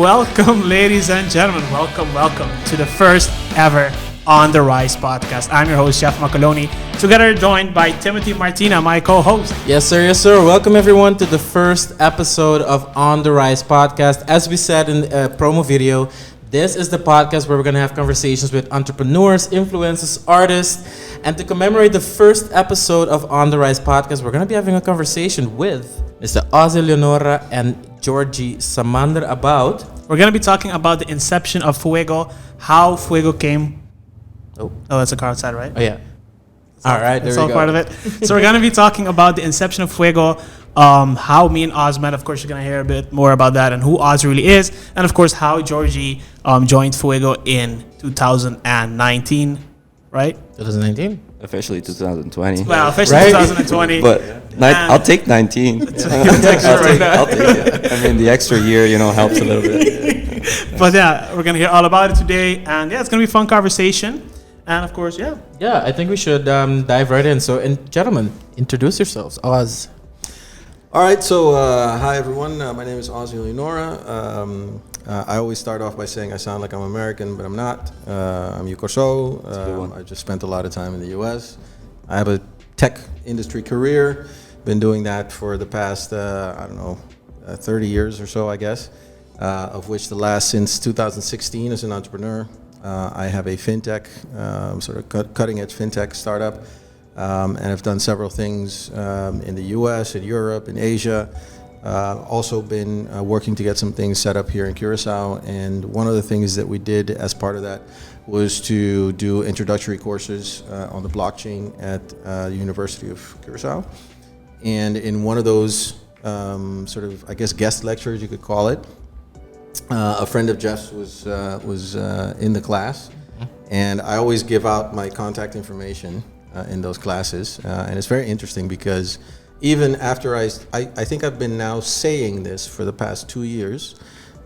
Welcome, ladies and gentlemen. Welcome to the first ever On the Rise podcast. I'm your host, Jeff Macoloni, together joined by Timothy Martina, my co-host. Yes, sir. Welcome, everyone, to the first episode of On the Rise podcast. As we said in the promo video, this is the podcast where we're going to have conversations with entrepreneurs, influencers, artists. And to commemorate the first episode of On the Rise podcast, we're going to be having a conversation with Mr. Oz Eleonora and George Samander about... We're going to be talking about the inception of Fuego, how Fuego came... Oh, that's a car outside, right? Oh, yeah. All right, there we go. It's all part of it. So we're going to be talking about the inception of Fuego, how me and Oz met. Of course, you're going to hear a bit more about that and who Oz really is. And, of course, how Georgie joined Fuego in 2019, right? 2019? Officially 2020. Well, officially right? 2020. But I'll take 19. I'll take it. I mean, the extra year, helps a little bit. But yeah, we're going to hear all about it today. And yeah, it's going to be a fun conversation. And of course, yeah. Yeah, I think we should dive right in. So, gentlemen, introduce yourselves. Oz. All right, so hi everyone. My name is Oz Eleonora. I always start off by saying I sound like I'm American, but I'm not. I'm Yukoso. I just spent a lot of time in the U.S. I have a tech industry career. Been doing that for the past, 30 years or so, I guess, of which the last since 2016 as an entrepreneur. I have a fintech, sort of cutting-edge fintech startup, and I've done several things in the U.S., in Europe, in Asia. Also been working to get some things set up here in Curacao, and one of the things that we did as part of that was to do introductory courses on the blockchain at the University of Curacao. And in one of those guest lectures, you could call it, a friend of Jeff's was in the class, and I always give out my contact information in those classes, and it's very interesting because even after I think I've been now saying this for the past 2 years,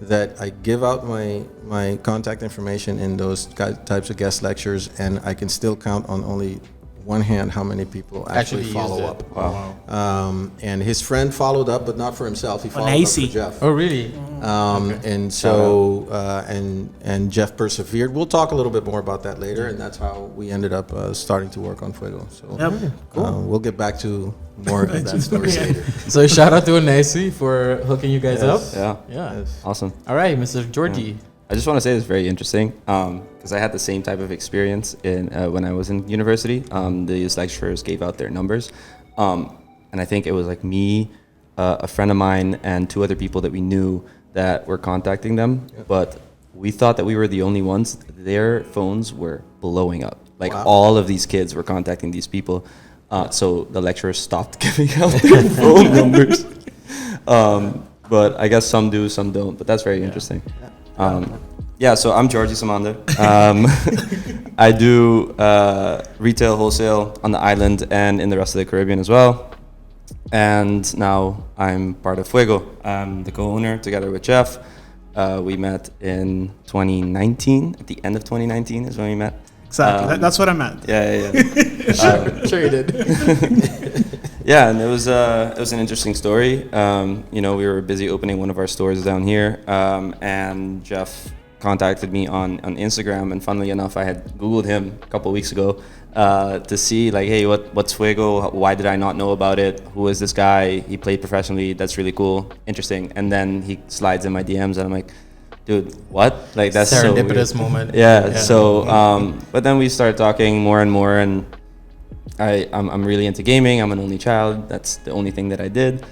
that I give out my contact information in those types of guest lectures, and I can still count on only one hand how many people actually follow up. Wow. And his friend followed up, but not for himself. He followed up for Jeff. Oh, really? Okay. And so, and Jeff persevered. We'll talk a little bit more about that later, and that's how we ended up starting to work on Fuego. So, cool. We'll get back to more of that story later. So, shout out to Onesi for hooking you guys up. Yeah. Yes. Awesome. All right, Mr. Georgie. Yeah. I just want to say it's very interesting because I had the same type of experience when I was in university. These lecturers gave out their numbers, and I think it was like me, a friend of mine, and 2 other people that we knew that were contacting them. Yep. But we thought that we were the only ones. Their phones were blowing up. Like all of these kids were contacting these people. So the lecturers stopped giving out their phone numbers. But I guess some do, some don't. But that's very interesting. So I'm George Samander. I do retail wholesale on the island and in the rest of the Caribbean as well. And now I'm part of Fuego. I'm the co-owner together with Jeff. We met in 2019. At the end of 2019 is when we met. Exactly. That's what I meant. Yeah. Sure you did. Yeah, and it was an interesting story. We were busy opening one of our stores down here, and Jeff contacted me on Instagram, and funnily enough, I had Googled him a couple of weeks ago to see, like, hey, what's Fuego? Why did I not know about it? Who is this guy? He played professionally. That's really cool. Interesting. And then he slides in my DMs, and I'm like, dude, what? Like, that's serendipitous so moment. Yeah. So, but then we started talking more and more, and I'm really into gaming. I'm an only child. That's the only thing that I did.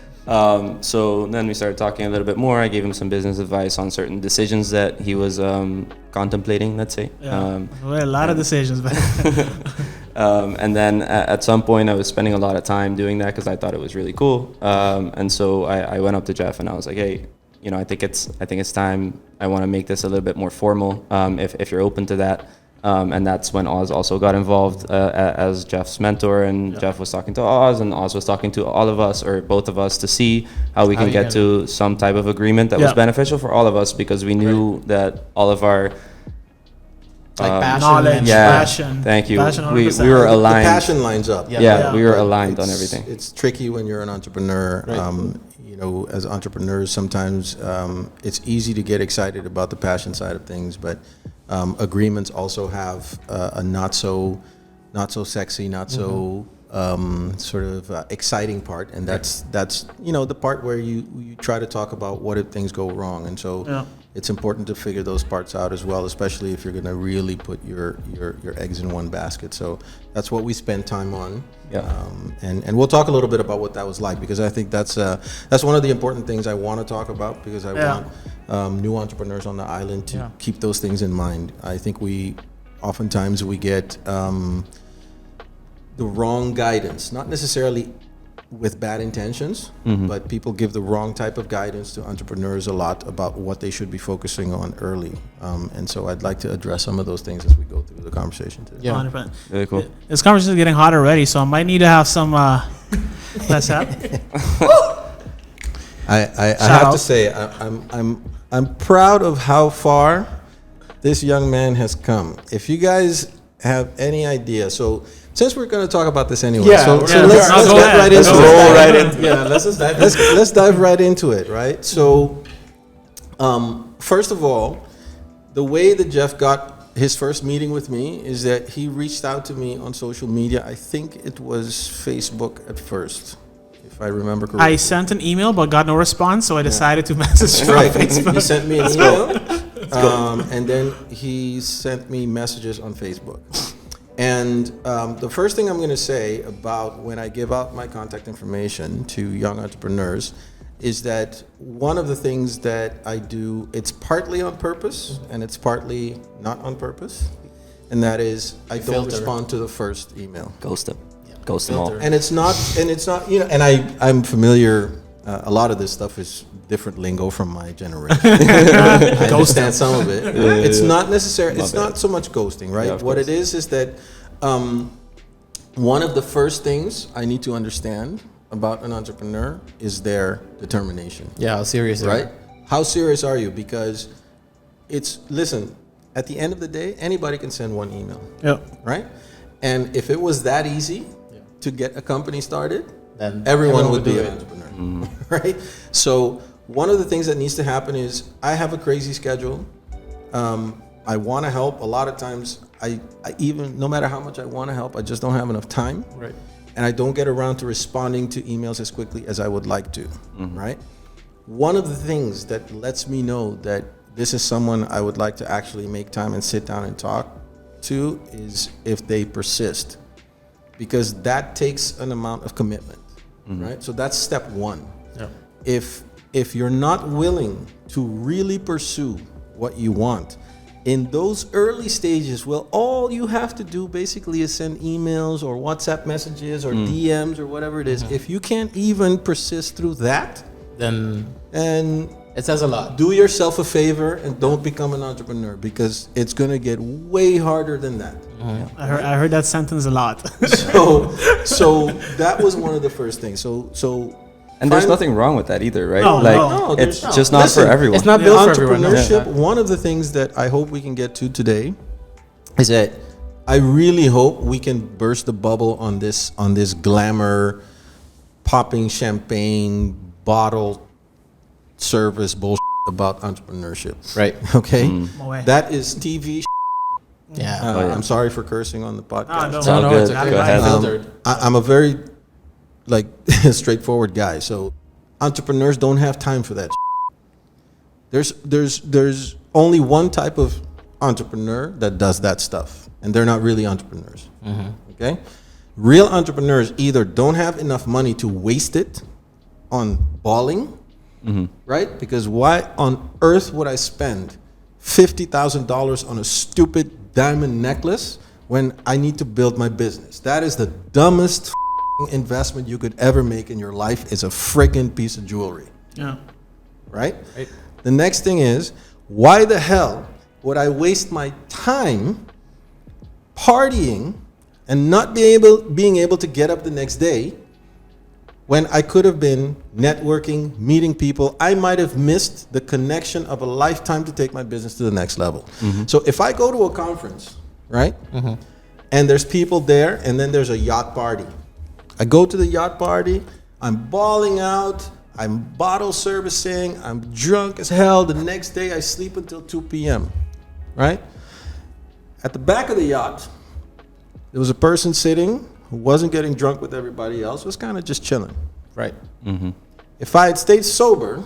So then we started talking a little bit more. I gave him some business advice on certain decisions that he was contemplating, let's say. Yeah. A lot of decisions. And then at some point I was spending a lot of time doing that because I thought it was really cool. And so I went up to Jeff and I was like, hey, I think it's time. I want to make this a little bit more formal, if you're open to that. And that's when Oz also got involved as Jeff's mentor, and Jeff was talking to Oz, and Oz was talking to all of us, or both of us, to see how we can get to some type of agreement that was beneficial for all of us, because we knew that all of our passion, knowledge, passion. Thank you. Passion, we were aligned. The passion lines up. We were aligned on everything. It's tricky when you're an entrepreneur. Right. as entrepreneurs, sometimes it's easy to get excited about the passion side of things, but agreements also have a not so sexy, not so sort of exciting part, and that's the part where you try to talk about what if things go wrong, and so it's important to figure those parts out as well, especially if you're going to really put your eggs in one basket. So that's what we spend time on, and we'll talk a little bit about what that was like, because I think that's one of the important things I want to talk about, because I want new entrepreneurs on the island to keep those things in mind. I think oftentimes we get the wrong guidance, not necessarily with bad intentions, but people give the wrong type of guidance to entrepreneurs a lot about what they should be focusing on early. And so I'd like to address some of those things as we go through the conversation today. Yeah, 100%. Really cool. This conversation is getting hot already, so I might need to have some. Let's have. I have to say, I'm proud of how far this young man has come. If you guys have any idea, so since we're going to talk about this anyway, let's get right into it. Roll right in. Yeah, let's dive right into it, right? So, first of all, the way that Jeff got his first meeting with me is that he reached out to me on social media. I think it was Facebook at first, if I remember correctly. I sent an email but got no response, so I decided to message you on Facebook. He sent me an email, and then he sent me messages on Facebook. And the first thing I'm going to say about when I give out my contact information to young entrepreneurs is that one of the things that I do, it's partly on purpose and it's partly not on purpose, and that is I don't respond to the first email. Ghost them. Ghost them all. And it's not, and I'm familiar. A lot of this stuff is different lingo from my generation. I understand some of it. It's not necessarily. It's not so much ghosting, right? Yeah, what it is that one of the first things I need to understand about an entrepreneur is their determination. Yeah, how serious, right? How serious are you? Because listen. At the end of the day, anybody can send one email. Yep. Right? And if it was that easy to get a company started, then everyone would be an entrepreneur. Right? So one of the things that needs to happen is I have a crazy schedule. I want to help. A lot of times, I even, no matter how much I want to help, I just don't have enough time. Right. And I don't get around to responding to emails as quickly as I would like to. Right? One of the things that lets me know that this is someone I would like to actually make time and sit down and talk to is if they persist. Because that takes an amount of commitment. Right? So that's step one. Yeah. If you're not willing to really pursue what you want, in those early stages, well, all you have to do basically is send emails or WhatsApp messages or DMs or whatever it is. If you can't even persist through that, then and it says a lot. Do yourself a favor and don't become an entrepreneur, because it's going to get way harder than that. I heard that sentence a lot. So that was one of the first things. And there's nothing wrong with that either, right? No, it's just not for everyone. It's not built for everyone. Entrepreneurship, one of the things that I hope we can get to today is that I really hope we can burst the bubble on this glamour, popping champagne, bottle service bullshit about entrepreneurship. Right. Okay? That is TV. Yeah. I'm sorry for cursing on the podcast. No, good. it's okay. Go ahead. Filtered. I'm a very straightforward guy. So entrepreneurs don't have time for that. There's only one type of entrepreneur that does that stuff, and they're not really entrepreneurs. Okay? Real entrepreneurs either don't have enough money to waste it on balling, right? Because why on earth would I spend $50,000 on a stupid diamond necklace when I need to build my business? That is the dumbest investment you could ever make in your life, is a friggin' piece of jewelry. Yeah. Right? The next thing is, why the hell would I waste my time partying and not being able to get up the next day when I could have been networking, meeting people? I might have missed the connection of a lifetime to take my business to the next level. So if I go to a conference, right, and there's people there, and then there's a yacht party. I go to the yacht party, I'm balling out, I'm bottle servicing. I'm drunk as hell. The next day, I sleep until 2 p.m., right? At the back of the yacht, there was a person sitting who wasn't getting drunk with everybody else, was kind of just chilling, right? Mm-hmm. If I had stayed sober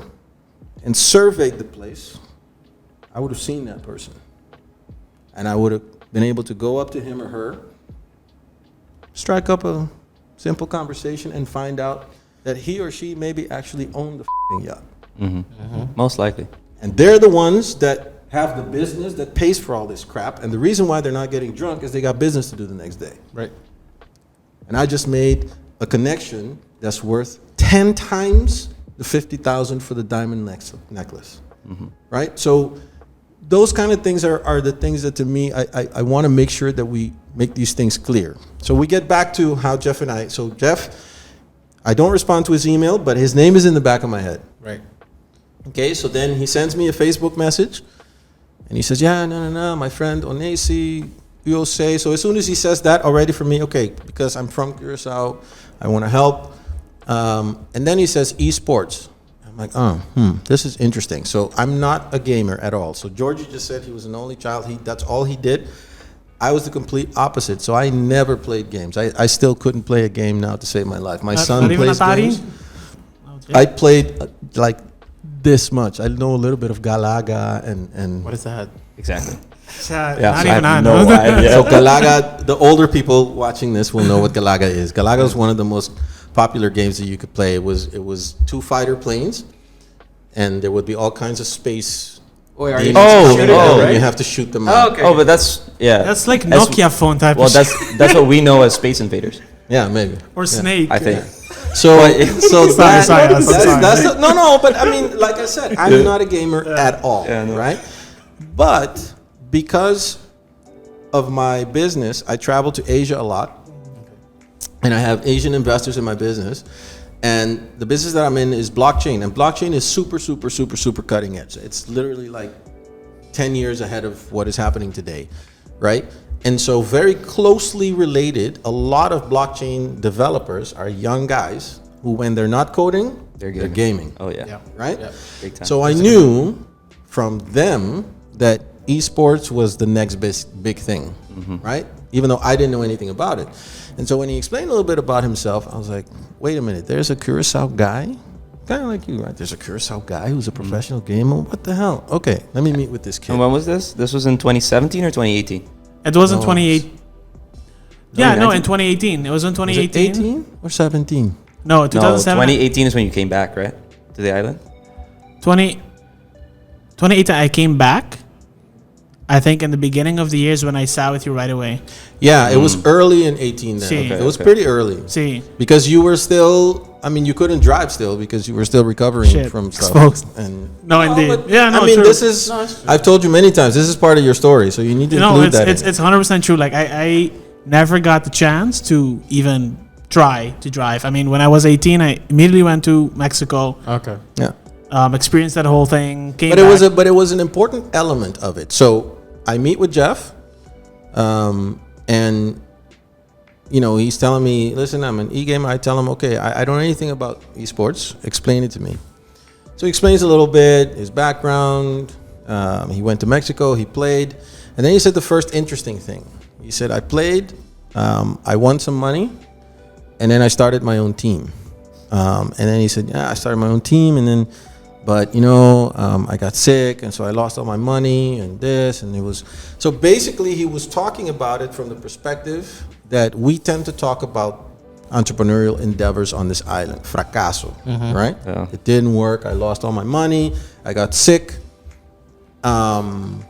and surveyed the place, I would have seen that person. And I would have been able to go up to him or her, strike up a simple conversation, and find out that he or she maybe actually owned the f***ing yacht. Most likely. And they're the ones that have the business that pays for all this crap. And the reason why they're not getting drunk is they got business to do the next day. Right. And I just made a connection that's worth 10 times the 50,000 for the diamond necklace. Right? So those kind of things are the things that, to me, I want to make sure that we make these things clear. So we get back to how Jeff and I, so Jeff, I don't respond to his email, but his name is in the back of my head. Right. Okay, so then he sends me a Facebook message, and he says, yeah, no, my friend Onesi, you'll say. So as soon as he says that, already for me, okay, because I'm from Curacao, I want to help. And then he says esports. I'm like, this is interesting. So I'm not a gamer at all. So Georgie just said he was an only child. That's all he did. I was the complete opposite. So I never played games. I still couldn't play a game now to save my life. My son plays games. I played like this much. I know a little bit of Galaga and What is that? Exactly. Not so even I have know. no idea. So Galaga, the older people watching this will know what Galaga is. Galaga is one of the most popular games that you could play. It was 2 fighter planes, and there would be all kinds of space. Are demons you Oh, shooting oh, it, and right? you have to shoot them out. okay. Oh, but that's That's like That's- Nokia phone type well, of shit. that's what we know as Space Invaders. Yeah, maybe. Or Snake. I think. So, so Sorry, that- sorry. that's no, but I mean, like I said, I'm not a gamer at all, Yeah, no. right? But because of my business, I travel to Asia a lot, and I have Asian investors in my business. And the business that I'm in is blockchain, and blockchain is super, super, super, super cutting edge. It's literally like 10 years ahead of what is happening today, right? And so very closely related, a lot of blockchain developers are young guys who, when they're not coding, they're gaming. Oh yeah. Right? Yeah. Big time. So I knew from them that esports was the next big thing, right? Even though I didn't know anything about it. And so when he explained a little bit about himself, I was like, wait a minute, there's a Curacao guy, kind of like you, right? There's a Curacao guy who's a professional gamer. What the hell? Okay, let me meet with this kid. And when was this? This was in 2017 or 2018? It was in No, 2018. Yeah, no, 2019? in 2018. It was in Was it 2018. 18 or 17? No, No, 2007. 2018 is when you came back, right? To the island? 2018, I came back. I think in the beginning of the years when I sat with you right away. Yeah, it was early in 18 then. See. It was Okay. pretty early. See, Because you were still, I mean, you couldn't drive still because you were still recovering Shit, from stuff. exposed. And no, indeed. but, Yeah, no, I mean, true. this is, I've told you many times, this is part of your story, so you need to No, include that. it's 100% true. Like I never got the chance to even try to drive. I mean, when I was 18, I immediately went to Mexico, Okay. yeah. experienced that whole thing. Came But back. it was an important element of it. So I meet with Jeff, and you know, he's telling me, listen, I'm an e-gamer. I tell him, okay, I don't know anything about esports. Explain it to me. So he explains a little bit, his background. He went to Mexico, he played. And then he said the first interesting thing. He said, I played, I won some money, and then I started my own team. And then he said, yeah, I started my own team, and then, but you know, I got sick, and so I lost all my money, and this, and it was, so basically he was talking about it from the perspective that we tend to talk about entrepreneurial endeavors on this island, fracaso, right? Yeah. It didn't work, I lost all my money, I got sick, and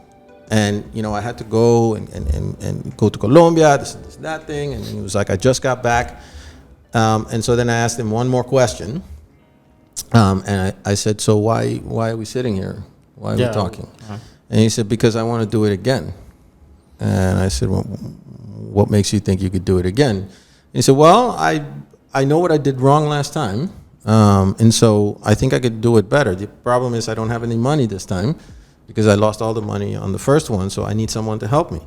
you know, I had to go and go to Colombia, this, that thing, and he was like, I just got back. And so then I asked him one more question, and I said, so why are we sitting here? Why are we talking? And he said, because I want to do it again. And I said, well, what makes you think you could do it again? And he said, well, I know what I did wrong last time, and so I think I could do it better. The problem is I don't have any money this time because I lost all the money on the first one, so I need someone to help me.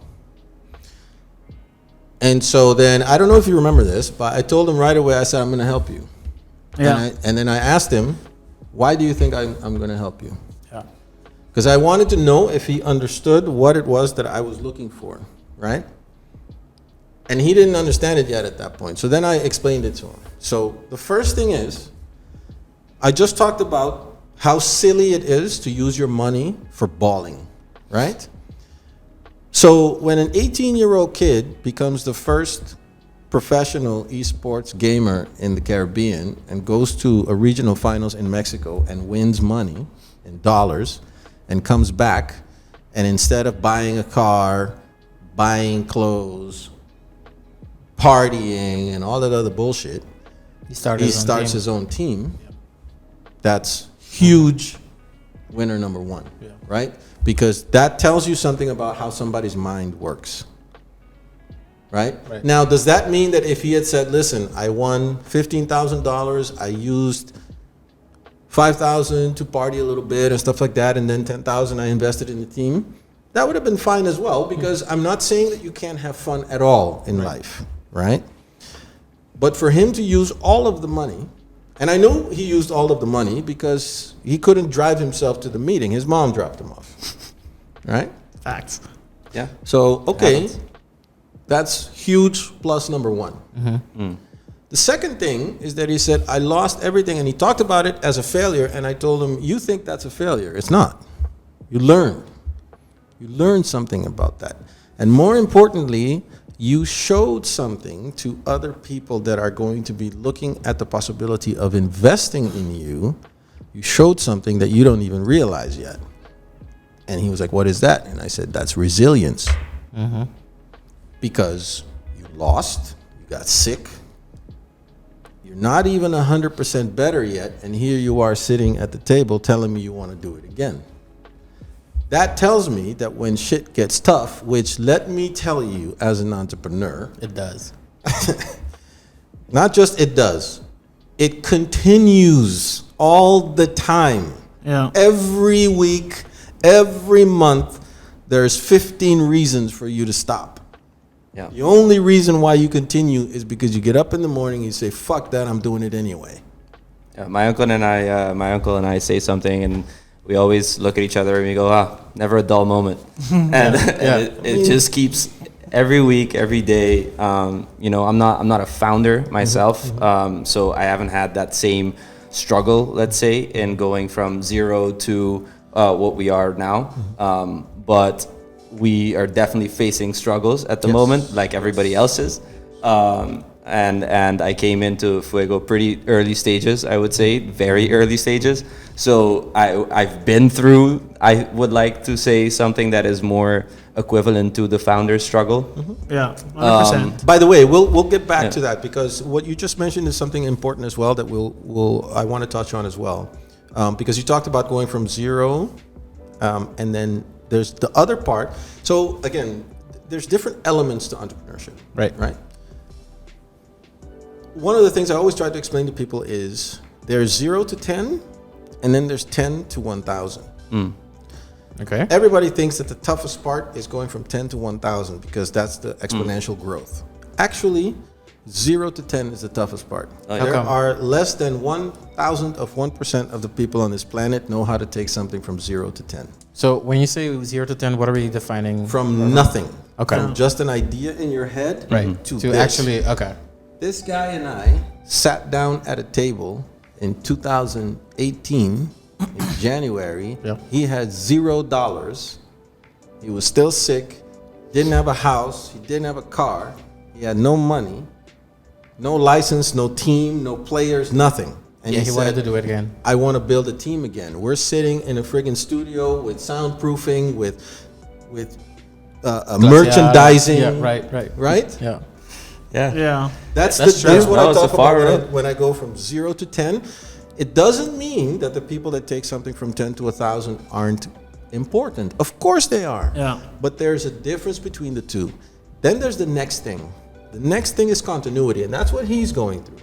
And so then, I don't know if you remember this, but I told him right away, I said, I'm going to help you. Yeah. And then I asked him, Why do you think I'm going to help you? Yeah. Because I wanted to know if he understood what it was that I was looking for, right? And he didn't understand it yet at that point. So then I explained it to him. So the first thing is, I just talked about how silly it is to use your money for balling, right? So when an 18-year-old kid becomes the first professional esports gamer in the Caribbean and goes to a regional finals in Mexico and wins money in dollars and comes back, and instead of buying a car, buying clothes, partying, and all that other bullshit, he starts his own team. That's huge winner number one, right? Because that tells you something about how somebody's mind works, right? Now, does that mean that if he had said, listen, I won $15,000, I used $5,000 to party a little bit and stuff like that, and then $10,000 I invested in the team, that would have been fine as well, because I'm not saying that you can't have fun at all in life, right? But for him to use all of the money, and I know he used all of the money because he couldn't drive himself to the meeting. His mom dropped him off, right? Facts. Yeah. So, okay, that's huge plus number one. The second thing is that he said, I lost everything, and he talked about it as a failure, and I told him, you think that's a failure. It's not. You learned. You learned something about that. And more importantly, you showed something to other people that are going to be looking at the possibility of investing in you. You showed something that you don't even realize yet. And he was like, what is that? And I said, that's resilience. Because you lost, you got sick, you're not even 100% better yet, and here you are sitting at the table telling me you want to do it again. That tells me that when shit gets tough, which let me tell you as an entrepreneur, It does. not just it does, it continues all the time. Yeah. Every week, every month, there's 15 reasons for you to stop. Yeah. The only reason why you continue is because you get up in the morning and you say, fuck that, I'm doing it anyway. Yeah, my uncle and I say something, and we always look at each other and we go, never a dull moment. And it just keeps every week, every day. You know, I'm not a founder myself, so I haven't had that same struggle, let's say, in going from zero to what we are now. But we are definitely facing struggles at the moment, like everybody else is. And I came into Fuego pretty early stages, I would say, very early stages. So I've been through, I would like to say, something that is more equivalent to the founder's struggle. Yeah, 100%. By the way, we'll get back to that, because what you just mentioned is something important as well that I want to touch on as well. Because you talked about going from zero, and then there's the other part. So again, there's different elements to entrepreneurship. Right. One of the things I always try to explain to people is there's 0 to 10, and then there's 10 to 1,000. Okay. Everybody thinks that the toughest part is going from 10 to 1,000 because that's the exponential growth. Actually, 0 to 10 is the toughest part. There are less than 1,000 of 1% of the people on this planet know how to take something from 0 to 10. So when you say 0 to 10, what are we defining? From nothing. Okay. From just an idea in your head to this. Actually, okay. This guy and I sat down at a table in 2018 in January. He had $0. He was still sick, didn't have a house, he didn't have a car, he had no money, no license, no team, no players, nothing. And he wanted to do it again. I want to build a team again. We're sitting in a friggin' studio with soundproofing, with merchandising. Yeah, right. Yeah. That's true. what I It's talk a far about road. when I go from 0 to 10. It doesn't mean that the people that take something from 10 to 1,000 aren't important. Of course they are. Yeah. But there's a difference between the two. Then there's the next thing. The next thing is continuity, and that's what he's going through.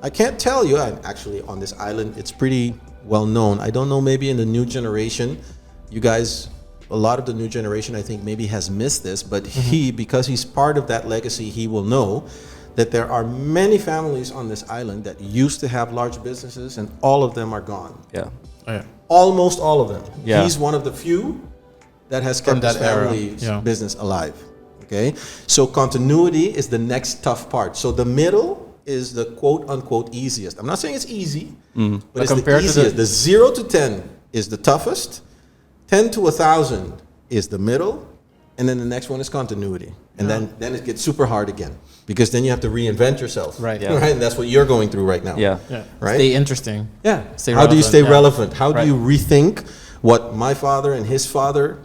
I can't tell you, and actually on this island, it's pretty well known. I don't know, maybe in the new generation, you guys, a lot of the new generation, I think maybe has missed this, but he, because he's part of that legacy, he will know that there are many families on this island that used to have large businesses, and all of them are gone. Yeah. Oh, yeah. Almost all of them. Yeah. He's one of the few that has kept that his era. family's Yeah. business alive. Okay, so continuity is the next tough part. So the middle is the quote unquote easiest. I'm not saying it's easy, but it's the compared to easiest. The 0 to 10 is the toughest. 10 to 1,000 is the middle, and then the next one is continuity, and then it gets super hard again because then you have to reinvent yourself. Right. Yeah. Right, and that's what you're going through right now. Yeah. Yeah. Right. Stay interesting. Yeah. Stay How do you relevant, stay yeah. relevant? How do Right. you rethink what my father and his father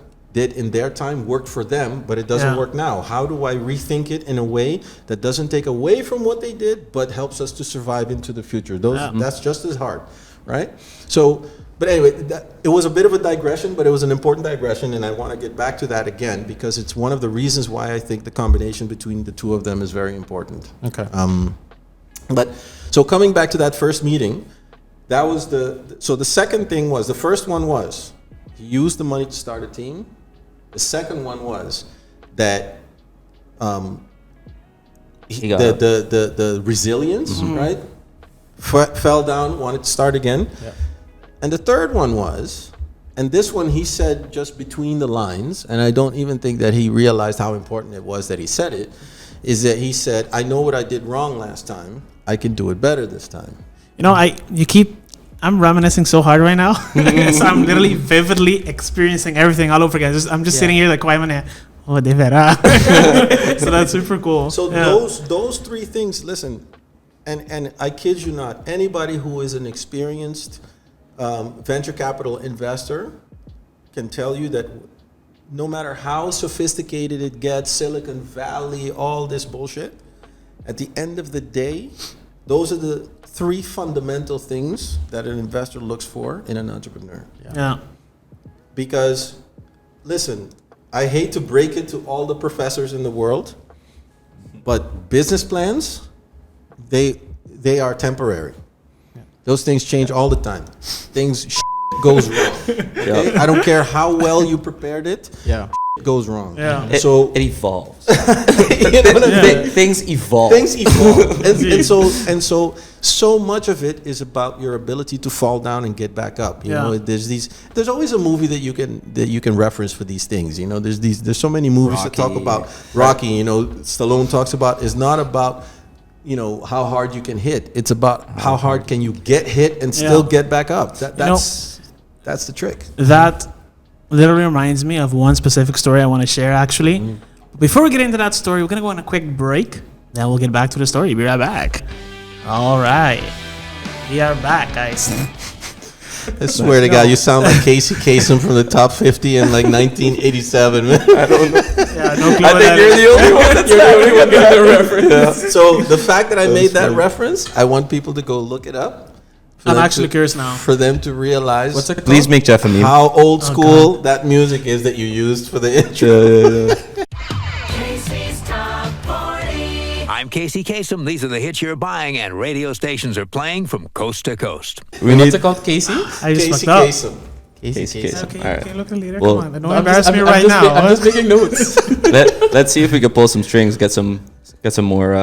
did in their time worked for them, but it doesn't Yeah. work now? How do I rethink it in a way that doesn't take away from what they did, but helps us to survive into the future? That's just as hard, right? So, but anyway, it was a bit of a digression, but it was an important digression, and I want to get back to that again because it's one of the reasons why I think the combination between the two of them is very important. Okay. But so coming back to that first meeting, that was so the second thing was, the first one was he used the money to start a team. The second one was that He got up. the resilience, right? Fell down, wanted to start again. Yeah. And the third one was, and this one he said just between the lines, and I don't even think that he realized how important it was that he said it, is that he said, I know what I did wrong last time. I can do it better this time. You know, I'm reminiscing so hard right now. So I'm literally vividly experiencing everything all over again. I'm just sitting here like, why am I? Oh, de vera. So that's super cool. So Yeah. those three things, listen, and I kid you not, anybody who is an experienced venture capital investor can tell you that no matter how sophisticated it gets, Silicon Valley, all this bullshit, at the end of the day, those are the three fundamental things that an investor looks for in an entrepreneur. Yeah. Because, listen, I hate to break it to all the professors in the world, but business plans, they are temporary. Those things change all the time. Goes wrong. Okay? I don't care how well you prepared it. Yeah. Goes wrong. Yeah. It evolves. You know what I mean? Things evolve. Things evolve, and so much of it is about your ability to fall down and get back up. You know, there's always a movie that you can reference for these things. You know, there's so many movies that talk about Rocky. You know, Stallone talks about, it's not about, you know, how hard you can hit. It's about how hard can you get hit and still get back up. That's the trick. That literally reminds me of one specific story I want to share, actually. Before we get into that story, we're going to go on a quick break. Then we'll get back to the story. Be right back. All right. We are back, guys. I swear to God, you sound like Casey Kasem from the Top 50 in like 1987. Man. I don't know. Yeah, no clue I what think that you're is. the only one that's having a good reference. So the fact that I made that reference, I want people to go look it up. I'm actually curious now. For them to realize What's it Please make Jeff a meme. how old school that music is that you used for the intro. Casey's Top 40. I'm Casey Kasem. These are the hits you're buying and radio stations are playing from coast to coast. What's it called? Casey? I just Casey fucked up. Kasem. Casey Kasem. Okay, All right. okay, look at later. Well, Come on. Don't embarrass me right now. I'm just making notes. Let's see if we can pull some strings, get some more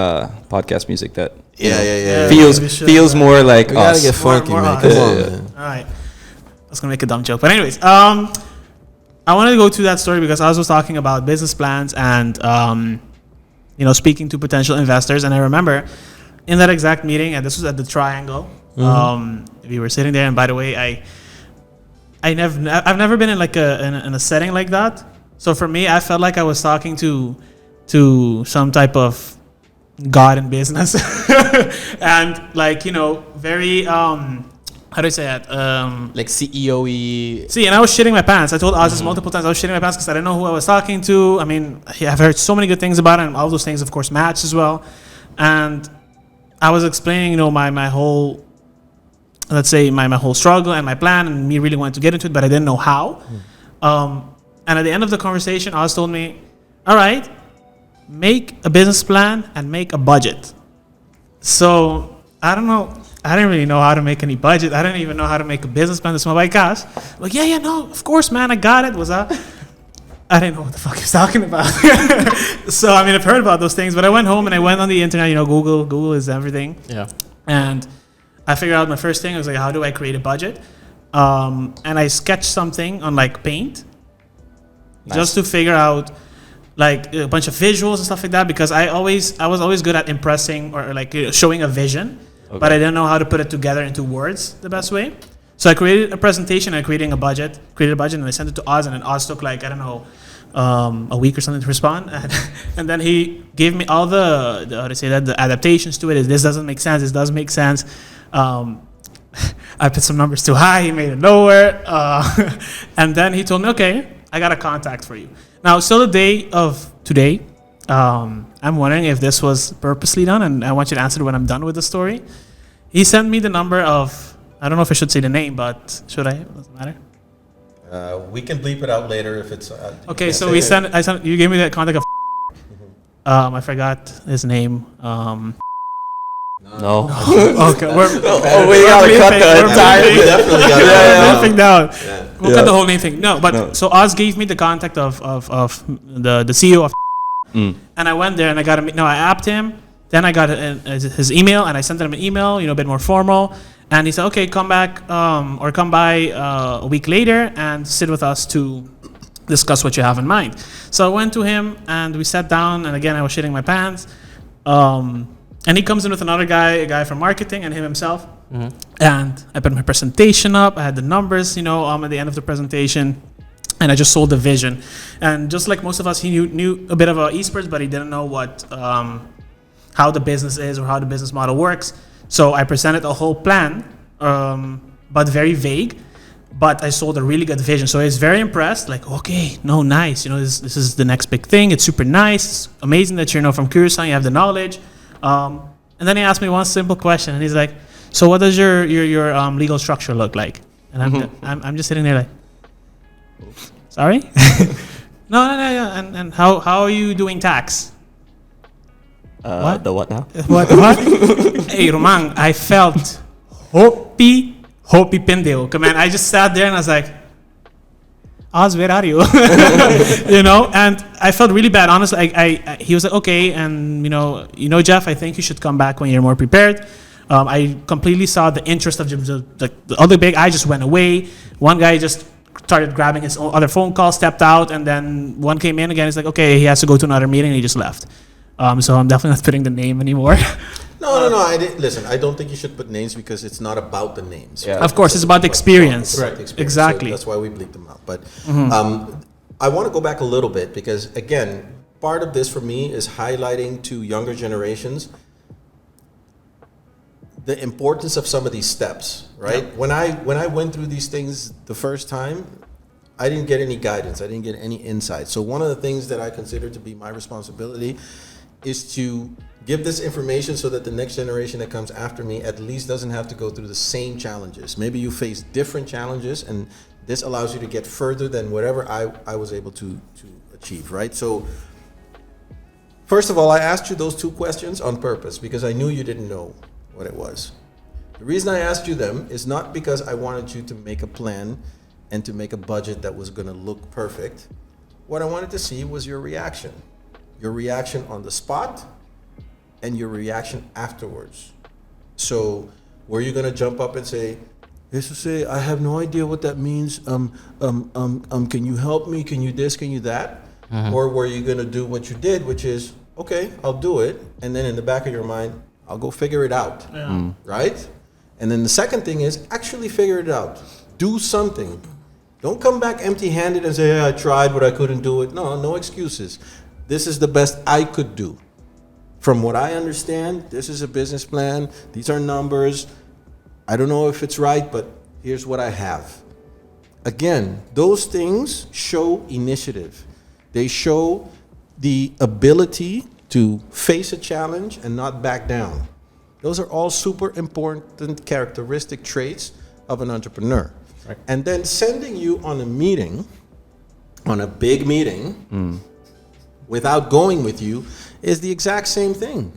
podcast music that Yeah. feels more like We gotta us. get funky, More man. us. Come on, Yeah. man. All right. I was going to make a dumb joke. But anyways, I wanted to go to that story because I was talking about business plans and, you know, speaking to potential investors. And I remember in that exact meeting, and this was at the Triangle, we were sitting there. And by the way, I've never been in like in a setting like that. So for me, I felt like I was talking to some type of God in business, and like, you know, very how do I say that? Like CEO-y. See, and I was shitting my pants. I told Oz this multiple times. I was shitting my pants because I didn't know who I was talking to. I mean, I've heard so many good things about it, and all those things, of course, matched as well. And I was explaining, you know, my whole, let's say, my whole struggle and my plan, and me really wanted to get into it, but I didn't know how. And at the end of the conversation, Oz told me, all right, make a business plan and make a budget. So I don't know. I didn't really know how to make any budget. I didn't even know how to make a business plan. This my cash. Like, yeah, no, of course, man, I got it. Was that? I didn't know what the fuck he was talking about. So, I mean, I've heard about those things, but I went home and I went on the internet, Google is everything. Yeah. And I figured out my first thing. I was like, how do I create a budget? And I sketched something on like Paint just to figure out like a bunch of visuals and stuff like that, because I was always good at impressing or like showing a vision, but I didn't know how to put it together into words the best way. So I created a presentation, created a budget, and I sent it to Oz, and then Oz took like, I don't know, a week or something to respond. And then he gave me all the how to say that, the adaptations to it. This doesn't make sense, this does make sense. I put some numbers too high, he made it lower. And then he told me, okay, I got a contact for you. Now, still the day of today, I'm wondering if this was purposely done, and I want you to answer when I'm done with the story. He sent me the number of, I don't know if I should say the name, but should I? It doesn't matter. We can bleep it out later if it's. Okay, so I sent. You gave me the contact of. I forgot his name. No. Okay, we gotta cut the entire. Definitely got Nothing down. We'll cut the whole name thing. No, but so Oz gave me the contact of the CEO of. And I went there and I got him. No, I apped him. Then I got his email and I sent him an email, a bit more formal. And he said, okay, come back or come by a week later and sit with us to discuss what you have in mind. So I went to him and we sat down, and again, I was shitting my pants. And he comes in with another guy, a guy from marketing, and him himself. And I put my presentation up. I had the numbers, at the end of the presentation. And I just sold the vision. And just like most of us, he knew a bit of esports, but he didn't know what how the business is or how the business model works. So I presented a whole plan, but very vague. But I sold a really good vision. So he's very impressed. Like, okay, no, nice. This is the next big thing. It's super nice. It's amazing that you're from Curacao. You have the knowledge. And then he asked me one simple question, and he's like, "So what does your legal structure look like?" And I'm just sitting there like, "Sorry, no. And how are you doing tax?" What? The what now? What? Hey, Roman, I felt hoppy pendejo. Man, I just sat there and I was like, Oz, where are you? And I felt really bad. Honestly, he was like, okay, and Jeff, I think you should come back when you're more prepared. I completely saw the interest of the other big guy just went away. One guy just started grabbing his own other phone call, stepped out, and then one came in again. He's like, okay, he has to go to another meeting, and he just left. So I'm definitely not putting the name anymore. No. I didn't listen. I don't think you should put names because it's not about the names. Yeah. Right? Of course, it's about the experience. Right. Experience. Exactly. So that's why we bleep them out. But I want to go back a little bit because again, part of this for me is highlighting to younger generations the importance of some of these steps. Right. Yeah. When I went through these things the first time, I didn't get any guidance. I didn't get any insight. So one of the things that I consider to be my responsibility is to give this information so that the next generation that comes after me at least doesn't have to go through the same challenges. Maybe you face different challenges, and this allows you to get further than whatever I was able to achieve, right? So first of all, I asked you those two questions on purpose because I knew you didn't know what it was. The reason I asked you them is not because I wanted you to make a plan and to make a budget that was going to look perfect. What I wanted to see was your reaction on the spot and your reaction afterwards. So were you going to jump up and say, I have no idea what that means. Can you help me? Can you this? Can you that? Or were you going to do what you did, which is, okay, I'll do it. And then in the back of your mind, I'll go figure it out. Yeah. Right? And then the second thing is actually figure it out. Do something. Don't come back empty-handed and say, yeah, I tried, but I couldn't do it. No excuses. This is the best I could do. From what I understand, this is a business plan. These are numbers. I don't know if it's right, but here's what I have. Again, those things show initiative. They show the ability to face a challenge and not back down. Those are all super important characteristic traits of an entrepreneur. Right. And then sending you on a meeting, on a big meeting, without going with you, is the exact same thing.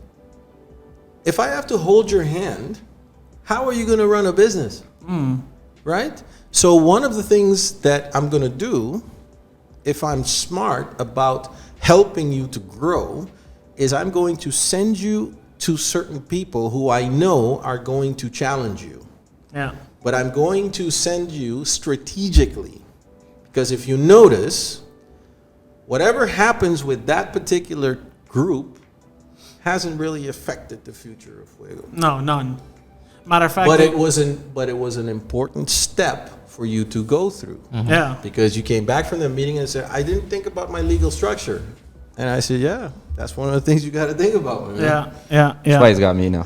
If I have to hold your hand, how are you going to run a business? Right? So one of the things that I'm going to do if I'm smart about helping you to grow, is I'm going to send you to certain people who I know are going to challenge you. Yeah. But I'm going to send you strategically. Because if you notice, whatever happens with that particular group hasn't really affected the future of Fuego. No, none. Matter of fact, But it was an important step for you to go through. yeah. Because you came back from the meeting and said, I didn't think about my legal structure. And I said, yeah, that's one of the things you got to think about. Man. Yeah. That's why he's got me now.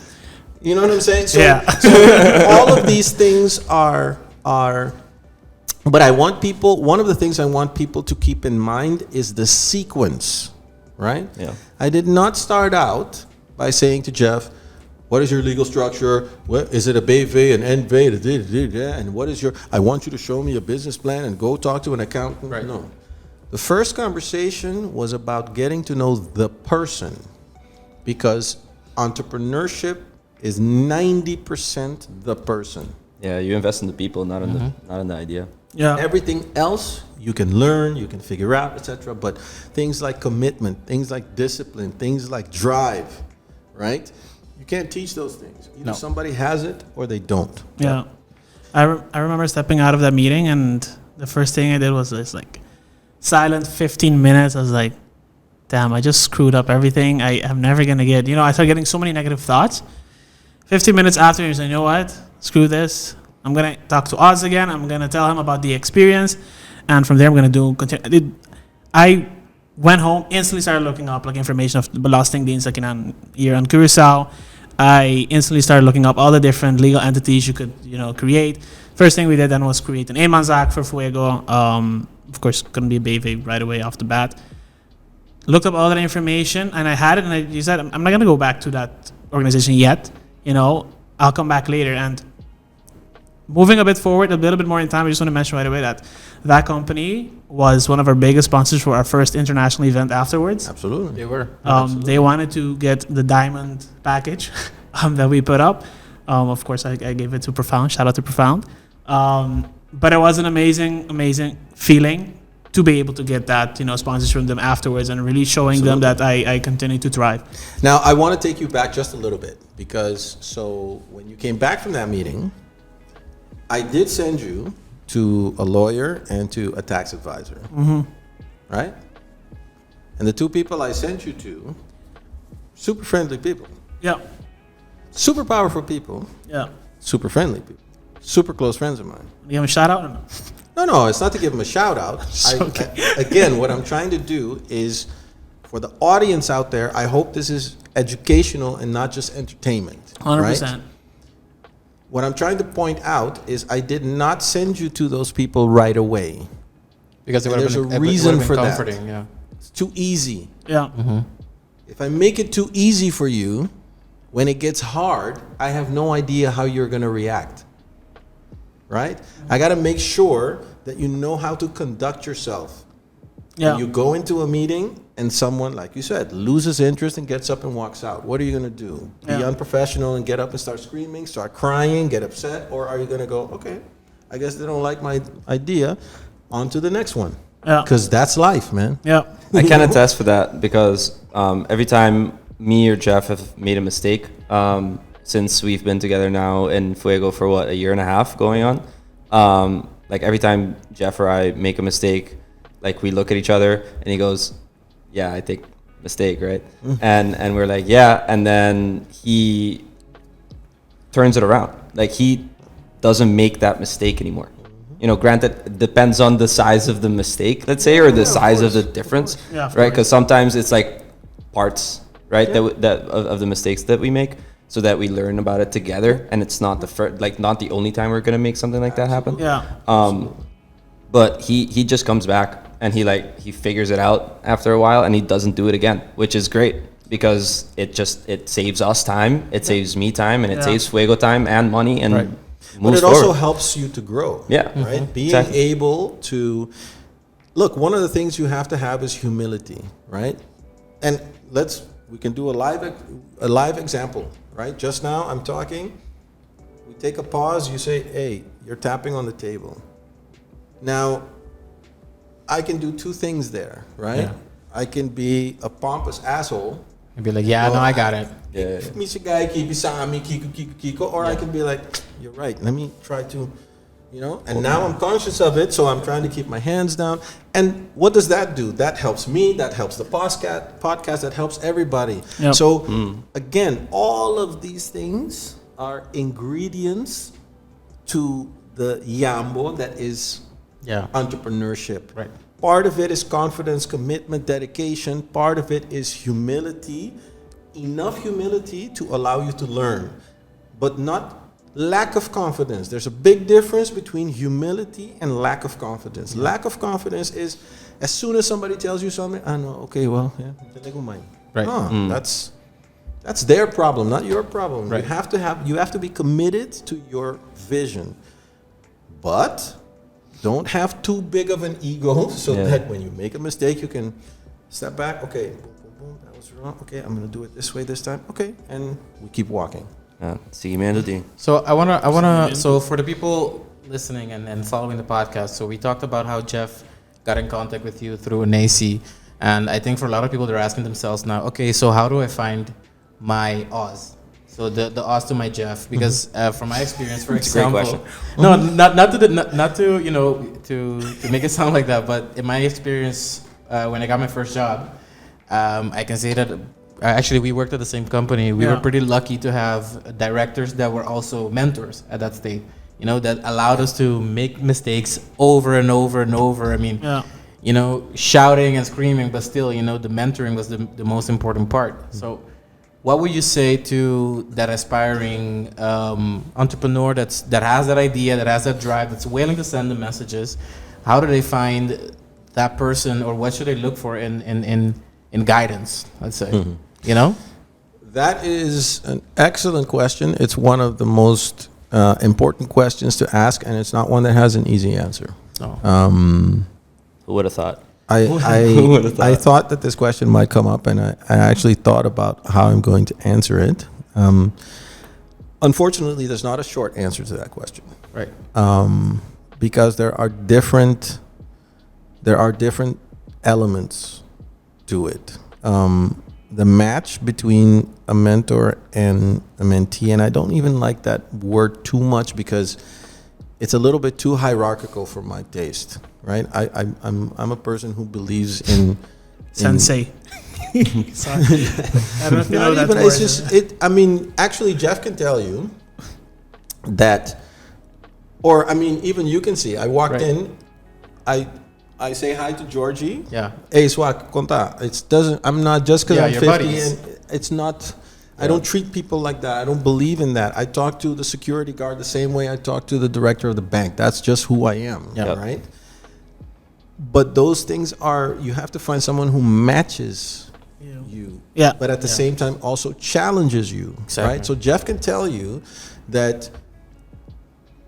You know what I'm saying? So, Yeah. so all of these things are, but I want people, one of the things I want people to keep in mind is the sequence, right? Yeah. I did not start out by saying to Jeff, what is your legal structure? What is it, a BV, an NV, and what is your, I want you to show me a business plan and go talk to an accountant. Right. No. The first conversation was about getting to know the person, because entrepreneurship is 90% the person. Yeah, you invest in the people, not in the idea. Yeah. Everything else you can learn, you can figure out, etc. But things like commitment, things like discipline, things like drive, right? You can't teach those things. Either somebody has it or they don't. Yeah. I remember stepping out of that meeting, and the first thing I did was this like silent 15 minutes. I was like, damn, I just screwed up everything. I'm never going to get, I started getting so many negative thoughts. 15 minutes after, you say, you know what? Screw this. I'm going to talk to Oz again. I'm going to tell him about the experience. And from there, I'm going to continue. I went home, instantly started looking up like information of belastingdienst here on Curacao. I instantly started looking up all the different legal entities you could, create. First thing we did then was create an eenmanszaak for Fuego. Of course, couldn't be a BV right away off the bat. Looked up all that information, and I had it, and I said, I'm not going to go back to that organization yet. I'll come back later. And moving a bit forward, a little bit more in time, I just want to mention right away that company was one of our biggest sponsors for our first international event afterwards. Absolutely. They were. They wanted to get the diamond package that we put up. Of course, I gave it to Profound. Shout out to Profound. But it was an amazing feeling to be able to get that, sponsors from them afterwards, and really showing them that I continue to thrive. Now, I want to take you back just a little bit, because so when you came back from that meeting, I did send you to a lawyer and to a tax advisor, right? And the two people I sent you to, super friendly people, Yeah. super powerful people, Yeah. super friendly people, super close friends of mine. Give them a shout out or no? No, it's not to give them a shout out. Again, what I'm trying to do is, for the audience out there, I hope this is educational and not just entertainment. 100%. Right? What I'm trying to point out is I did not send you to those people right away. Because it And would have there's been a reason for that. comforting, yeah. It's too easy. Yeah. If I make it too easy for you, when it gets hard, I have no idea how you're going to react. Right? I got to make sure that you know how to conduct yourself. Yeah. When you go into a meeting and someone, like you said, loses interest and gets up and walks out, what are you going to do? Be Yeah. unprofessional and get up and start screaming, start crying, get upset? Or are you going to go, okay, I guess they don't like my idea, on to the next one? Yeah. Because that's life, man. Yeah. I can attest for that, because every time me or Jeff have made a mistake, since we've been together now in Fuego for a year and a half going on, like every time Jeff or I make a mistake, like we look at each other and he goes, yeah, I think mistake, right? And we're like, yeah, and then he turns it around. Like he doesn't make that mistake anymore. Granted, it depends on the size of the mistake, let's say, or the size of the difference, Yeah, of right? course. Because sometimes it's like parts, right, that of the mistakes that we make, so that we learn about it together, and it's not the first, like not the only time we're gonna make something like that happen. Yeah. But he just comes back and he figures it out after a while, and he doesn't do it again, which is great, because it saves us time, it saves me time, and it Yeah. saves Fuego time and money, and Right. But moves it also forward. helps you to grow. Yeah. Right? Being Exactly. able to look, one of the things you have to have is humility, right? And we can do a live example, right? Just now I'm talking, we take a pause, you say, hey, you're tapping on the table. Now, I can do two things there, right? Yeah. I can be a pompous asshole. And be like, yeah, no, I got it. Yeah. Or I can be like, you're right. Let me try to, And now I'm conscious of it, so I'm trying to keep my hands down. And what does that do? That helps me. That helps the podcast. That helps everybody. Yep. So again, all of these things are ingredients to the Yambo that is entrepreneurship. Right. Part of it is confidence, commitment, dedication. Part of it is humility, enough humility to allow you to learn, but not lack of confidence. There's a big difference between humility and lack of confidence. Lack of confidence is as soon as somebody tells you something, I know, okay, well, yeah, Right. That's their problem, not your problem. Right. You have to be committed to your vision, but don't have too big of an ego so that when you make a mistake, you can step back. Okay, boom, boom, boom, that was wrong. Okay, I'm gonna do it this way this time. Okay, and we keep walking. So I wanna. So for the people listening and following the podcast, so we talked about how Jeff got in contact with you through an AC, and I think for a lot of people, they're asking themselves now, okay, so how do I find my Oz? So the Oz to my Jeff, because from my experience, for example, no, not to to make it sound like that, but in my experience, when I got my first job, I can say that actually we worked at the same company. We were pretty lucky to have directors that were also mentors at that state. That allowed us to make mistakes over and over and over. I mean, shouting and screaming, but still, the mentoring was the most important part. So what would you say to that aspiring entrepreneur that has that idea, that has that drive, that's willing to send the messages? How do they find that person, or what should they look for in guidance, let's say? That is an excellent question. It's one of the most important questions to ask, and it's not one that has an easy answer. Who would have thought? I thought that this question might come up, and I actually thought about how I'm going to answer it. Unfortunately, there's not a short answer to that question, Right. because there are different elements to it. The match between a mentor and a mentee, and I don't even like that word too much because it's a little bit too hierarchical for my taste, right? I'm a person who believes in Sensei. Sorry. I don't know if you know that word. It's just I mean, actually, Jeff can tell you that, or I mean, even you can see. I walked in, I say hi to Georgie. Yeah. Hey, Swak, conta. I'm not just because I'm 50 buddies. and it's not. I don't treat people like that. I don't believe in that. I talk to the security guard the same way I talk to the director of the bank. That's just who I am, right? But those things you have to find someone who matches you. Yeah. But at the same time also challenges you, right? So Jeff can tell you that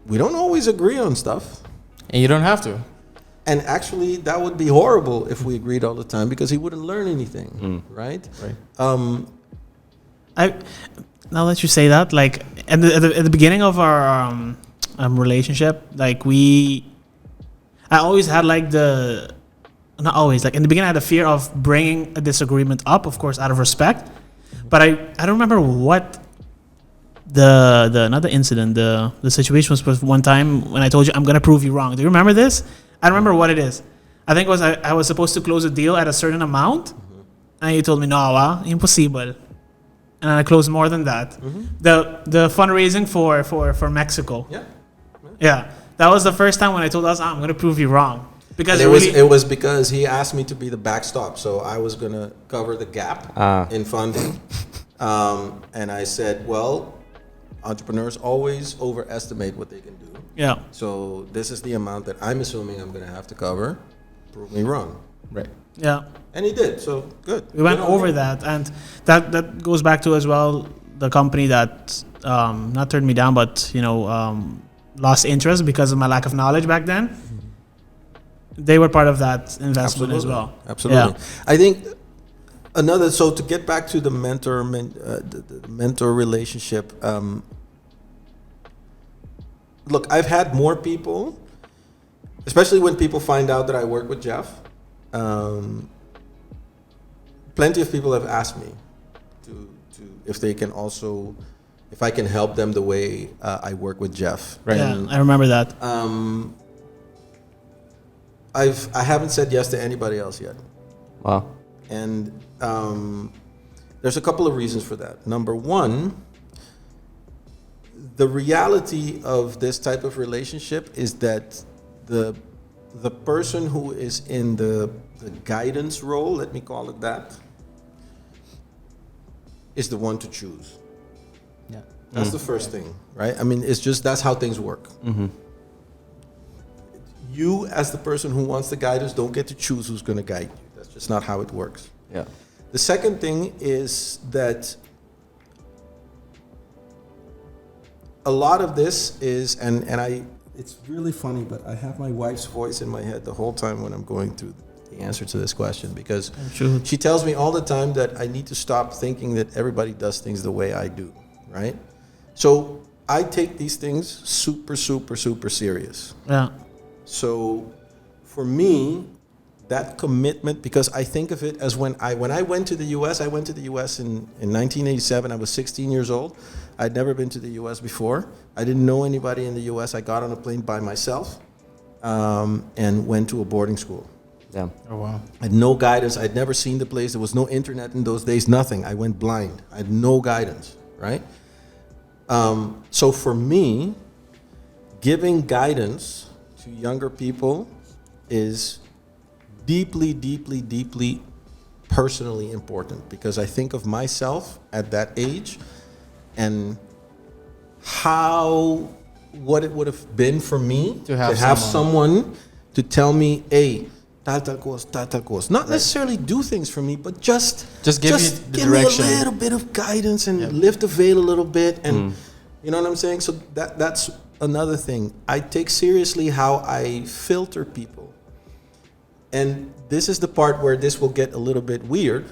we don't always agree on stuff. And you don't have to. And actually, that would be horrible if we agreed all the time because he wouldn't learn anything, right? Now that you say that, like at the beginning of our relationship, like I always had like not always, like in the beginning I had a fear of bringing a disagreement up, of course, out of respect. But I don't remember what not the incident, the situation was one time when I told you I'm gonna prove you wrong. Do you remember this? I don't remember what it is. I think it was I was supposed to close a deal at a certain amount, and you told me no, impossible. And I closed more than that. The fundraising for Mexico. Yeah. That was the first time when I told us I'm gonna prove you wrong. Because it was because he asked me to be the backstop, so I was gonna cover the gap in funding. And I said, well, entrepreneurs always overestimate what they can do. Yeah. So this is the amount that I'm assuming I'm gonna have to cover. Prove me wrong. Right. Yeah. And he did, so good. We went over that, and that goes back to as well the company that not turned me down, but lost interest because of my lack of knowledge back then. They were part of that investment as well. Absolutely. Yeah. I think so to get back to the mentor relationship. Look, I've had more people, especially when people find out that I work with Jeff. Plenty of people have asked me to if they can also, if I can help them the way I work with Jeff. Right. Yeah, I remember that. I haven't said yes to anybody else yet. Wow. And there's a couple of reasons for that. Number one, the reality of this type of relationship is that the person who is in the guidance role, let me call it that, is the one to choose. Yeah. That's the first thing, right? I mean, it's just, that's how things work. Mm-hmm. You, as the person who wants the guidance, don't get to choose who's going to guide you. That's just not how it works. Yeah. The second thing is that a lot of this is, and it's really funny, but I have my wife's voice in my head the whole time when I'm going through the answer to this question, because she tells me all the time that I need to stop thinking that everybody does things the way I do, right? So I take these things super, super, super serious. Yeah. So for me, that commitment, because I think of it as when I went to the U.S., I went to the U.S. in 1987. I was 16 years old. I'd never been to the U.S. before. I didn't know anybody in the U.S. I got on a plane by myself and went to a boarding school. Yeah. Oh, wow. I had no guidance. I'd never seen the place. There was no internet in those days, nothing. I went blind. I had no guidance, right? So for me, giving guidance to younger people is deeply, deeply, deeply personally important, because I think of myself at that age and what it would have been for me to have someone to tell me, hey, tal course. Not necessarily do things for me, but just give you the give direction. me a little bit of guidance and lift the veil a little bit, and you know what I'm saying? So that's another thing. I take seriously how I filter people. And this is the part where this will get a little bit weird,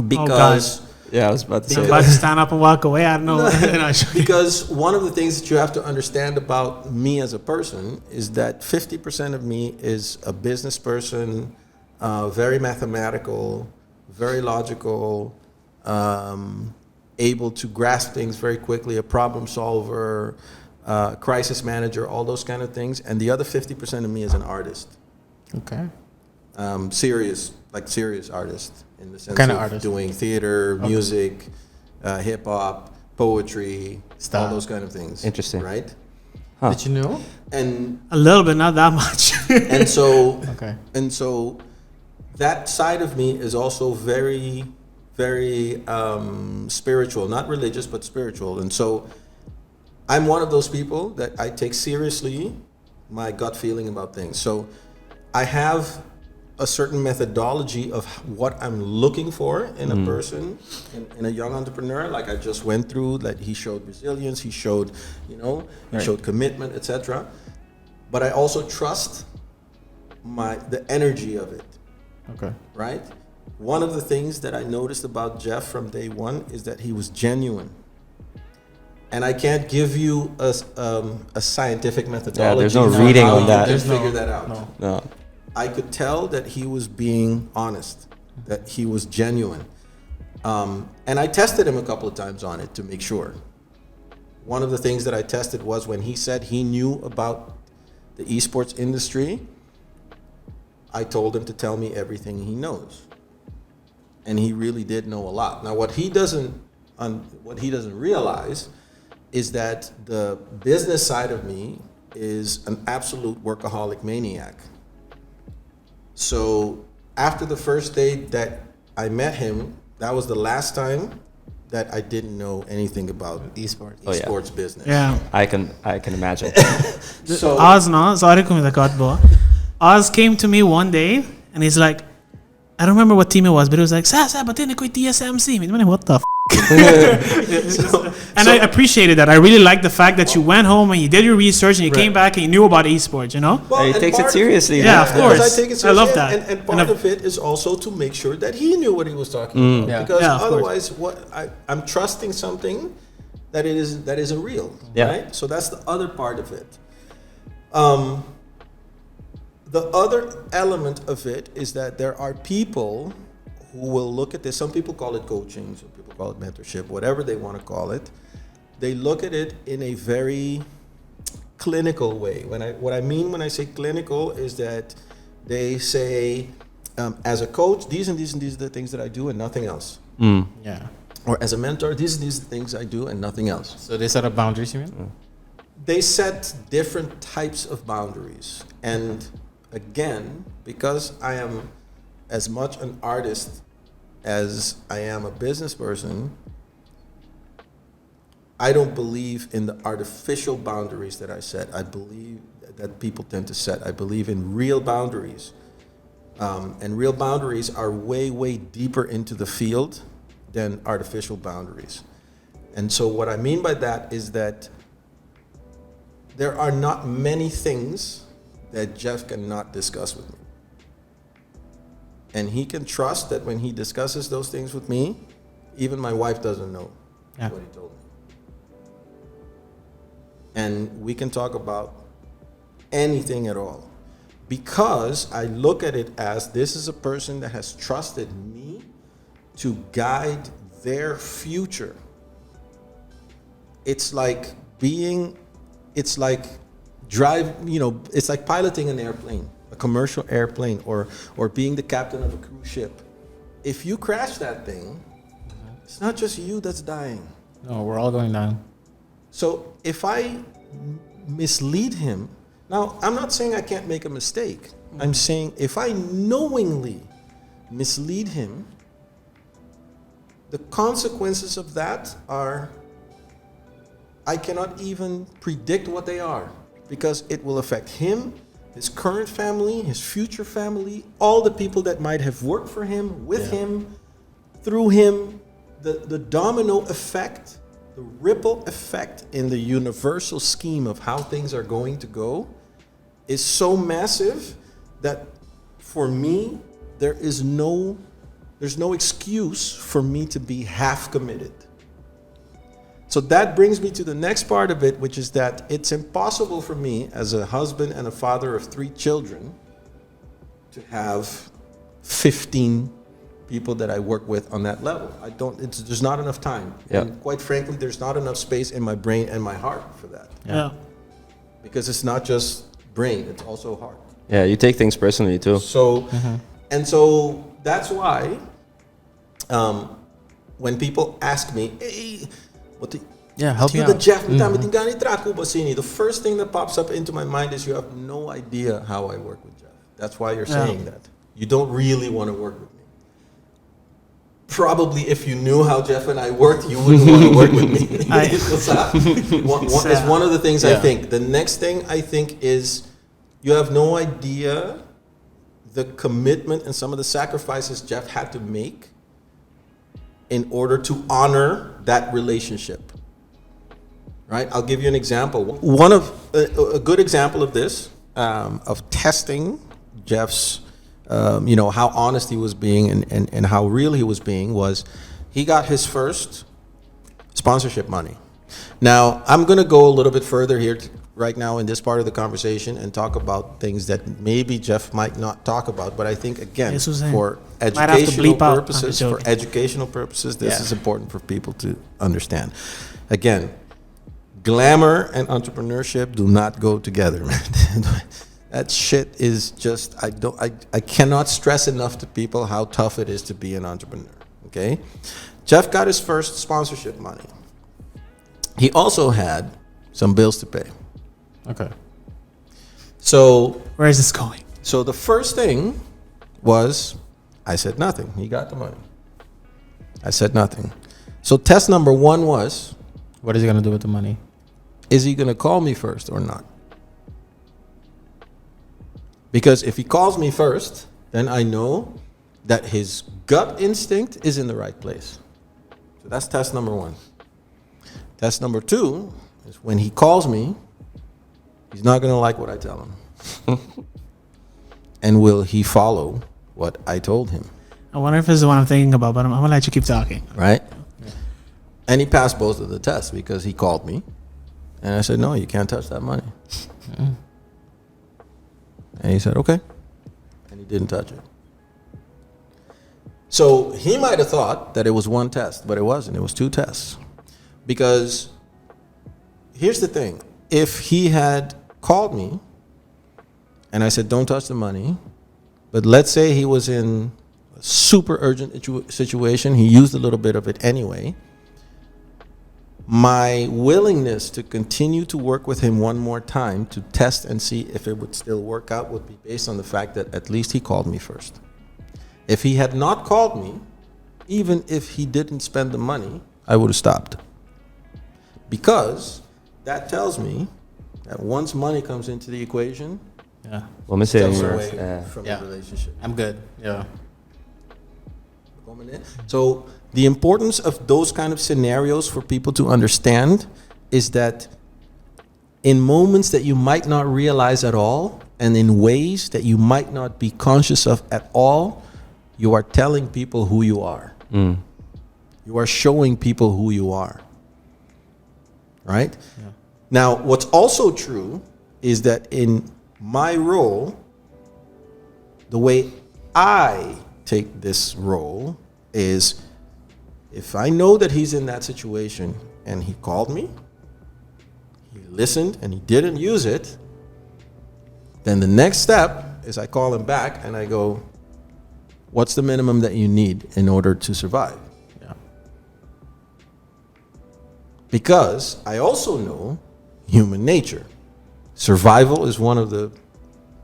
because Yeah, I was about to say. I'm about to stand up and walk away. I don't know. because one of the things that you have to understand about me as a person is that 50% of me is a business person, very mathematical, very logical, able to grasp things very quickly, a problem solver, crisis manager, all those kind of things. And the other 50% of me is an artist. Okay. Serious artist, in the sense kind of of artist? doing theater, music, hip hop, poetry, all those kind of things. Interesting. Right? Huh. Did you know? And A little bit, not that much. and so Okay. and so that side of me is also very, very spiritual, not religious, but spiritual. And so I'm one of those people that I take seriously my gut feeling about things. So I have a certain methodology of what I'm looking for in a person, in a young entrepreneur. Like I just went through, that he showed resilience, he showed, he showed commitment, etc. But I also trust the energy of it. Okay. Right? One of the things that I noticed about Jeff from day one is that he was genuine. And I can't give you a scientific methodology. Yeah, there's no now reading how on you that. can figure that out. No. I could tell that he was being honest, that he was genuine. And I tested him a couple of times on it to make sure. One of the things that I tested was when he said he knew about the esports industry, I told him to tell me everything he knows. And he really did know a lot. Now, what he doesn't realize is that the business side of me is an absolute workaholic maniac. So after the first day that I met him, that was the last time that I didn't know anything about esports business. Yeah. I can imagine. So Oz, no, sorry kung nakat bo. Oz came to me one day and he's like, I don't remember what team it was, but it was like, but then TSMC. What the f? And I appreciated that. I really liked the fact that you went home and you did your research and you came back and you knew about esports, you know? well, He and takes it part- seriously. Yeah, man. of course. Because I take it I love seriously, that. and part of it is also to make sure that he knew what he was talking about. Yeah. Because Yeah, of course. otherwise, I'm trusting something that isn't real. Yeah. Right? So that's the other part of it. The other element of it is that there are people who will look at this. Some people call it coaching, some people call it mentorship, whatever they want to call it. They look at it in a very clinical way. What I mean when I say clinical is that they say, as a coach, these and these and these are the things that I do and nothing else. Yeah. Or as a mentor, these and these are the things I do and nothing else. So they set up boundaries, you mean? They set different types of boundaries. And again, because I am as much an artist as I am a business person, I don't believe in the artificial boundaries that I set. I believe that people tend to set. I believe in real boundaries. And real boundaries are way, way deeper into the field than artificial boundaries. And so what I mean by that is that there are not many things that Jeff cannot discuss with me. And he can trust that when he discusses those things with me, even my wife doesn't know what he told me. And we can talk about anything at all. Because I look at it as this is a person that has trusted me to guide their future. It's like it's like piloting an airplane, a commercial airplane, or being the captain of a cruise ship. If you crash that thing, it's not just you that's dying. No, we're all going down. So if I mislead him, now I'm not saying I can't make a mistake. I'm saying if I knowingly mislead him, the consequences of that are, I cannot even predict what they are, because it will affect him, his current family, his future family, all the people that might have worked for him, with him, through him. The domino effect, the ripple effect in the universal scheme of how things are going to go is so massive that for me, there's no excuse for me to be half committed. So that brings me to the next part of it, which is that it's impossible for me as a husband and a father of 3 children to have 15 people that I work with on that level. There's not enough time. Yeah. And quite frankly, there's not enough space in my brain and my heart for that. Yeah. Because it's not just brain, it's also heart. Yeah, you take things personally too. So, and so that's why when people ask me, hey, help me the out. Jeff, the first thing that pops up into my mind is you have no idea how I work with Jeff. That's why you're saying that. You don't really want to work with me. Probably if you knew how Jeff and I worked, you wouldn't want to work with me. It's one of the things I think. The next thing I think is you have no idea the commitment and some of the sacrifices Jeff had to make in order to honor that relationship. Right? I'll give you an example. A good example of this, of testing Jeff's, how honest he was being and how real he was being, was he got his first sponsorship money. Now, I'm going to go a little bit further here right now in this part of the conversation and talk about things that maybe Jeff might not talk about, but I think, again, for educational purposes, this is important for people to understand. Again, glamour and entrepreneurship do not go together, man. That shit is just, I cannot stress enough to people how tough it is to be an entrepreneur, okay? Jeff got his first sponsorship money. He also had some bills to pay. Okay. So where is this going? So the first thing was, I said nothing. He got the money. I said nothing. So test number 1 was, what is he going to do with the money? Is he going to call me first or not? Because if he calls me first, then I know that his gut instinct is in the right place. So that's test number 1. Test number 2 is when he calls me, he's not going to like what I tell him. And will he follow what I told him? I wonder if this is the one I'm thinking about, but I'm going to let you keep talking. Right? Yeah. And he passed both of the tests because he called me. And I said, no, you can't touch that money. And he said, okay. And he didn't touch it. So he might have thought that it was one test, but it wasn't. It was 2 tests. Because here's the thing. If he had called me and I said, don't touch the money, but let's say he was in a super urgent situation, he used a little bit of it anyway, my willingness to continue to work with him one more time to test and see if it would still work out would be based on the fact that at least he called me first. If he had not called me, even if he didn't spend the money, I would have stopped. Because that tells me that once money comes into the equation, Well, it steps away from the relationship. I'm good. Yeah. So the importance of those kind of scenarios for people to understand is that in moments that you might not realize at all, and in ways that you might not be conscious of at all, you are telling people who you are. You are showing people who you are. Right? Yeah. Now, what's also true is that in my role, the way I take this role is if I know that he's in that situation and he called me, he listened and he didn't use it, then the next step is I call him back and I go, what's the minimum that you need in order to survive? Yeah. Because I also know human nature. Survival is one of the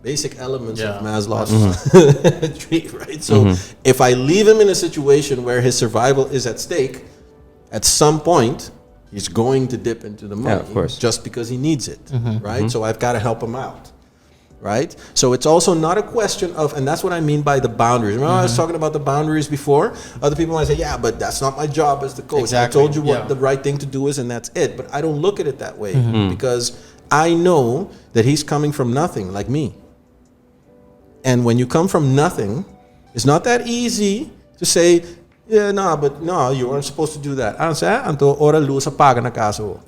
basic elements of Maslow's tree, right? So if I leave him in a situation where his survival is at stake, at some point, he's going to dip into the money just because he needs it, right? So I've got to help him out, right? So it's also not a question of, and that's what I mean by the boundaries. Remember I was talking about the boundaries before? Other people might say, yeah, but that's not my job as the coach. Exactly. I told you what the right thing to do is and that's it. But I don't look at it that way because I know that he's coming from nothing like me. And when you come from nothing, it's not that easy to say, yeah, no, you weren't supposed to do that. Anto ora lusa paga na kaso.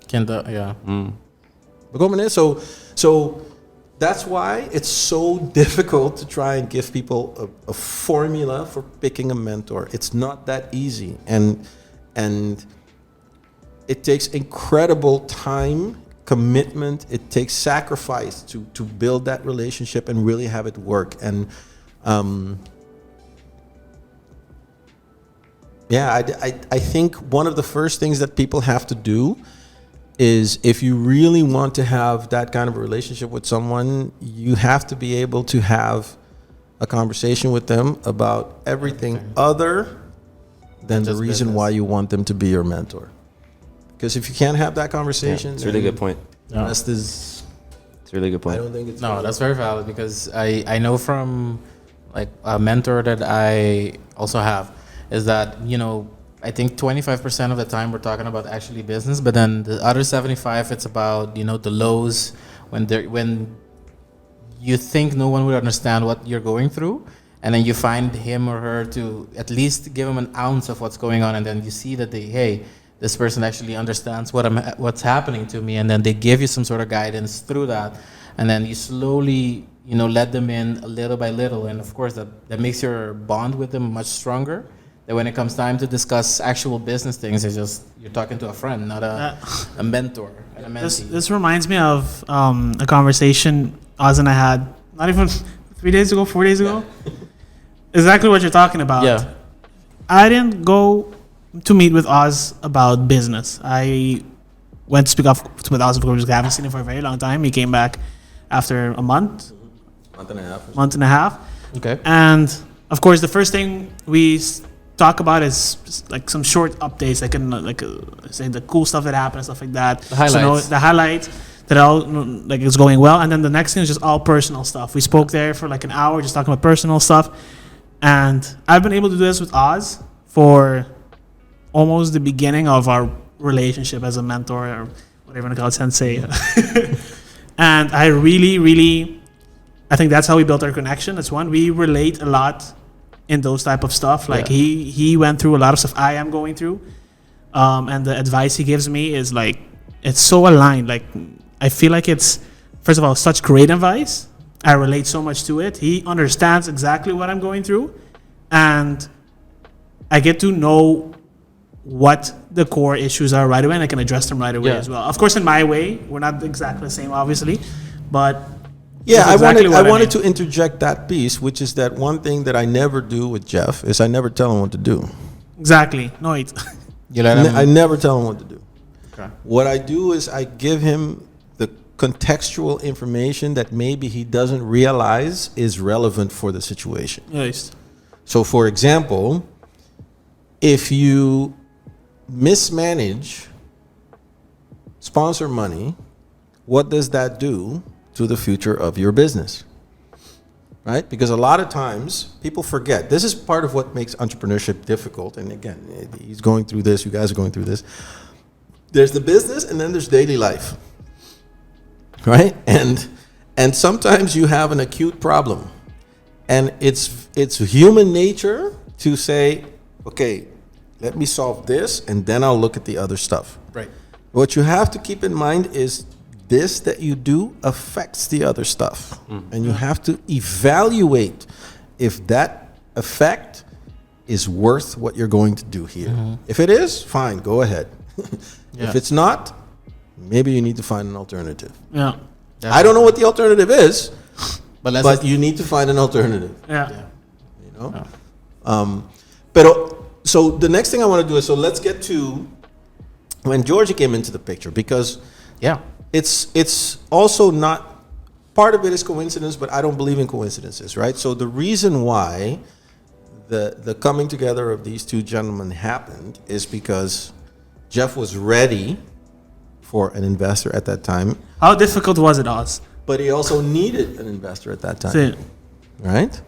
So that's why it's so difficult to try and give people a formula for picking a mentor. It's not that easy. And it takes incredible time, commitment, it takes sacrifice to build that relationship and really have it work. And I think one of the first things that people have to do is if you really want to have that kind of a relationship with someone, you have to be able to have a conversation with them about everything other than the reason why you want them to be your mentor. Because if you can't have that conversation, it's a really good point. The rest is. It's a really good point. I don't think it's. No, that's very valid because I know from like a mentor that I also have is that, you know, I think 25% of the time we're talking about actually business, but then the other 75 it's about, you know, the lows when you think no one would understand what you're going through, and then you find him or her to at least give them an ounce of what's going on, and then you see that this person actually understands what's happening to me, and then they give you some sort of guidance through that, and then you slowly, you know, let them in little by little, and of course that makes your bond with them much stronger. That when it comes time to discuss actual business things, it's just you're talking to a friend, not a mentor and a mentee. This reminds me of a conversation Oz and I had not even 4 days ago. Exactly what you're talking about. Yeah. I didn't go to meet with Oz about business. I went to speak off with Oz because I haven't seen him for a very long time. He came back after a month and a half. Okay. And of course, the first thing we talk about is just like some short updates, say the cool stuff that happened and stuff like that. The highlights. So, the highlights that all like is going well, and then the next thing is just all personal stuff. We spoke there for like an hour just talking about personal stuff, and I've been able to do this with Oz for almost the beginning of our relationship as a mentor or whatever you want to call it, sensei. And I really, I think that's how we built our connection. That's one. We relate a lot in those type of stuff. Like he went through a lot of stuff I am going through, and the advice he gives me is like it's so aligned. Like I feel like it's first of all such great advice, I relate so much to it. He understands exactly what I'm going through, and I get to know what the core issues are right away, and I can address them right away as well. Of course, in my way, we're not exactly the same, obviously, but Yeah, that's exactly I what wanted mean. to interject that piece, which is that one thing that I never do with Jeff is I never tell him what to do. Exactly. No, it's You let him. I never tell him what to do. Okay. What I do is I give him the contextual information that maybe he doesn't realize is relevant for the situation. nice. So, for example, if you mismanage sponsor money, what does that do to the future of your business? Right? Because a lot of times people forget. This is part of what makes entrepreneurship difficult. And again, he's going through this, you guys are going through this. There's the business and then there's daily life. Right? And sometimes you have an acute problem. And it's human nature to say, okay, let me solve this and then I'll look at the other stuff. Right. What you have to keep in mind is this that you do affects the other stuff. And you have to evaluate if that effect is worth what you're going to do here. If it is, fine, go ahead. If it's not, maybe you need to find an alternative. Yeah. I don't know what the alternative is, But but you need to find an alternative. Yeah. You know? Pero, so the next thing I want to do is, so let's get to when Georgie came into the picture, because yeah. it's also not, part of it is coincidence, but I don't believe in coincidences, right? So the reason why the coming together of these two gentlemen happened is because Jeff was ready for an investor at that time, How difficult was it, Oz? but he also needed an investor at that time. See, Right?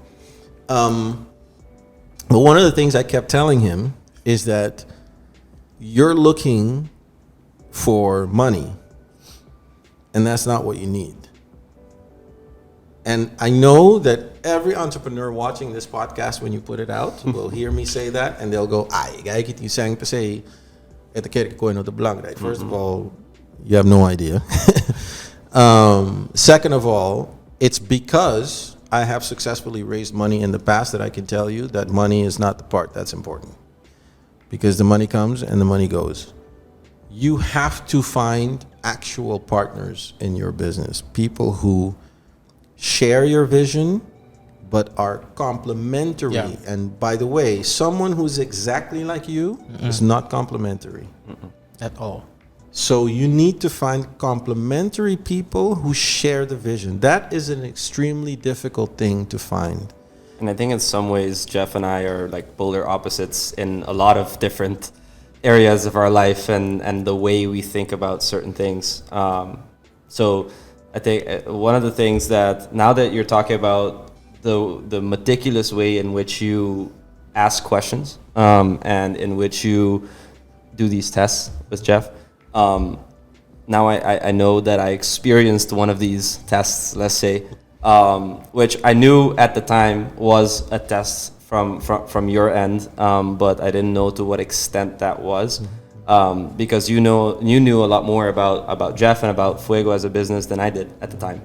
But one of the things I kept telling him is that you're looking for money, and that's not what you need. And I know that every entrepreneur watching this podcast, when you put it out, will hear me say that, and they'll go, "Ay, kijk het, die saying per se, het kerk kooi not belangrijk." First of all, you have no idea. Second of all, it's because I have successfully raised money in the past that I can tell you that money is not the part that's important. Because the money comes and the money goes. You have to find actual partners in your business, people who share your vision but are complementary. Yeah. And by the way, someone who's exactly like you is not complementary. At all. So you need to find complementary people who share the vision. That is an extremely difficult thing to find. And I think in some ways, Jeff and I are like polar opposites in a lot of different areas of our life and the way we think about certain things. So I think one of the things that now that you're talking about the meticulous way in which you ask questions and in which you do these tests with Jeff, now I know that I experienced one of these tests, let's say, which I knew at the time was a test from your end, but I didn't know to what extent that was, because you knew a lot more about Jeff and about Fuego as a business than I did at the time,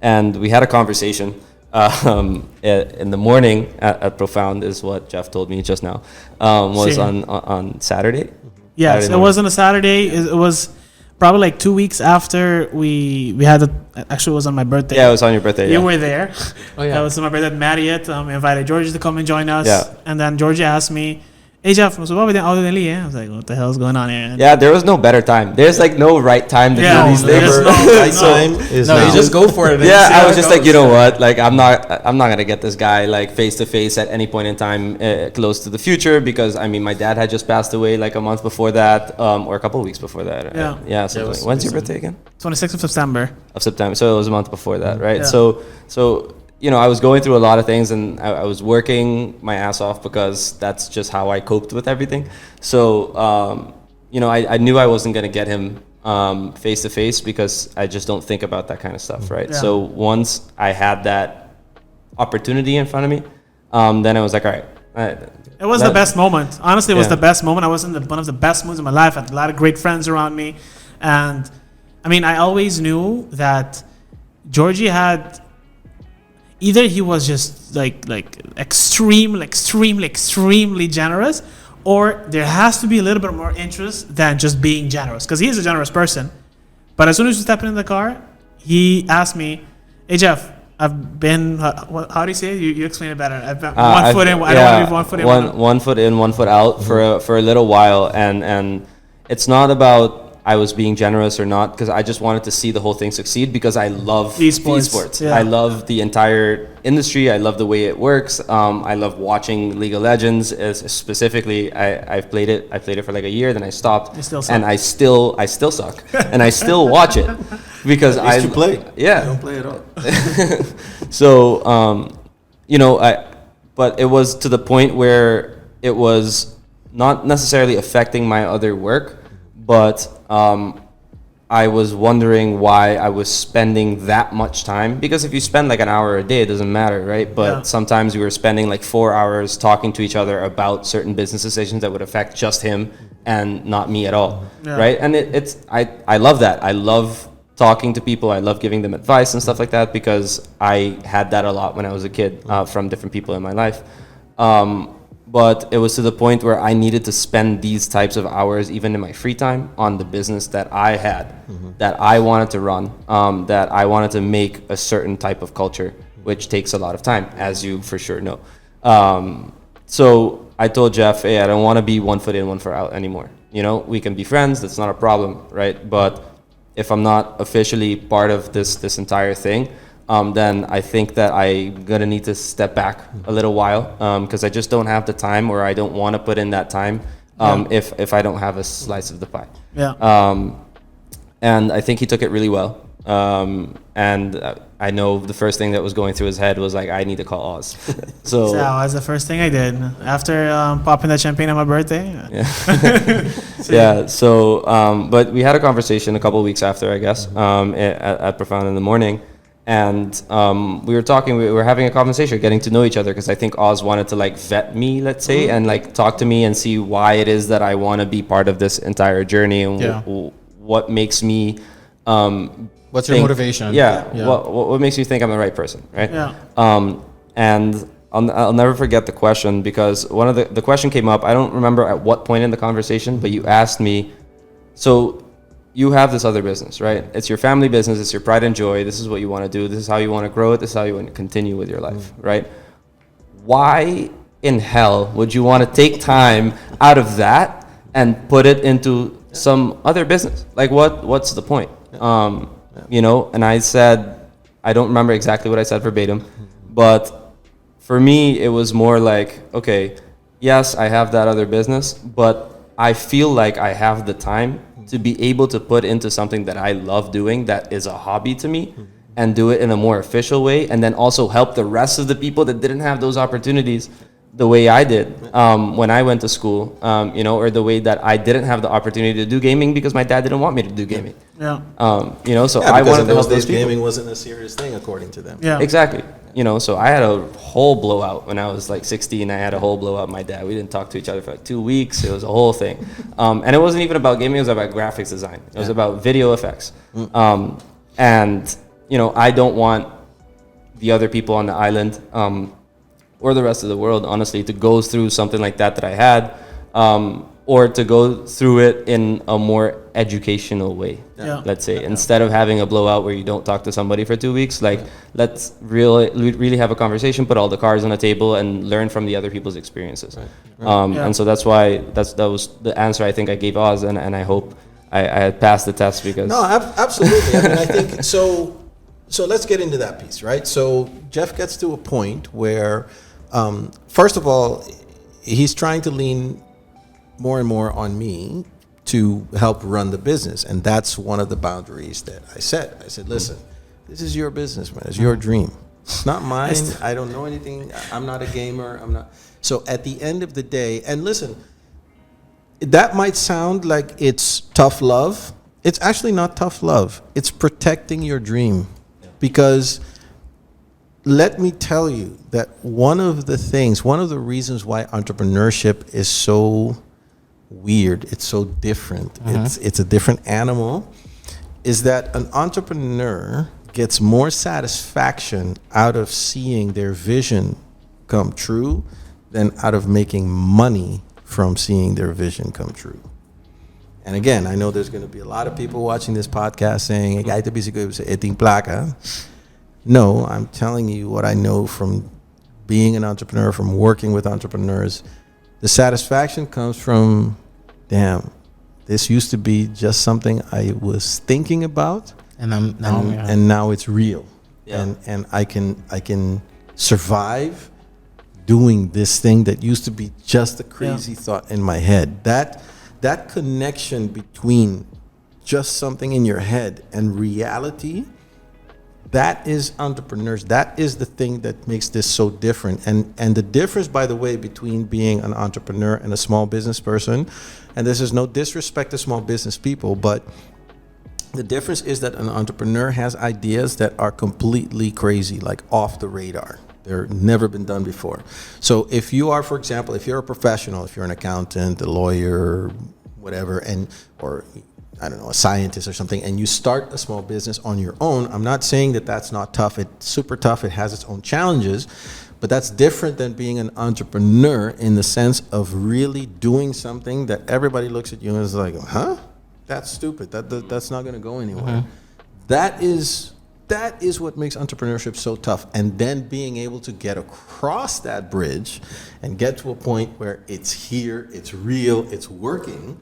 and we had a conversation in the morning at Profound, is what Jeff told me just now, was Same. on Saturday. yes, Saturday it morning. was on a Saturday. It was probably like 2 weeks after we had it. Actually, it was on my birthday. Yeah, it was on your birthday. You Yeah. were there. Oh, yeah. That was on my birthday at Marriott. We invited Georgie to come and join us. Yeah. And then Georgie asked me, "Hey Jeff, so what we doing out in Lee?" I was like, "What the hell's going on here?" And Yeah, there was no better time. There's like no right time to Yeah, do these there's things. no- Right time is No, now. you just go for it. and see Yeah, how I was it just like, goes. you know what? Like, I'm not gonna get this guy like face to face at any point in time close to the future, because I mean, my dad had just passed away like a month before that, or a couple of weeks before that. Yeah. yeah. So Yeah, it was when's your recent. birthday again? 26th of September. Of September. So it was a month before that, right? Yeah. So you know, I was going through a lot of things, and I was working my ass off because that's just how I coped with everything. So you know, I knew I wasn't gonna get him face to face because I just don't think about that kind of stuff, right? Yeah. So once I had that opportunity in front of me, then I was like, all right. It was the best moment. Honestly, it was Yeah. the best moment. I was in one of the best moods of my life. I had a lot of great friends around me. And I mean, I always knew that Georgie had either he was just like extremely generous, or there has to be a little bit more interest than just being generous, because he is a generous person. But as soon as we step in the car, he asked me, "Hey Jeff, I've been how do you say it? You explain it better. I've been one foot in. I don't want to leave one foot in. One foot in, one foot out for a little while, and it's not about I was being generous or not, because I just wanted to see the whole thing succeed, because I love esports. Yeah. I love the entire industry. I love the way it works. I love watching League of Legends. Specifically, I've played it. I played it for like a year, then I stopped. You still suck. And I still suck, and I still watch it because At least you play. Yeah, I don't play at all. So but it was to the point where it was not necessarily affecting my other work, but I was wondering why I was spending that much time, because if you spend like an hour a day, it doesn't matter, right? But sometimes we were spending like 4 hours talking to each other about certain business decisions that would affect just him and not me at all, right? And I love that. I love talking to people. I love giving them advice and stuff like that, because I had that a lot when I was a kid from different people in my life. But it was to the point where I needed to spend these types of hours, even in my free time, on the business that I had, that I wanted to run, that I wanted to make a certain type of culture, which takes a lot of time, as you for sure know. So I told Jeff, hey, I don't want to be 1 foot in, 1 foot out anymore. We can be friends. That's not a problem, right? But if I'm not officially part of this entire thing, then I think that I'm going to need to step back a little while, because I just don't have the time, or I don't want to put in that time if I don't have a slice of the pie. Yeah. And I think he took it really well. And I know the first thing that was going through his head was like, I need to call Oz. So that's the first thing I did after popping that champagne on my birthday. Yeah. So, but we had a conversation a couple of weeks after, I guess, at Profound in the morning. And we were talking, we were having a conversation, getting to know each other, because I think Oz wanted to like vet me, let's say, and like talk to me and see why it is that I want to be part of this entire journey, and what makes me what's your motivation? What makes you think I'm the right person, right? And I'll never forget the question, because one of the question came up. I don't remember at what point in the conversation, but you asked me, so you have this other business, right? It's your family business. It's your pride and joy. This is what you want to do. This is how you want to grow it. This is how you want to continue with your life, right? Why in hell would you want to take time out of that and put it into some other business? Like, what's the point? And I said, I don't remember exactly what I said verbatim, but for me, it was more like, okay, yes, I have that other business, but I feel like I have the time to be able to put into something that I love doing, that is a hobby to me, and do it in a more official way, and then also help the rest of the people that didn't have those opportunities the way I did when I went to school, or the way that I didn't have the opportunity to do gaming because my dad didn't want me to do gaming. So I wanted to help those people. Gaming wasn't a serious thing according to them. Yeah, exactly. So I had a whole blowout when I was like 16. I had a whole blowout with my dad. We didn't talk to each other for like 2 weeks. It was a whole thing. And it wasn't even about gaming. It was about graphics design. It was about video effects. And I don't want the other people on the island or the rest of the world, honestly, to go through something like that I had, or to go through it in a more educational way, let's say. Instead of having a blowout where you don't talk to somebody for 2 weeks, like, let's really have a conversation, put all the cards on the table, and learn from the other people's experiences. And so that's why that was the answer I think I gave Oz, and I hope I had passed the test, because... No, absolutely. I mean, I think, so let's get into that piece, right? So Jeff gets to a point where, first of all, he's trying to lean more and more on me to help run the business. And that's one of the boundaries that I set. I said, listen, this is your business, man. It's your dream. It's not mine. I don't know anything. I'm not a gamer. I'm not. So at the end of the day, and listen, that might sound like it's tough love. It's actually not tough love. It's protecting your dream. Because let me tell you that one of the reasons why entrepreneurship is so weird, it's so different, it's a different animal, is that an entrepreneur gets more satisfaction out of seeing their vision come true than out of making money from seeing their vision come true. And again, I know there's going to be a lot of people watching this podcast saying, no, I'm telling you what I know from being an entrepreneur, from working with entrepreneurs. The satisfaction comes from, damn, this used to be just something I was thinking about, and now it's real. Yeah. And I can survive doing this thing that used to be just a crazy thought in my head. That connection between just something in your head and reality, that is entrepreneurs. That is the thing that makes this so different. And the difference, by the way, between being an entrepreneur and a small business person, and this is no disrespect to small business people, but the difference is that an entrepreneur has ideas that are completely crazy, like off the radar. They're never been done before. So if you are, for example, if you're a professional, if you're an accountant, a lawyer, whatever, or I don't know, a scientist or something, and you start a small business on your own, I'm not saying that that's not tough. It's super tough. It has its own challenges, but that's different than being an entrepreneur in the sense of really doing something that everybody looks at you and is like, huh? That's stupid. That's not going to go anywhere. Mm-hmm. That is what makes entrepreneurship so tough. And then being able to get across that bridge and get to a point where it's here, it's real, it's working.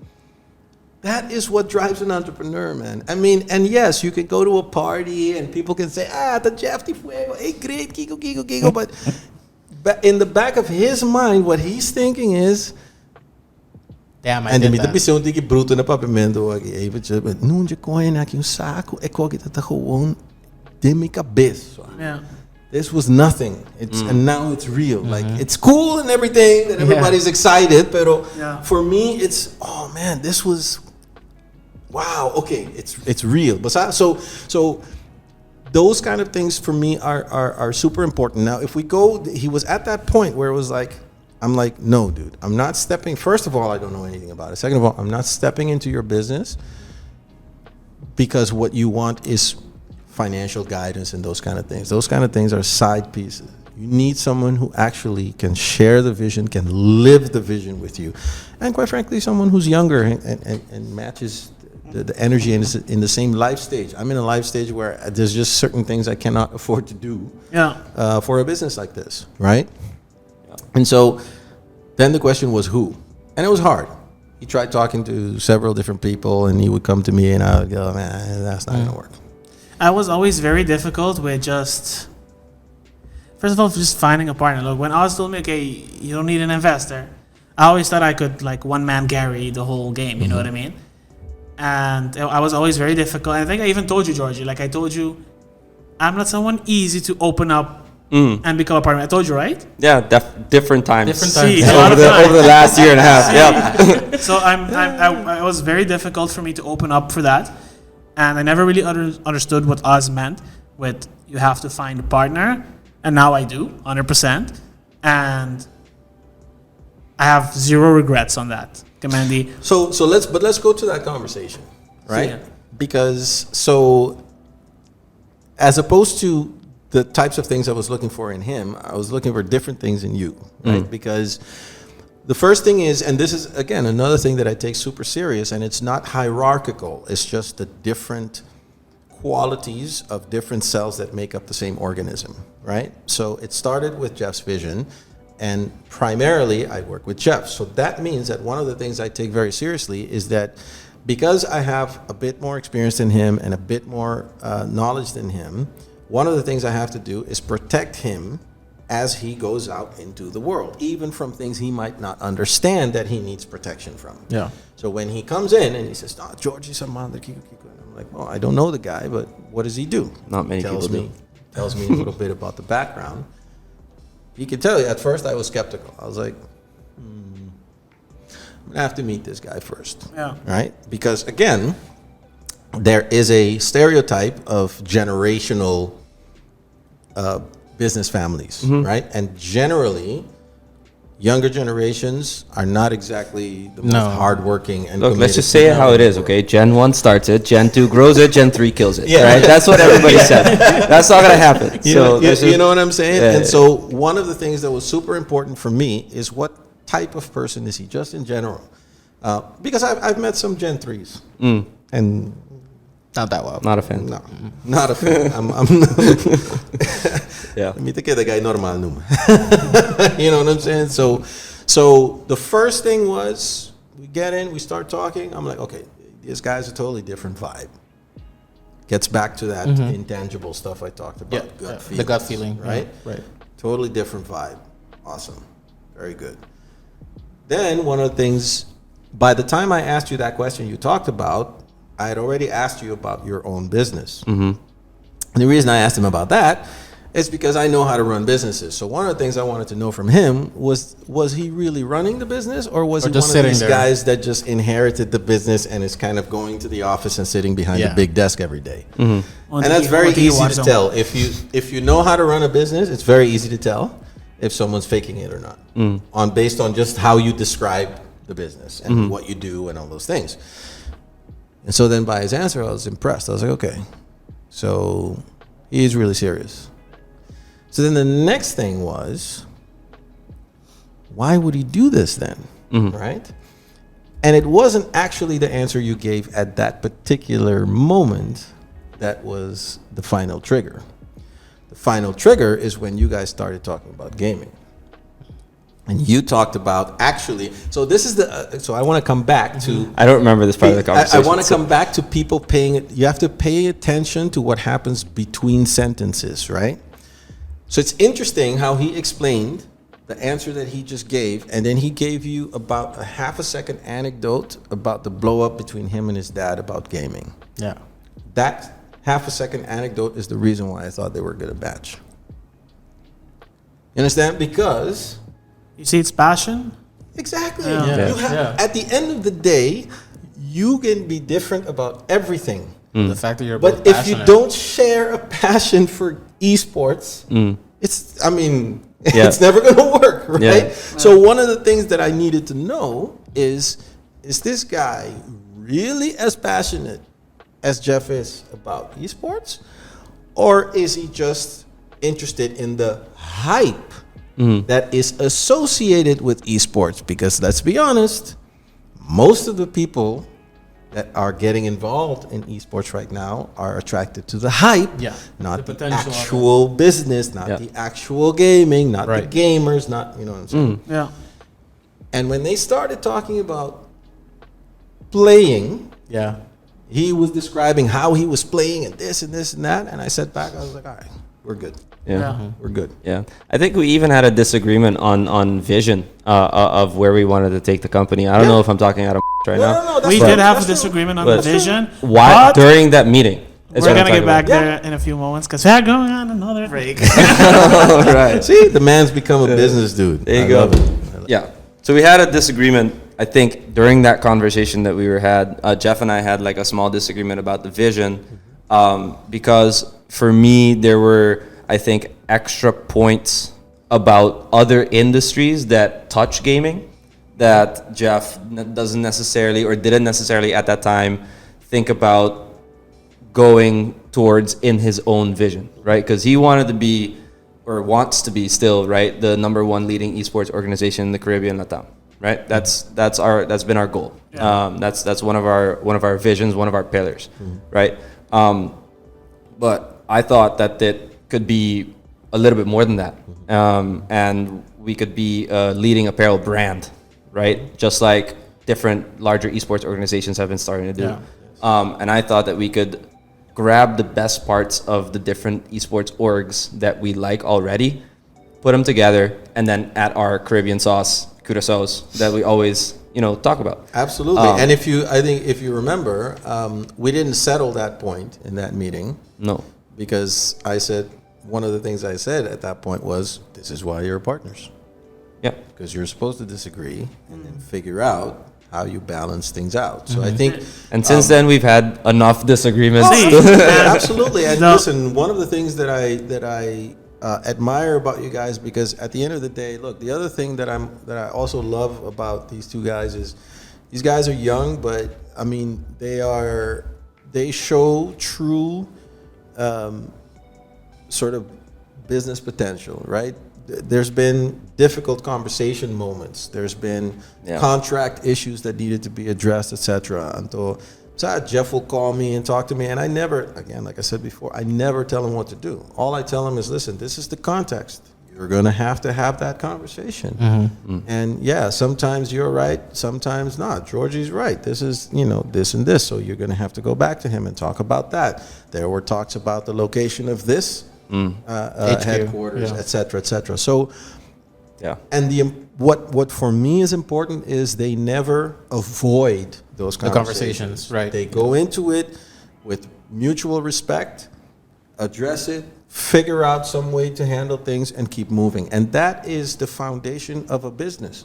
That is what drives an entrepreneur, man. I mean, and yes, you can go to a party and people can say, the Jeff de Fuego, hey, great, Kiko. But in the back of his mind, what he's thinking is, damn, en de mitte pisou die bruto na papimento aqui, eventjes, não je coin aqui saco, e kogi dat gewoon de mi cabeça. Yeah. This was nothing. And now it's real. Like it's cool and everything, that everybody's excited, pero for me it's man, this was wow, okay, it's real. But so those kind of things for me are super important. Now if we go, he was at that point where it was like, I'm like, no, dude, I'm not stepping. First of all, I don't know anything about it. Second of all, I'm not stepping into your business because what you want is financial guidance and those kind of things. Those kind of things are side pieces. You need someone who actually can share the vision, can live the vision with you. And quite frankly, someone who's younger and matches the energy and is in the same life stage. I'm in a life stage where there's just certain things I cannot afford to do for a business like this, right? And so then the question was who? And it was hard. He tried talking to several different people and he would come to me and I would go, man, that's not going to work. I was always very difficult with first of all, just finding a partner. Look, when Oz told me, okay, you don't need an investor, I always thought I could one-man Gary the whole game, you know what I mean? And I was always very difficult. And I think I even told you, Georgie, I told you, I'm not someone easy to open up and become a partner. I told you, right? Yeah, different times. See, over the last year and a half. Yeah. So I was very difficult for me to open up for that, and I never really understood what Oz meant with you have to find a partner, and now I do 100%, and I have zero regrets on that, Kamandi. So let's go to that conversation, right? Yeah. Because as opposed to the types of things I was looking for in him, I was looking for different things in you, right? Because the first thing is, and this is, again, another thing that I take super serious, and it's not hierarchical. It's just the different qualities of different cells that make up the same organism, right? So it started with Jeff's vision, and primarily I work with Jeff. So that means that one of the things I take very seriously is that because I have a bit more experience than him and a bit more knowledge than him, one of the things I have to do is protect him as he goes out into the world, even from things he might not understand that he needs protection from. Yeah. So when he comes in and he says, George Samander, I'm like, well, I don't know the guy, but what does he do? Not many people do. Tells me a little bit about the background. He can tell you, at first I was skeptical. I was like, I'm going to have to meet this guy first. Yeah. Right? Because again, there is a stereotype of generational business families, right? And generally, younger generations are not exactly the most hardworking and Look, let's committed just say it to how it is, okay? Gen 1 starts it, Gen 2 grows it, Gen 3 kills it, right? That's what everybody said. That's not going to happen. You know what I'm saying? Yeah, and so one of the things that was super important for me is what type of person is he, just in general. Because I've met some Gen 3s. And Not that well. Not a fan. no, not a fan. I'm Yeah. Me te queda guy normal numa. You know what I'm saying? So the first thing was we get in, we start talking. I'm like, okay, this guy's a totally different vibe. Gets back to that intangible stuff I talked about. The gut feeling, right? Right. Totally different vibe. Awesome. Very good. Then one of the things, by the time I asked you that question you talked about, I had already asked you about your own business. And the reason I asked him about that is because I know how to run businesses. So one of the things I wanted to know from him was he really running the business, or was he just one of these sitting there? guys that just inherited the business and is kind of going to the office and sitting behind a big desk every day? And that's very easy to tell. If you know how to run a business, it's very easy to tell if someone's faking it or not, based on just how you describe the business and what you do and all those things. And so then by his answer, I was impressed. I was like, okay, so he's really serious. So then the next thing was, why would he do this then, right? And it wasn't actually the answer you gave at that particular moment that was the final trigger. The final trigger is when you guys started talking about gaming. And you talked about actually, so this is so I want to come back to. I don't remember this part of the conversation. I want to come back to people you have to pay attention to what happens between sentences, right? So it's interesting how he explained the answer that he just gave, and then he gave you about a half a second anecdote about the blow up between him and his dad about gaming. Yeah. That half a second anecdote is the reason why I thought they were good at batch. You understand? Because You see, it's passion. exactly. Yeah. You have, at the end of the day, you can be different about everything. The fact that you're both But if you passionate. don't share a passion for esports, it's it's never going to work, right? Yeah. So one of the things that I needed to know is this guy really as passionate as Jeff is about esports, or is he just interested in the hype that is associated with esports? Because let's be honest, most of the people that are getting involved in esports right now are attracted to the hype, not the actual business, not the actual gaming, not the gamers, not, you know what I'm saying? Yeah. And when they started talking about playing, he was describing how he was playing and this and this and that, and I sat back, I was like, all right, we're good. We're good. Yeah, I think we even had a disagreement on vision of where we wanted to take the company. I don't know if I'm talking out of right now. We did have a disagreement on the vision. Why but during that meeting? We're going to get back there in a few moments because we're going on another break. Right. See, the man's become a business dude. There you go. Yeah. So we had a disagreement. I think during that conversation that we had, Jeff and I had like a small disagreement about the vision, because for me there were, I think, extra points about other industries that touch gaming that Jeff doesn't necessarily or didn't necessarily at that time think about going towards in his own vision, right? Because he wanted to be, or wants to be still, right, the #1 leading esports organization in the Caribbean, Latam, right? That's been our goal. That's one of our visions, one of our pillars, right? But I thought that it could be a little bit more than that, and we could be a leading apparel brand, right? Just like different larger esports organizations have been starting to do. And I thought that we could grab the best parts of the different esports orgs that we like already, put them together, and then add our Caribbean sauce, Curacao's, that we always, talk about. Absolutely. And if you remember, we didn't settle that point in that meeting. No. Because one of the things I said at that point was, this is why you're partners. Yeah. Because you're supposed to disagree and then figure out how you balance things out. So I think... And since then, we've had enough disagreements. Absolutely. And listen, one of the things that I admire about you guys, because at the end of the day, look, the other thing that I also love about these two guys is these guys are young, but I mean they show true sort of business potential, right? There's been difficult conversation moments. There's been contract issues that needed to be addressed, etc. Until Jeff will call me and talk to me, and I never, again, like I said before, I never tell him what to do. All I tell him is, listen, this is the context. You're going to have that conversation. And yeah, sometimes you're right, sometimes not. Georgie's right. This is, this and this. So you're going to have to go back to him and talk about that. There were talks about the location of this headquarters, et cetera. So, and what for me is important is they never avoid those conversations. Right. They go into it with mutual respect, address it, figure out some way to handle things, and keep moving. And that is the foundation of a business.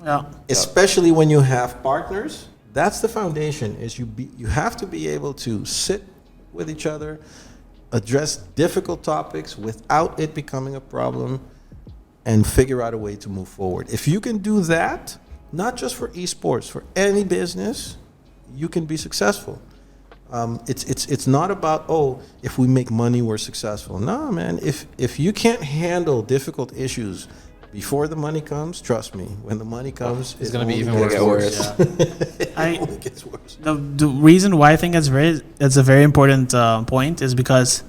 Yeah. Especially when you have partners, that's the foundation. Is you have to be able to sit with each other, address difficult topics without it becoming a problem, and figure out a way to move forward. If you can do that, not just for esports, for any business, you can be successful. It's not about, if we make money, we're successful. No, man. If you can't handle difficult issues before the money comes, trust me, when the money comes, it's going to be even worse. It only gets worse. The reason why I think it's a very important point is because,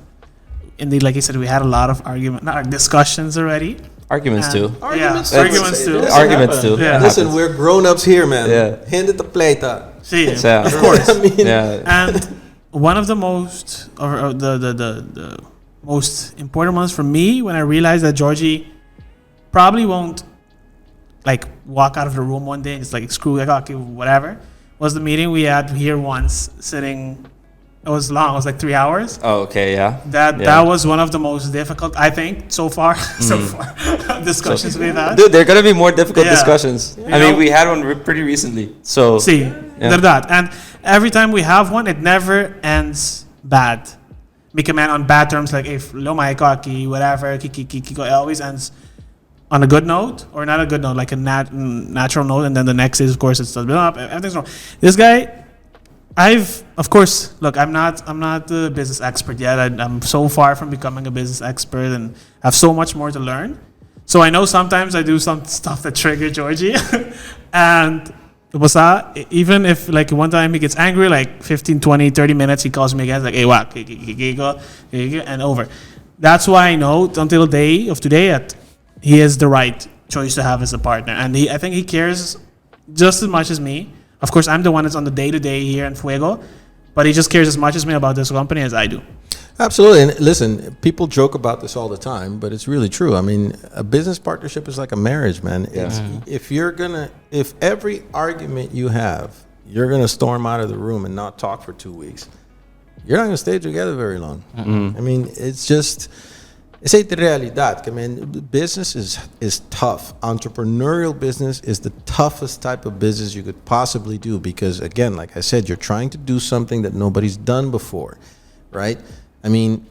indeed, like you said, we had a lot of discussions already. Arguments too. Arguments too. Arguments too. Yeah. Listen, we're grown-ups here, man. Yeah. Hand it the plata. See, Yeah. of course. I mean, And one of the most, or the most important ones for me, when I realized that Georgie probably won't like walk out of the room one day and just like screw it, okay, whatever, was the meeting we had here once, sitting. It was long. It was like 3 hours. Oh, okay, yeah. That was one of the most difficult, I think, so far discussions we've had. Dude, there are gonna be more difficult discussions. You I mean, know? we had one pretty recently. So They're that. And every time we have one, it never ends bad. Make a man on bad terms, like if Loma Kaki, whatever, Kiko, it always ends on a good note, or not a good note, like a natural note, and then the next is, of course, it's built up. Everything's wrong. This guy, of course, look, I'm not the business expert yet. I'm so far from becoming a business expert and have so much more to learn. So I know sometimes I do some stuff that trigger Georgie. And even if like one time he gets angry, like 15, 20, 30 minutes, he calls me again, like, hey, what? And over. That's why I know until the day of today that he is the right choice to have as a partner. And I think he cares just as much as me. Of course, I'm the one that's on the day-to-day here in Fuego, but he just cares as much as me about this company as I do. Absolutely. And listen, people joke about this all the time, but it's really true. I mean, a business partnership is like a marriage, man. It's, if every argument you have, you're going to storm out of the room and not talk for 2 weeks, you're not going to stay together very long. I mean, it's just... Esa es la realidad. I mean, business is tough. Entrepreneurial business is the toughest type of business you could possibly do because, again, like I said, you're trying to do something that nobody's done before, right? I mean,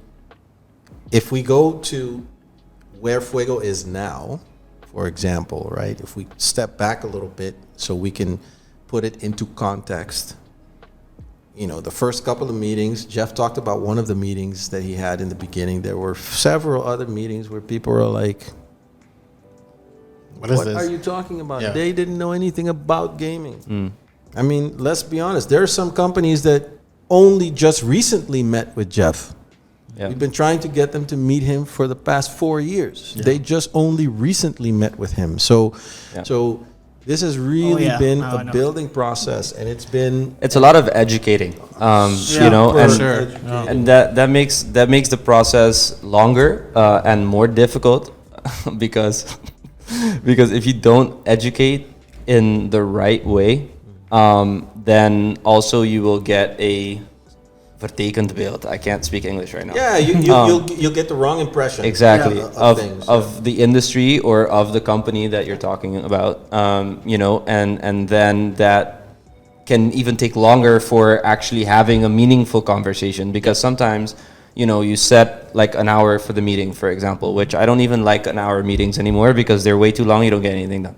if we go to where Fuego is now, for example, right? If we step back a little bit so we can put it into context. The first couple of meetings, Jeff talked about one of the meetings that he had in the beginning. There were several other meetings where people were like, what this? are you talking about? Yeah. They didn't know anything about gaming. I mean, let's be honest. There are some companies that only just recently met with Jeff. Yeah. We've been trying to get them to meet him for the past 4 years. Yeah. They just only recently met with him. So this has really been a building process, and it's a lot of educating, and that makes the process longer and more difficult because if you don't educate in the right way, then also you will get a vertekend beeld. I can't speak English right now. Yeah, you'll get the wrong impression. Exactly of things, the industry or of the company that you're talking about. And then that can even take longer for actually having a meaningful conversation because sometimes you set like an hour for the meeting, for example, which I don't even like an hour meetings anymore because they're way too long. You don't get anything done.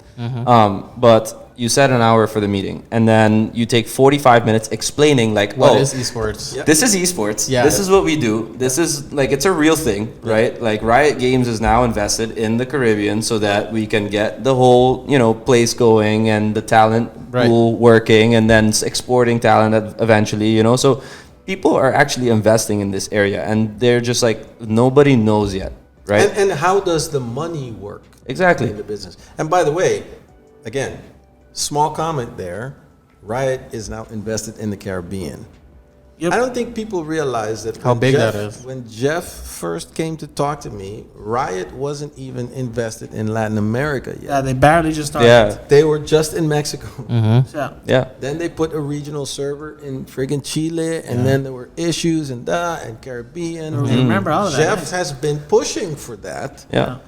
But you set an hour for the meeting, and then you take 45 minutes explaining like, What is esports? Yep. this is esports. Yeah. This is what we do. This is like, it's a real thing, right? Like Riot Games is now invested in the Caribbean so that we can get the whole, place going and the talent pool working, and then exporting talent eventually, So people are actually investing in this area, and they're just like, nobody knows yet, right? And how does the money work? Exactly. In the business. And by the way, again, small comment there. Riot is now invested in the Caribbean. Yep. I don't think people realize that How big that is. When Jeff first came to talk to me, Riot wasn't even invested in Latin America yet. Yeah, they barely just started. Yeah. They were just in Mexico. Yeah. Yeah. Then they put a regional server in friggin' Chile, and then there were issues and Caribbean. I And remember all of that. Jeff has been pushing for that. Yeah.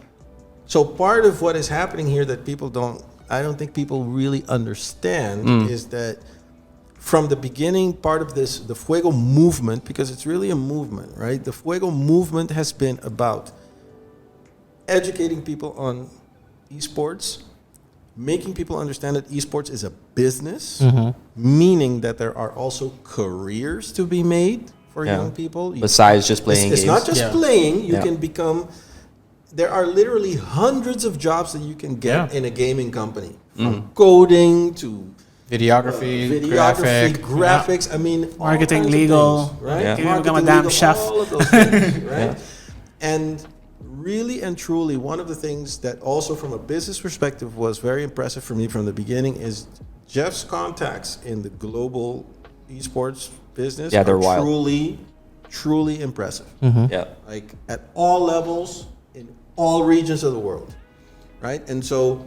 So part of what is happening here that I don't think people really understand is that from the beginning, part of this, the Fuego movement, because it's really a movement, right? The Fuego movement has been about educating people on esports, making people understand that esports is a business, meaning that there are also careers to be made for young people. Besides just playing It's games. not just playing. You Yeah. can become. There are literally hundreds of jobs that you can get in a gaming company, from coding to Videography, graphic. graphics. I mean, all Marketing, kinds of legal. things, right? Yeah. Can you become a Marketing, damn legal, chef? all of those things, right? And really and truly, one of the things that also from a business perspective was very impressive for me from the beginning is Jeff's contacts in the global esports business Yeah, they're are wild. truly impressive. Yeah. Like at all levels, in all regions of the world, right? And so,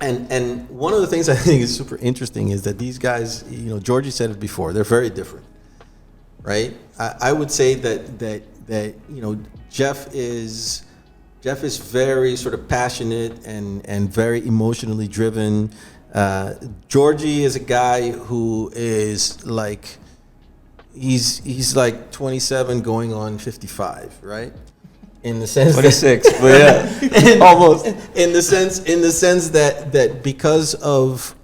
and one of the things I think is super interesting is that these guys, Georgie said it before, they're very different, right? I would say that Jeff is very sort of passionate and very emotionally driven. Georgie is a guy who is like, he's like 27 going on 55, right? In the sense 26, but yeah, almost. In the sense that because of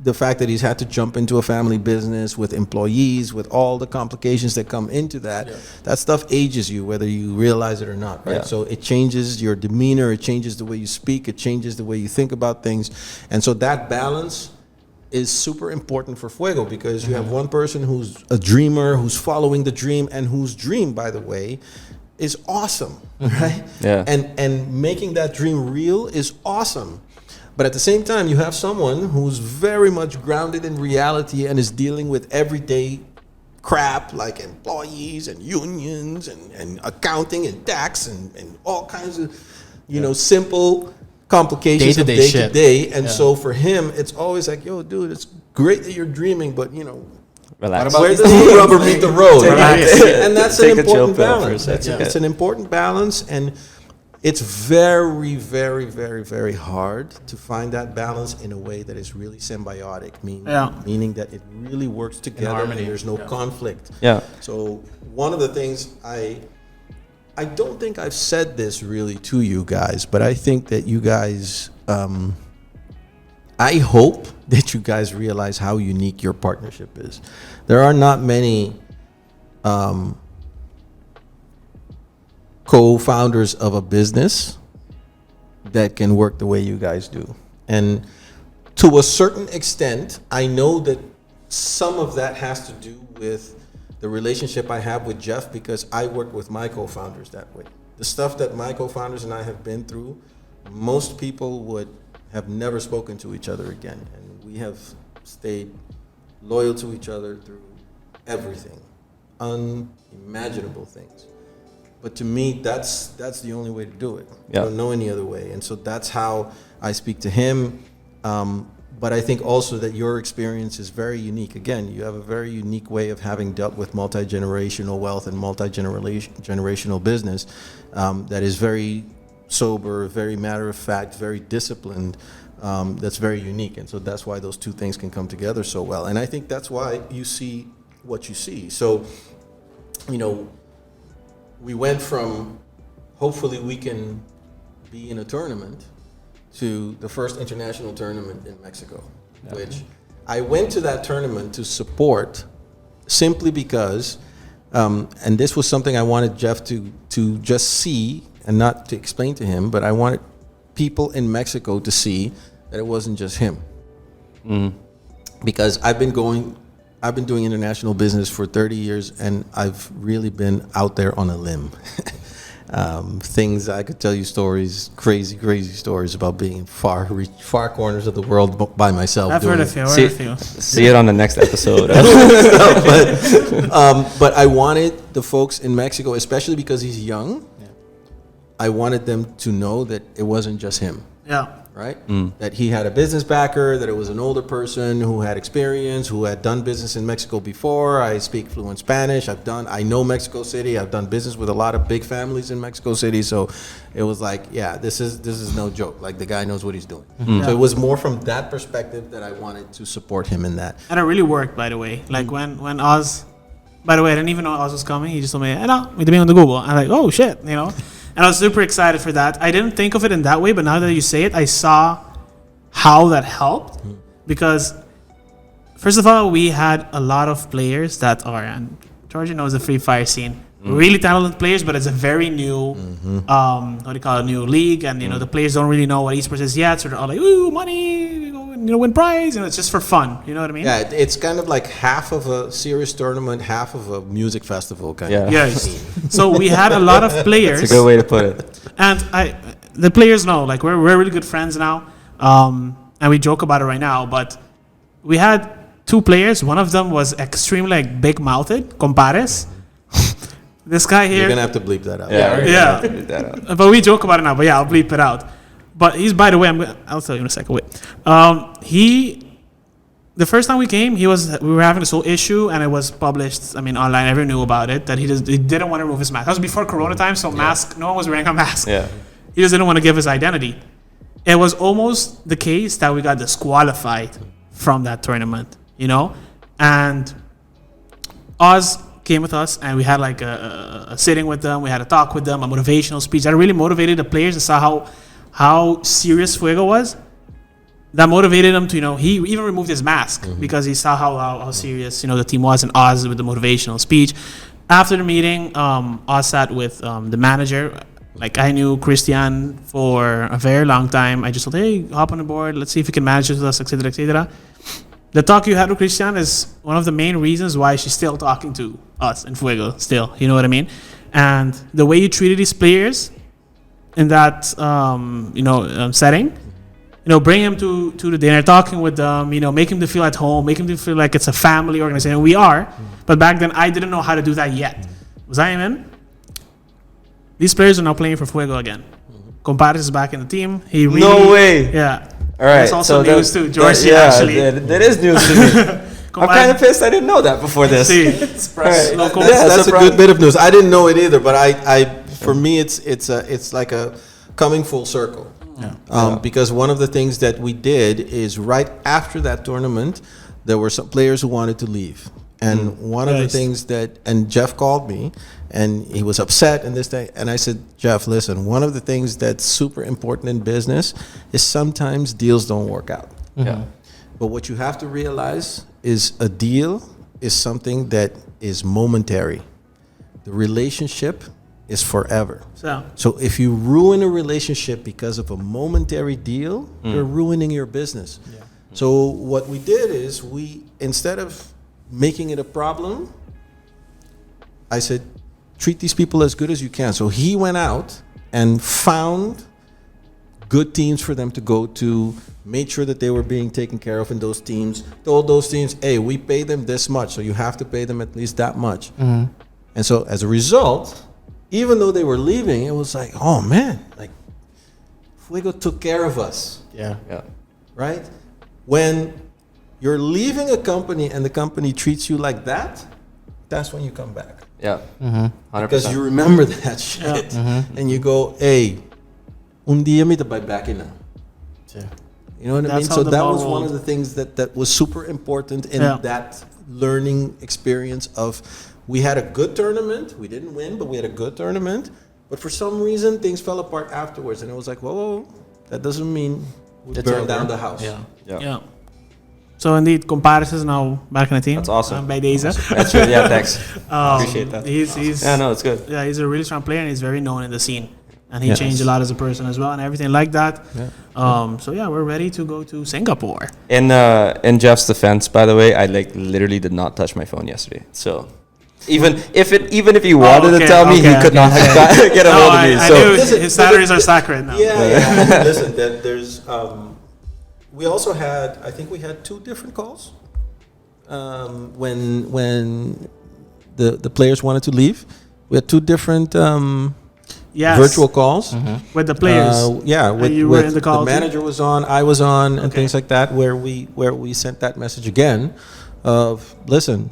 the fact that he's had to jump into a family business with employees, with all the complications that come into that, that stuff ages you, whether you realize it or not, right? Yeah. So it changes your demeanor, it changes the way you speak, it changes the way you think about things, and so that balance is super important for Fuego, because you have one person who's a dreamer, who's following the dream, and whose dream, by the way, is awesome, right? Yeah. And making that dream real is awesome. But at the same time, you have someone who's very much grounded in reality and is dealing with everyday crap like employees and unions and accounting and tax and all kinds of, simple complications Day-to-day of shit. day. And so for him, it's always like, yo, dude, it's great that you're dreaming, but, Relax. where does the rubber meet the road? Relax. And that's an Take a chill important pill for a balance. second. It's an important balance, and it's very, very, very, very hard to find that balance in a way that is really symbiotic, meaning that it really works together harmony. and there's no conflict. Yeah. So one of the things I don't think I've said this really to you guys, but I think that you guys, I hope that you guys realize how unique your partnership is. There are not many co-founders of a business that can work the way you guys do. And to a certain extent, I know that some of that has to do with the relationship I have with Jeff, because I work with my co-founders that way. The stuff that my co-founders and I have been through, most people would have never spoken to each other again. And we have stayed loyal to each other through everything, unimaginable things. But to me, that's the only way to do it. Yeah. I don't know any other way. And so that's how I speak to him. But I think also that your experience is very unique. Again, you have a very unique way of having dealt with multi-generational wealth and multi-generational business that is very sober, very matter-of-fact, very disciplined. That's very unique. And so that's why those two things can come together so well. And I think that's why you see what you see. So, we went from hopefully we can be in a tournament to the first international tournament in Mexico, which I went to that tournament to support simply because, and this was something I wanted Jeff to just see and not to explain to him, but I wanted people in Mexico to see that it wasn't just him. Because I've been doing international business for 30 years, and I've really been out there on a limb. Things I could tell you stories, crazy stories about being in far corners of the world by myself. I've heard a few. See it on the next episode. But I wanted the folks in Mexico, especially because he's young, I wanted them to know that it wasn't just him. Yeah. Right? That he had a business backer, that it was an older person who had experience, who had done business in Mexico before. I speak fluent Spanish. I know Mexico City. I've done business with a lot of big families in Mexico City. So it was like, yeah, this is no joke. Like, the guy knows what he's doing. So it was more from that perspective that I wanted to support him in that. And it really worked, by the way. Like when Oz, by the way, I didn't even know Oz was coming. He just told me, hey, no, me on the Google. I'm like, oh shit, you know. And I was super excited for that. I didn't think of it in that way, but now that you say it, I saw how that helped. Because, first of all, we had a lot of players that are, and Georgia knows the Free Fire scene, really talented players, but it's a very new, what do you call it, new league. And, you know, the players don't really know what esports is yet. So they're all like, ooh, money, win prize. And it's just for fun. You know what I mean? Yeah, it's kind of like half of a serious tournament, half of a music festival kind of. Yes. So we had a lot of players. That's a good way to put it. And the players know, like, we're really good friends now. And we joke about it right now. But we had two players. One of them was extremely, like, big-mouthed, compadres. This guy here. You're going to have to bleep that out. Yeah. Bleep that out. But we joke about it now. But yeah, I'll bleep it out. But he's, by the way, I'll tell you in a second. Wait. The first time we came, we were having this whole issue, and it was published, online. Everyone knew about it, that he didn't want to remove his mask. That was before Corona time, so mask, no one was wearing a mask. Yeah. He just didn't want to give his identity. It was almost the case that we got disqualified from that tournament, you know? And Oz came with us, and we had like a sitting with them. We had a talk with them, a motivational speech that really motivated the players and saw how serious Fuego was. That motivated him to, he even removed his mask because he saw how serious, the team was, and Oz with the motivational speech. After the meeting, Oz sat with the manager. Like, I knew Christian for a very long time. I just told, hey, hop on the board. Let's see if you can manage with us, etc., etc. The talk you had with Christian is one of the main reasons why she's still talking to us in Fuego still. You know what I mean? And the way you treated these players in that, setting, bring him to the dinner, talking with them, make him to feel at home, make him to feel like it's a family organization. We are, but back then I didn't know how to do that yet. Was I in? These players are now playing for Fuego again. Compadres is back in the team. No way. Yeah. All right. That's also so news too. George, actually. That is news to me. I'm kind of pissed I didn't know that before this. Right. That's a good bit of news. I didn't know it either, but for me, it's like a coming full circle. Yeah. Because one of the things that we did is right after that tournament, there were some players who wanted to leave. And one of the things and Jeff called me, and he was upset and this thing. And I said, Jeff, listen, one of the things that's super important in business is sometimes deals don't work out. Yeah. But what you have to realize is a deal is something that is momentary. The relationship is forever. So if you ruin a relationship because of a momentary deal, you're ruining your business. Yeah. So what we did is instead of making it a problem, I said, treat these people as good as you can. So he went out and found good teams for them to go to, made sure that they were being taken care of in those teams, told those teams, hey, we pay them this much, so you have to pay them at least that much. And so as a result, even though they were leaving, it was like, oh man, like Fuego took care of us. Yeah. Right? When you're leaving a company and the company treats you like that, that's when you come back. Yeah. 100%. Because you remember that shit. And you go, hey, un día me te back in now. You know what I mean? So that was one of the things that was super important in that learning experience of, we had a good tournament. We didn't win, but we had a good tournament. But for some reason, things fell apart afterwards. And it was like, whoa, that doesn't mean we burn down the house. Yeah. So indeed, Comparis is now back in the team. That's awesome. Bij deze. That's really, yeah, thanks. Appreciate that. He's Yeah, no, it's good. Yeah, he's a really strong player and he's very known in the scene. And he changed a lot as a person as well and everything like that. Yeah. So yeah, we're ready to go to Singapore. In Jeff's defense, by the way, I like literally did not touch my phone yesterday. So even if he wanted to tell me, he could not get a hold of me. I So knew his salaries are sacred now. Yeah. Listen, there's we also had, I think we had 2 different calls when the players wanted to leave. We had 2 different virtual calls with the players. With you were in the call the manager too? was on, I was on, and things like that, where we sent that message again of, listen,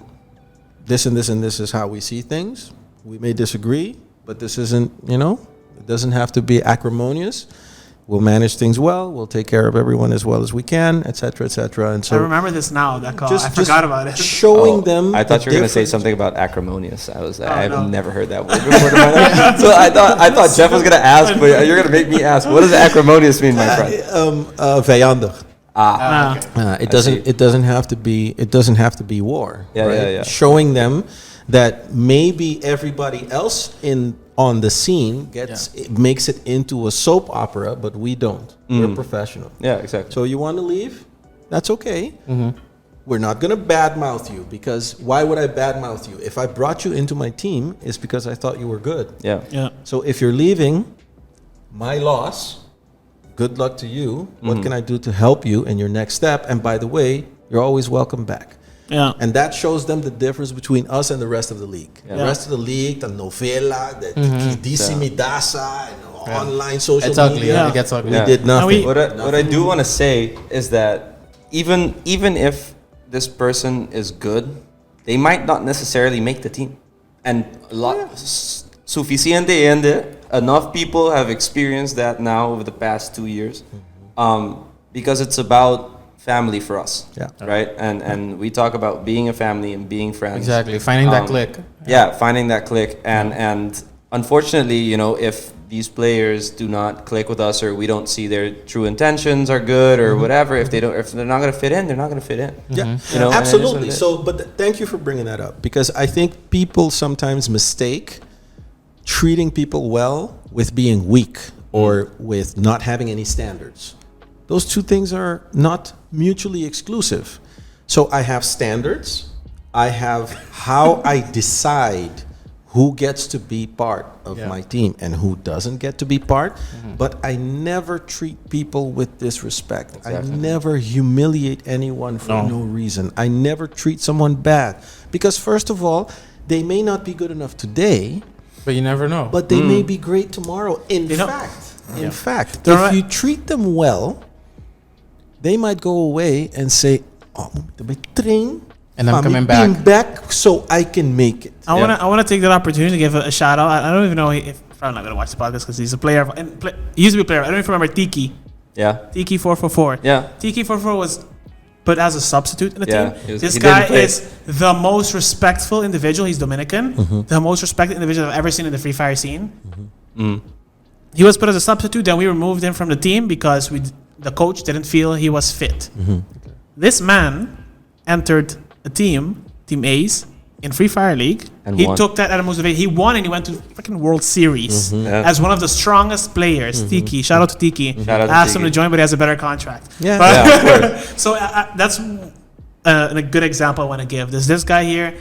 this and this and this is how we see things. We may disagree, but this isn't, it doesn't have to be acrimonious. We'll manage things well. We'll take care of everyone as well as we can, et cetera, et cetera. And so I remember this now, that call. I forgot about it. Showing them. I thought you were going to say difference. something about acrimonious. I've never heard that word before. So I thought Jeff was going to ask, but you're going to make me ask. What does acrimonious mean, my friend? Vijandig. Okay. It doesn't have to be war. Yeah, right? yeah. Showing them that maybe everybody else on the scene makes it into a soap opera, but we don't. We're professional. Yeah, exactly. So you want to leave? That's okay. We're not going to badmouth you, because why would I badmouth you? If I brought you into my team, it's because I thought you were good. Yeah. So if you're leaving, my loss, good luck to you. What can I do to help you in your next step? And by the way, you're always welcome back. Yeah. And that shows them the difference between us and the rest of the league. Yeah. The rest of the league, the novela, the Kidisimidasa, and online social It's media. ugly. Yeah. It gets ugly. We did nothing. What I do want to say is that even if this person is good, they might not necessarily make the team. And suficiente enough people have experienced that now over the past 2 years, because it's about family for us, right? And we talk about being a family and being friends. Exactly, finding that click. Yeah, finding that click, and unfortunately, if these players do not click with us, or we don't see their true intentions are good, or whatever, if they're not going to fit in, they're not going to fit in. Yeah, absolutely. So, but thank you for bringing that up, because I think people sometimes mistake treating people well with being weak or with not having any standards. Those 2 things are not mutually exclusive. So I have standards. I have how I decide who gets to be part of my team and who doesn't get to be part. But I never treat people with disrespect. Exactly. I never humiliate anyone for no reason. I never treat someone bad. Because first of all, they may not be good enough today. But you never know. But they may be great tomorrow. In fact, if you treat them well, they might go away and say, train, and I'm coming back so I can make it. I want to take that opportunity to give a shout out. I don't even know if I'm not going to watch the podcast because he's a player. He used to be a player. I don't even remember Tiki. Yeah. Tiki 444. Yeah. Tiki 444 was put as a substitute in the team. This he guy is the most respectful individual. He's Dominican. The most respected individual I've ever seen in the Free Fire scene. He was put as a substitute. Then we removed him from the team because the coach didn't feel he was fit. This man entered a team A's, in Free Fire League. And he won. took that at a motivation. He won and he went to freaking World Series as one of the strongest players. Tiki, shout out to Tiki. Asked him to join, but he has a better contract. So that's a good example I want to give. There's this guy here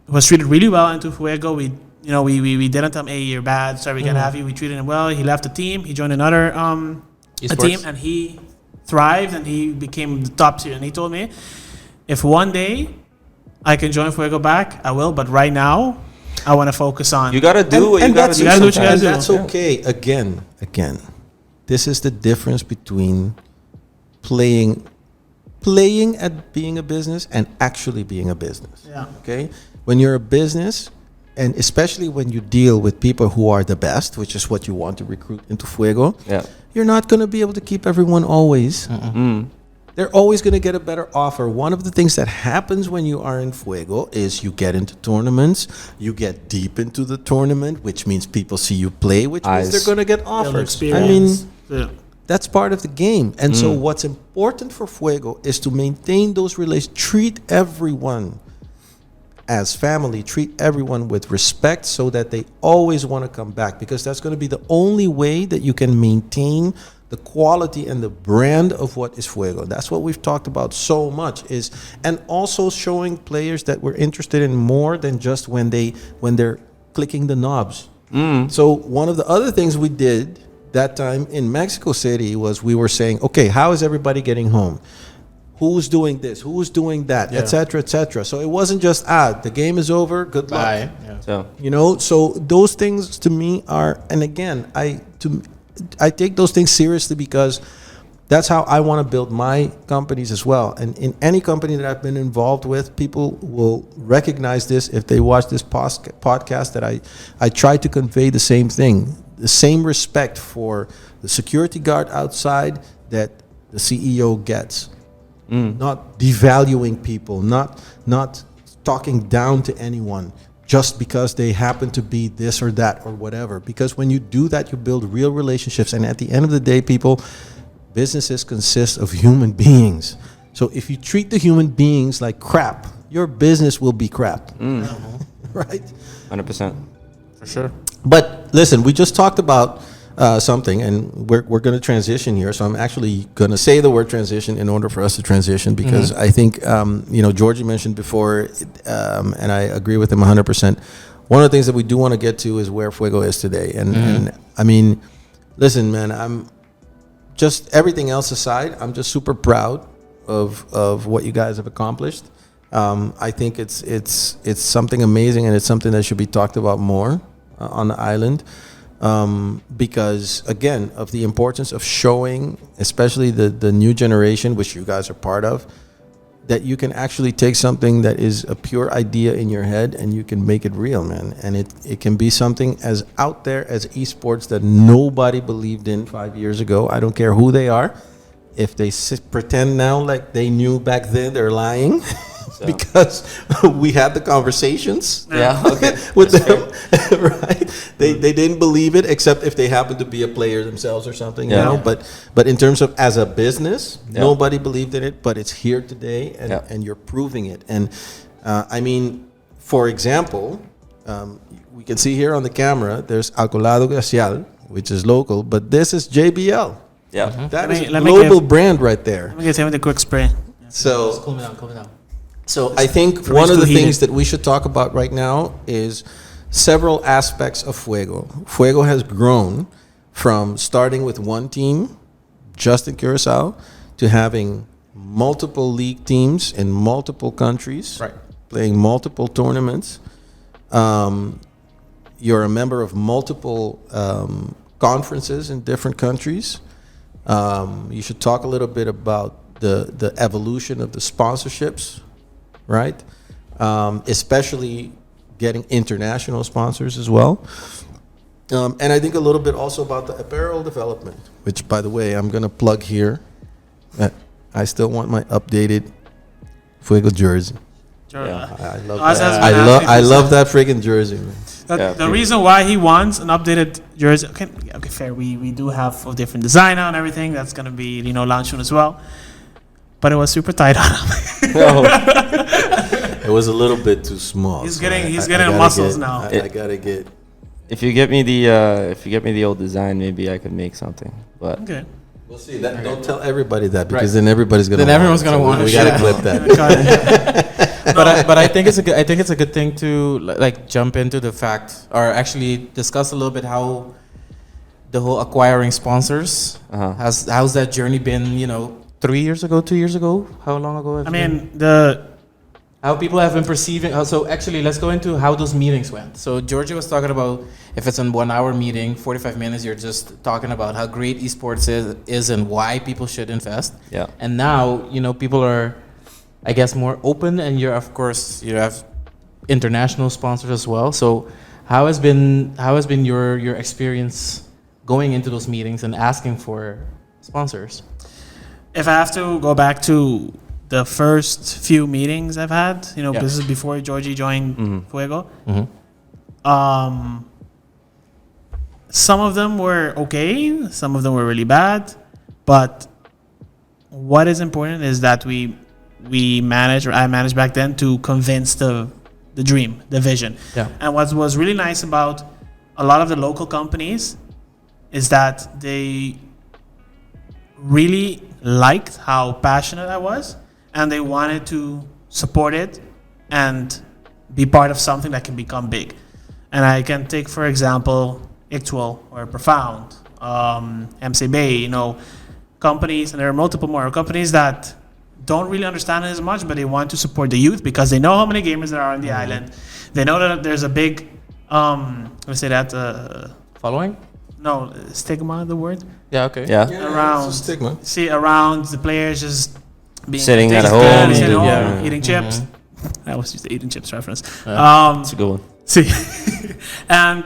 who was treated really well into Fuego. We didn't tell him, hey, you're bad, sorry, we can't have you. We treated him well. He left the team. He joined another a team, and he thrived and he became the top tier. And he told me, if one day I can join Fuego back, I will. But right now, I want to focus on. You gotta do what you gotta do. You gotta do what you gotta do. That's okay. Again, this is the difference between playing at being a business and actually being a business. Yeah. Okay. When you're a business, and especially when you deal with people who are the best, which is what you want to recruit into Fuego, you're not going to be able to keep everyone always. they're always going to get a better offer. One of the things that happens when you are in Fuego is you get into tournaments, you get deep into the tournament, which means people see you play, which means they're going to get offers. I mean, that's part of the game. And so what's important for Fuego is to maintain those relations, treat everyone as family, treat everyone with respect so that they always want to come back, because that's going to be the only way that you can maintain the quality and the brand of what is Fuego. That's what we've talked about so much, is, and also showing players that we're interested in more than just when they're clicking the knobs. So one of the other things we did that time in Mexico City was we were saying, okay, how is everybody getting home? Who's doing this? Who's doing that? Et cetera, et cetera. So it wasn't just, the game is over, good luck. Bye. Yeah. So You know, so those things to me are, and again, I take those things seriously because that's how I want to build my companies as well. And in any company that I've been involved with, people will recognize this if they watch this podcast, that I try to convey the same thing, the same respect for the security guard outside that the CEO gets. Not devaluing people, not talking down to anyone just because they happen to be this or that or whatever. Because when you do that, you build real relationships. And at the end of the day, businesses consist of human beings. So if you treat the human beings like crap, your business will be crap. Right? 100%. For sure. But listen, we just talked about something, and we're going to transition here. So I'm actually going to say the word transition in order for us to transition, because I think, Georgie mentioned before, and I agree with him 100%. One of the things that we do want to get to is where Fuego is today. And I mean, listen, man, I'm just, everything else aside, I'm just super proud of what you guys have accomplished. I think it's something amazing, and it's something that should be talked about more on the island. Because again, of the importance of showing, especially the new generation, which you guys are part of, that you can actually take something that is a pure idea in your head and you can make it real, man. And it can be something as out there as esports that nobody believed in 5 years ago. I don't care who they are. If they pretend now like they knew back then, they're lying. Because we had the conversations with them, right? They didn't believe it, except if they happened to be a player themselves or something, you know. But in terms of as a business, nobody believed in it, but it's here today, and you're proving it. And I mean, for example, we can see here on the camera, there's Alcolado Glacial, which is local, but this is JBL. Yeah. That is a global brand right there. Let me get him with a quick spray. So Just calm it down. So I think one of the things that we should talk about right now is several aspects of Fuego. Fuego has grown from starting with one team, just in Curacao, to having multiple league teams in multiple countries, playing multiple tournaments. You're a member of multiple conferences in different countries. You should talk a little bit about the evolution of the sponsorships, right? Especially getting international sponsors as well. And I think a little bit also about the apparel development, which, by the way, I'm going to plug here. I still want my updated Fuego jersey. I love that. I love that freaking jersey, man. The reason why he wants an updated jersey, okay, fair. We do have a different design now and everything. That's going to be, launched soon as well. But it was super tight on him. It was a little bit too small. He's getting muscles now. I gotta get. If you get me the old design, maybe I could make something. But okay, we'll see. Don't tell everybody that, because then everybody's gonna. Then everyone's gonna want it. We gotta clip that. But I think it's a good thing to like jump into the fact, or actually discuss a little bit how the whole acquiring sponsors how's that journey been? 3 years ago, 2 years ago, how long ago? How people have been perceiving. So actually, let's go into how those meetings went. So Georgie was talking about if it's a 1 hour meeting, 45 minutes, you're just talking about how great esports is and why people should invest. Yeah. And now, people are, I guess, more open, and you have international sponsors as well. So how has been your experience going into those meetings and asking for sponsors? if I have to go back to the first few meetings I've had, you know, Yeah. this is before Georgie joined Fuego. Some of them were okay, some of them were really bad, but what is important is that I managed back then to convince the dream, the vision. Yeah. And what was really nice about a lot of the local companies is that they really liked how passionate I was, and they wanted to support it and be part of something that can become big. And I can take, for example, Ictual or Profound, MCB, you know, companies, and there are multiple more companies that don't really understand it as much, but they want to support the youth because they know how many gamers there are on the island. They know that there's a big, let's say that, Following? no, stigma, the word? Yeah, okay. Yeah. Around. It's a stigma. See, around the players just being Sitting at addicted, home, sitting at home, yeah. eating chips. That was just the eating chips reference. It's a good one. See, and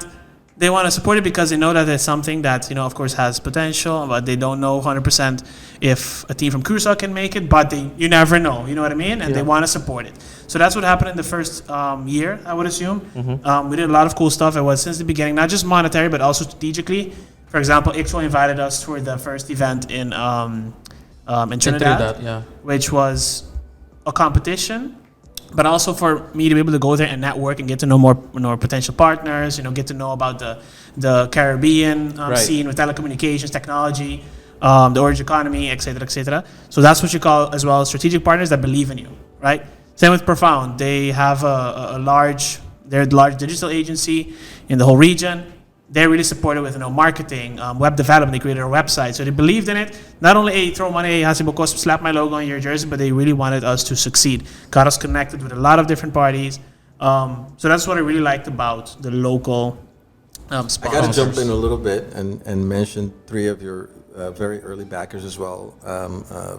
they want to support it because they know that it's something that, you know, of course, has potential, but they don't know 100% if a team from Curacao can make it. But you never know, you know what I mean? And they want to support it. So that's what happened in the first year, I would assume. We did a lot of cool stuff. It was since the beginning, not just monetary, but also strategically. For example, Ixo invited us for the first event in Trinidad, yeah. which was a competition, but also for me to be able to go there and network and get to know more potential partners, you know, get to know about the Caribbean scene with telecommunications, technology, the orange economy, et cetera, So that's what you call as well strategic partners that believe in you, right? Same with Profound. They have they're a large digital agency in the whole region. They're really supported with, you know, marketing, web development. They created a website, so they believed in it. Not only throw money, Hasibokos, slap my logo on your jersey, but they really wanted us to succeed. Got us connected with a lot of different parties. So that's what I really liked about the local sponsors. I got to jump in a little bit and mention three of your very early backers as well.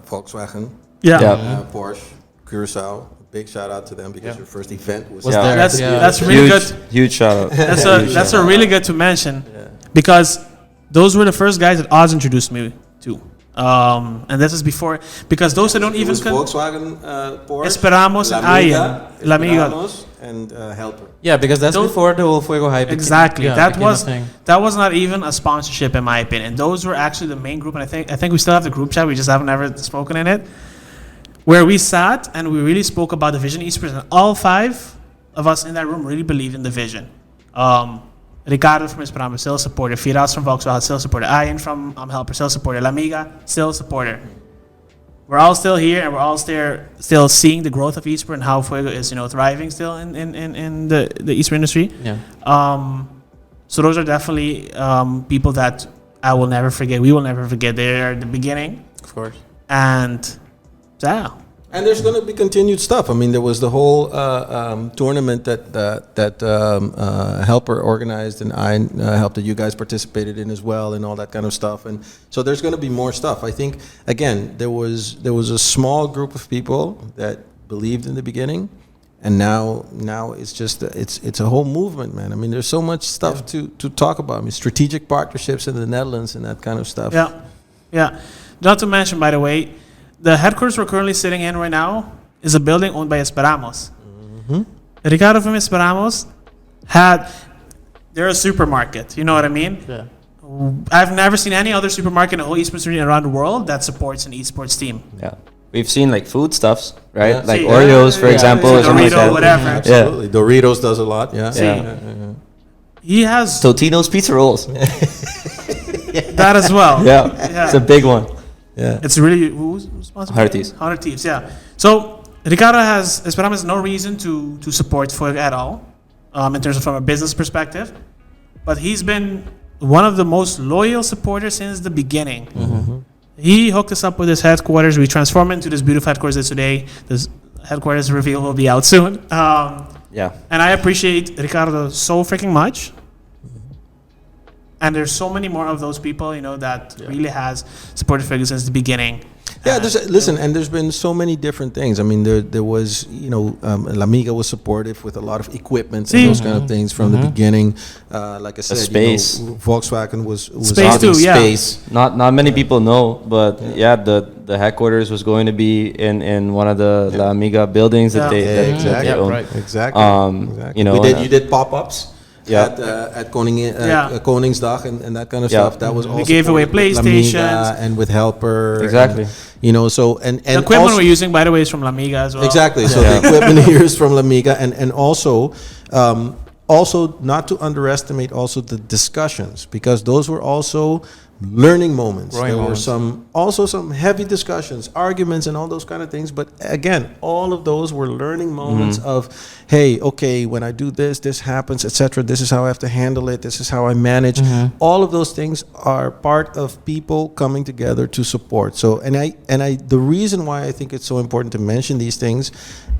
Volkswagen, Yeah. Porsche, Curacao. Big shout out to them because your first event was there. That's really good. Huge shout out. That's a really good to mention because those were the first guys that Oz introduced me to. And this is before, because those that don't even Volkswagen, Porsche, Esperamos and Ayen, La Amiga, Esperamos, and Helper. Yeah, because that's Those- before the whole Fuego hype. Exactly. became a thing. That was not even a sponsorship in my opinion. Those were actually the main group, and I think we still have the group chat. We just haven't ever spoken in it, where we sat and we really spoke about the vision esports, and all five of us in that room really believed in the vision. Ricardo from Esperanza, still a supporter. Firas from Volkswagen, still a supporter. Ayen from Helper, still a supporter. La Amiga, still a supporter. We're all still here, and we're all still seeing the growth of esports and how Fuego is, you know, thriving still in the esports industry. Yeah. So those are definitely people that I will never forget. We will never forget. They're the beginning, Of course. and yeah. And there's going to be continued stuff. I mean, there was the whole tournament that Helper organized, and I helped that you guys participated in as well, and all that kind of stuff. And so there's going to be more stuff. I think again, there was a small group of people that believed in the beginning, and now it's just it's a whole movement, man. I mean, there's so much stuff to talk about. I mean, strategic partnerships in the Netherlands and that kind of stuff. Yeah. Not to mention, by the way, the headquarters we're currently sitting in right now is a building owned by Esperamos. Ricardo from Esperamos they're a supermarket, you know what I mean? Yeah. I've never seen any other supermarket in the whole esports region around the world that supports an esports team. Yeah. We've seen like foodstuffs, right? Yeah. Like See, Oreos, for example, or something like Dorito, that. whatever. Absolutely. Doritos does a lot. Yeah. Yeah. He has Totino's pizza rolls. that as well. Yeah. It's a big one. Yeah. It's really, who's responsible? 100 Thieves. 100 Thieves, yeah. So Ricardo Esperamos has no reason to support Fuego at all, in terms of from a business perspective. But he's been one of the most loyal supporters since the beginning. He hooked us up with his headquarters. We transformed into this beautiful headquarters today. This headquarters reveal will be out soon. Yeah. And I appreciate Ricardo so freaking much. And there's so many more of those people, you know, that really has supported Fuego since the beginning. Yeah, listen, and there's been so many different things. I mean, there was, La Amiga was supportive with a lot of equipment and those kind of things from the beginning. Like I said, space. Volkswagen was Space too, yeah. Space. Not many people know, but the headquarters was going to be in one of the La Amiga buildings that they exactly. own. Right. Exactly. Exactly. You did pop-ups. Yeah. At Koningsdag and that kind of stuff. That was also gave away with La PlayStations. Amiga and with Helper. Exactly. And, so and The equipment also, we're using, by the way, is from La Amiga as well. exactly. So the equipment here is from La Amiga, and also not to underestimate also the discussions, because those were also learning moments. Growing There moments. were some heavy discussions, arguments, and all those kind of things. But again, all of those were learning moments of, hey, okay, when I do this, this happens, etc. This is how I have to handle it. This is how I manage. All of those things are part of people coming together to support. So, the reason why I think it's so important to mention these things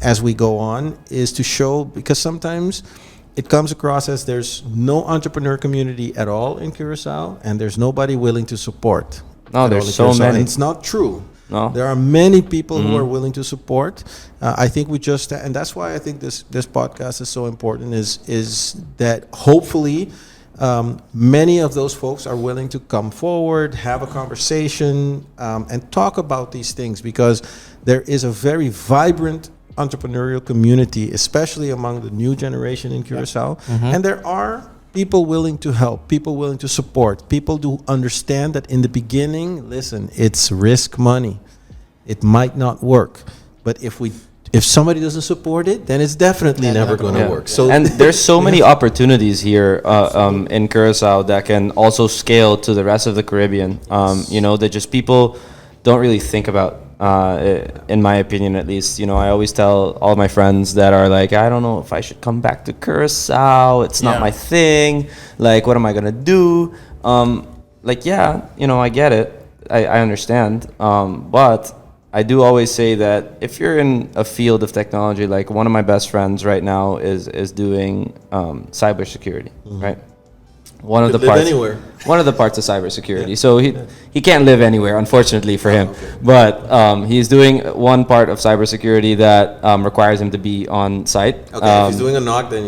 as we go on is to show, because sometimes it comes across as there's no entrepreneur community at all in Curacao, and there's nobody willing to support. No, at there's all in so Curacao. many. And it's not true. No. There are many people who are willing to support. I think and that's why I think this podcast is so important. Is that hopefully many of those folks are willing to come forward, have a conversation, and talk about these things, because there is a very vibrant entrepreneurial community, especially among the new generation in Curacao. And there are people willing to help, people willing to support, people do understand that in the beginning, listen, it's risk money. It might not work. But if somebody doesn't support it, then it's definitely never going to work. So and there's so many opportunities here in Curacao that can also scale to the rest of the Caribbean. That just people don't really think about. In my opinion, at least, I always tell all my friends that are like, I don't know if I should come back to Curacao. It's not my thing. Like, what am I gonna do? I get it. I understand. But I do always say that if you're in a field of technology, like one of my best friends right now is doing cybersecurity, right? One of the parts of cybersecurity. So he can't live anywhere, unfortunately for him. But he's doing one part of cybersecurity that requires him to be on site. okay, if he's doing a knock, then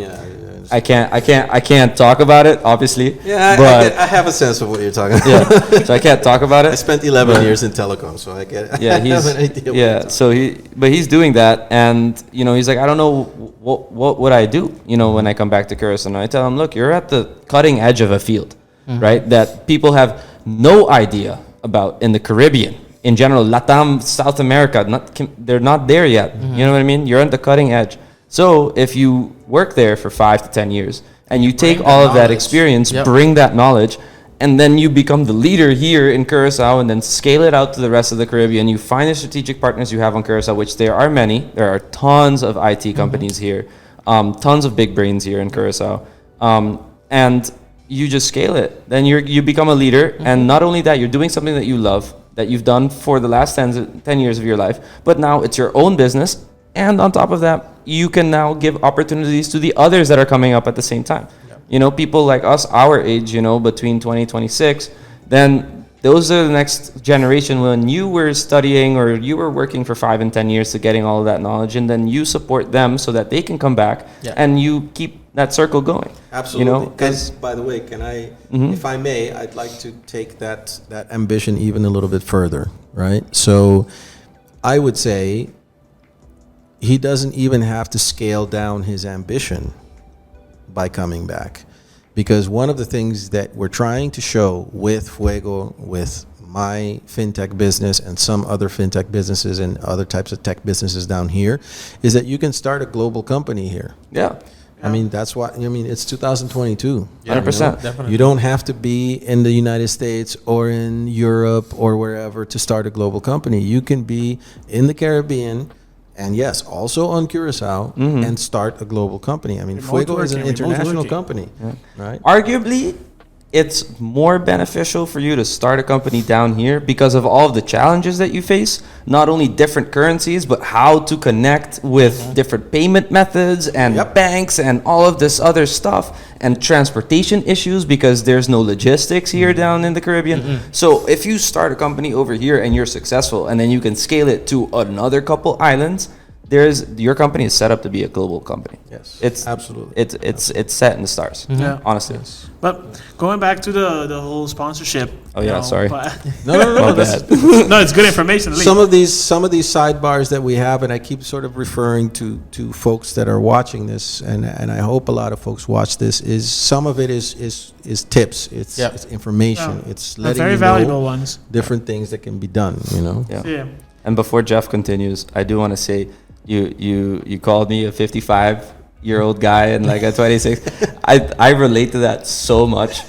I can't talk about it, obviously. Yeah, but I have a sense of what you're talking about. yeah, so I can't talk about I it. spent 11 years in telecom, so I get it. Yeah, I have an idea what you're talking but he's doing that, and he's like, I don't know what would I do, when I come back to Curacao. And I tell him, look, you're at the cutting edge of a field, right? That people have no idea about in the Caribbean, in general, Latam, South America, they're not there yet. You know what I mean? You're at the cutting edge. So if you work there for 5 to 10 years and you take all of that experience, bring that knowledge, and then you become the leader here in Curacao, and then scale it out to the rest of the Caribbean. You find the strategic partners you have on Curacao, which there are many. There are tons of IT companies here, tons of big brains here in Curacao, and you just scale it. Then you become a leader, and not only that, you're doing something that you love, that you've done for the last 10 years of your life, but now it's your own business. And on top of that, you can now give opportunities to the others that are coming up at the same time. People like us, our age, between 20 and 26, then those are the next generation. When you were studying or you were working for 5 and 10 years to getting all of that knowledge, and then you support them so that they can come back and you keep that circle going. Absolutely. Because, by the way, can I, if I may, I'd like to take that ambition even a little bit further, right? So I would say he doesn't even have to scale down his ambition by coming back. Because one of the things that we're trying to show with Fuego, with my fintech business and some other fintech businesses and other types of tech businesses down here, is that you can start a global company here. Yeah. I mean, that's why, it's 2022. 100%. Definitely. You don't have to be in the United States or in Europe or wherever to start a global company. You can be in the Caribbean, and yes, also on Curacao, and start a global company. I mean, Fuego is an international company, right? Arguably, it's more beneficial for you to start a company down here because of all of the challenges that you face, not only different currencies, but how to connect with different payment methods and banks and all of this other stuff, and transportation issues because there's no logistics here down in the Caribbean. So if you start a company over here and you're successful, and then you can scale it to another couple islands, your company is set up to be a global company. Yes, it's absolutely. It's set in the stars. Honestly. Yes. But going back to the whole sponsorship. Oh yeah, sorry. No. No, it's good information. At least. Some of these sidebars that we have, and I keep sort of referring to folks that are watching this, and I hope a lot of folks watch this. Is some of it is tips. It's information. Yeah. It's letting very you valuable know ones. different things that can be done. You know. Yeah. And before Jeff continues, I do want to say, you called me a 55-year-old guy and like a 26. I relate to that so much,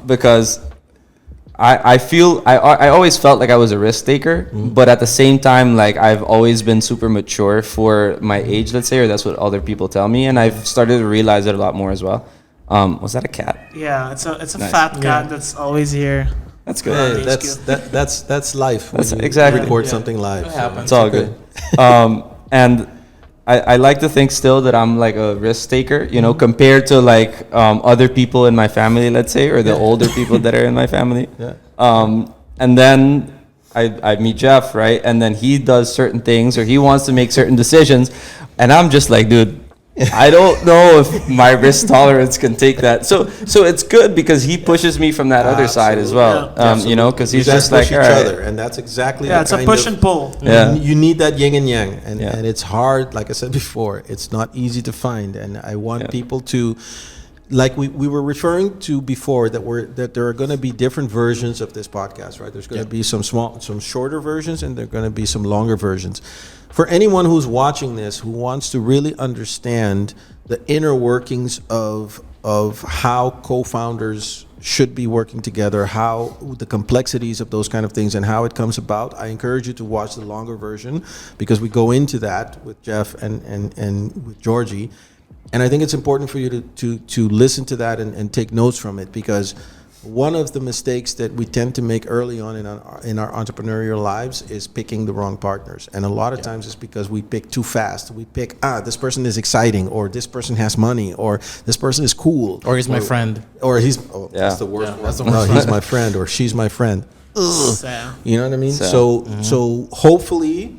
because I feel I always felt like I was a risk taker, but at the same time, like I've always been super mature for my age, let's say, or that's what other people tell me, and I've started to realize it a lot more as well. Was that a cat? Yeah, it's a Nice. fat cat that's always here. That's good. Hey, that's life. That's when you exactly. record something live. happens. It's all good. And I like to think still that I'm like a risk taker, you know, compared to like other people in my family, let's say, or the older people that are in my family. Yeah. And then I meet Jeff, right? And then he does certain things, or he wants to make certain decisions, and I'm just like, dude, I don't know if my risk tolerance can take that. So it's good because he pushes me from that other side as well. You know, because he's You guys just like, push each all right. other, and that's exactly Yeah, the it's a kind push of- and pull. Yeah. You need that yin and yang, and Yeah. and it's hard. Like I said before, it's not easy to find, and I want people to, like we were referring to before, that there are going to be different versions of this podcast, right? There's going to be some shorter versions, and there are going to be some longer versions. For anyone who's watching this, who wants to really understand the inner workings of how co-founders should be working together, how the complexities of those kind of things and how it comes about, I encourage you to watch the longer version, because we go into that with Jeff and with Georgie. And I think it's important for you to listen to that and take notes from it, because one of the mistakes that we tend to make early on in our entrepreneurial lives is picking the wrong partners. And a lot of times it's because we pick too fast. We pick, this person is exciting, or this person has money, or this person is cool. Or he's my friend. Or that's the worst Yeah, one. that's the No, worst he's my friend, or she's my friend. So, You know what I mean? So- So hopefully,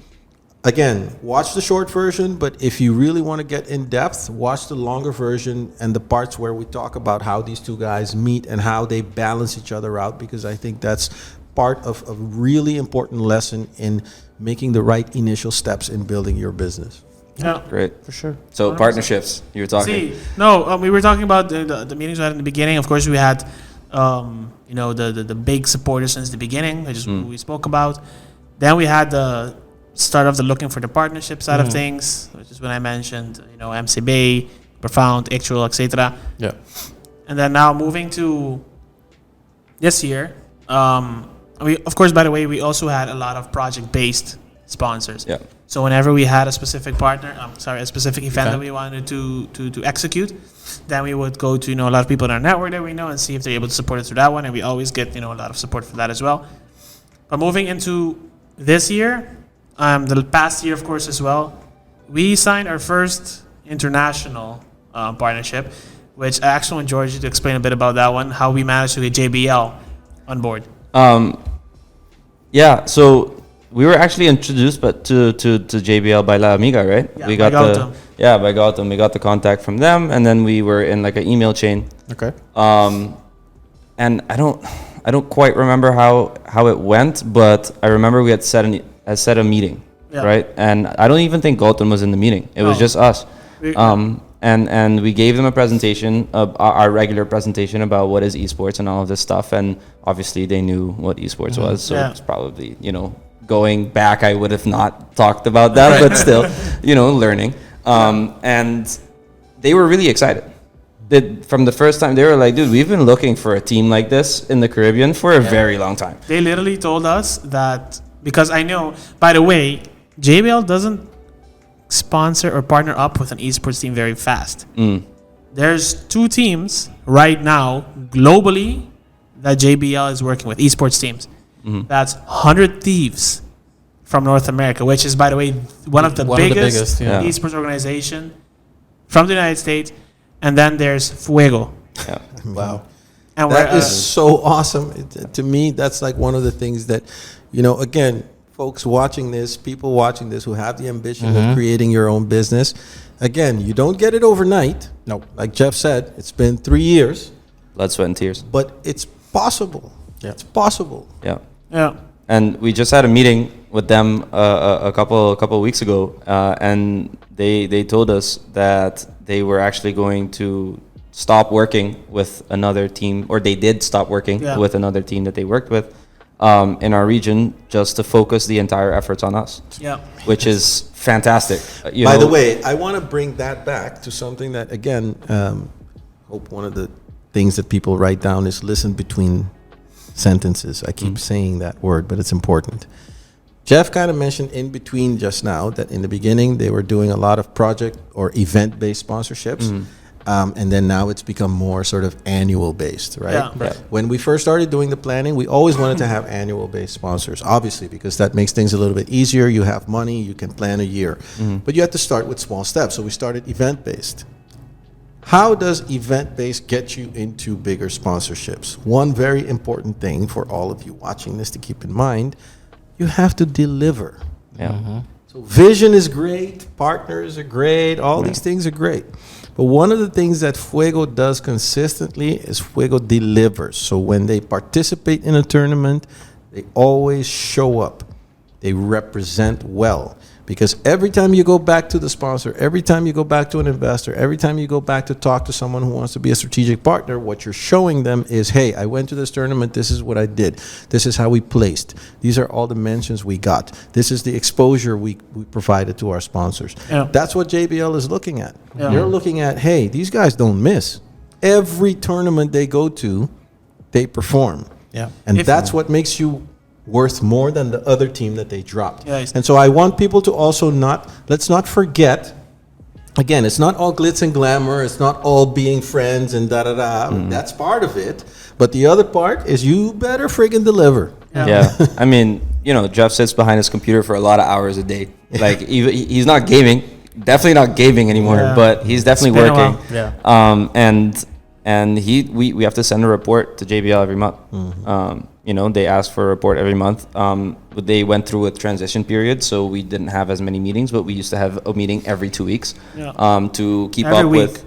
again, watch the short version, but if you really want to get in depth, watch the longer version and the parts where we talk about how these two guys meet and how they balance each other out, because I think that's part of a really important lesson in making the right initial steps in building your business. yeah. Great. For sure. So partnerships, you were talking. See, no, we were talking about the meetings we had in the beginning. Of course, we had, you know, the big supporters since the beginning, which is who we spoke about. Then we had the start of the looking for the partnership side of things, which is when I mentioned, you know, MCB, Profound, Actual, etc. Yeah. And then now moving to this year, we, of course, by the way, we also had a lot of project-based sponsors. Yeah. So whenever we had a specific partner, a specific event that we wanted to execute, then we would go to, you know, a lot of people in our network that we know and see if they're able to support us through that one. And we always get, you know, a lot of support for that as well. But moving into this year, the past year, of course, as well, we signed our first international partnership, which I actually want Georgie to explain a bit about that one, how we managed to get JBL on board. Yeah, so we were actually introduced to JBL by La Amiga, right? Yeah, we by got Gautam. by Gautam. We got the contact from them, and then we were in like an email chain. Okay. And I don't quite remember how it went, but I remember we had set a meeting, Yeah. right? And I don't even think Gautam was in the meeting. It was Oh. just us. We- And we gave them a presentation, our regular presentation about what is esports and all of this stuff. And obviously they knew what esports was. So Yeah. it's probably, you know, going back, I would have not talked about that, but still, you know, learning. And they were really excited. From the first time, they were like, dude, we've been looking for a team like this in the Caribbean for a very long time. They literally told us that, because I know, by the way, JBL doesn't sponsor or partner up with an esports team very fast. there's 2 teams right now globally that JBL is working with, esports teams. That's 100 Thieves from North America, which is, by the way, one of the biggest yeah. esports organization from the United States. And then there's Fuego. Yeah. Wow. And That is so awesome. To me, that's like one of the things that, again, folks watching this, people watching this who have the ambition of creating your own business. Again, you don't get it overnight. No. Like Jeff said, it's been 3 years. Blood, sweat, and tears. But it's possible. Yeah. It's possible. Yeah. Yeah. And we just had a meeting with them a couple of weeks ago, and they told us that they were actually going to stop working with another team, or they did stop working with another team that they worked with in our region, just to focus the entire efforts on us. Yeah. Which is fantastic. By the way, I want to bring that back to something that, again, hope one of the things that people write down is listen between sentences. I keep saying that word, but it's important. Jeff kind of mentioned in between just now that in the beginning they were doing a lot of project or event-based sponsorships. And then now it's become more sort of annual based, right? Yeah. Right. When we first started doing the planning, we always wanted to have annual based sponsors, obviously, because that makes things a little bit easier. You have money, you can plan a year. But you have to start with small steps. So we started event based. How does event based get you into bigger sponsorships? One very important thing for all of you watching this to keep in mind, you have to deliver. Yeah. So vision is great, partners are great, all these things are great. But one of the things that Fuego does consistently is Fuego delivers. So when they participate in a tournament, they always show up. They represent well. Because every time you go back to the sponsor, every time you go back to an investor, every time you go back to talk to someone who wants to be a strategic partner, what you're showing them is, hey, I went to this tournament, this is what I did. This is how we placed. These are all the mentions we got. This is the exposure we provided to our sponsors. Yeah. That's what JBL is looking at. Yeah. You're looking at, hey, these guys don't miss. Every tournament they go to, they perform. Yeah. And If- that's what makes you worth more than the other team that they dropped. Yeah, it's- And so I want people to also let's not forget, again, it's not all glitz and glamour, it's not all being friends and da-da-da. That's part of it. But the other part is you better friggin' deliver. Yeah. I mean, Jeff sits behind his computer for a lot of hours a day. Like, he's not gaming, definitely not gaming anymore, Yeah. but he's definitely It's been a working. while. And we have to send a report to JBL every month. They ask for a report every month. They went through a transition period, so we didn't have as many meetings, but we used to have a meeting every 2 weeks to keep Every up week. with.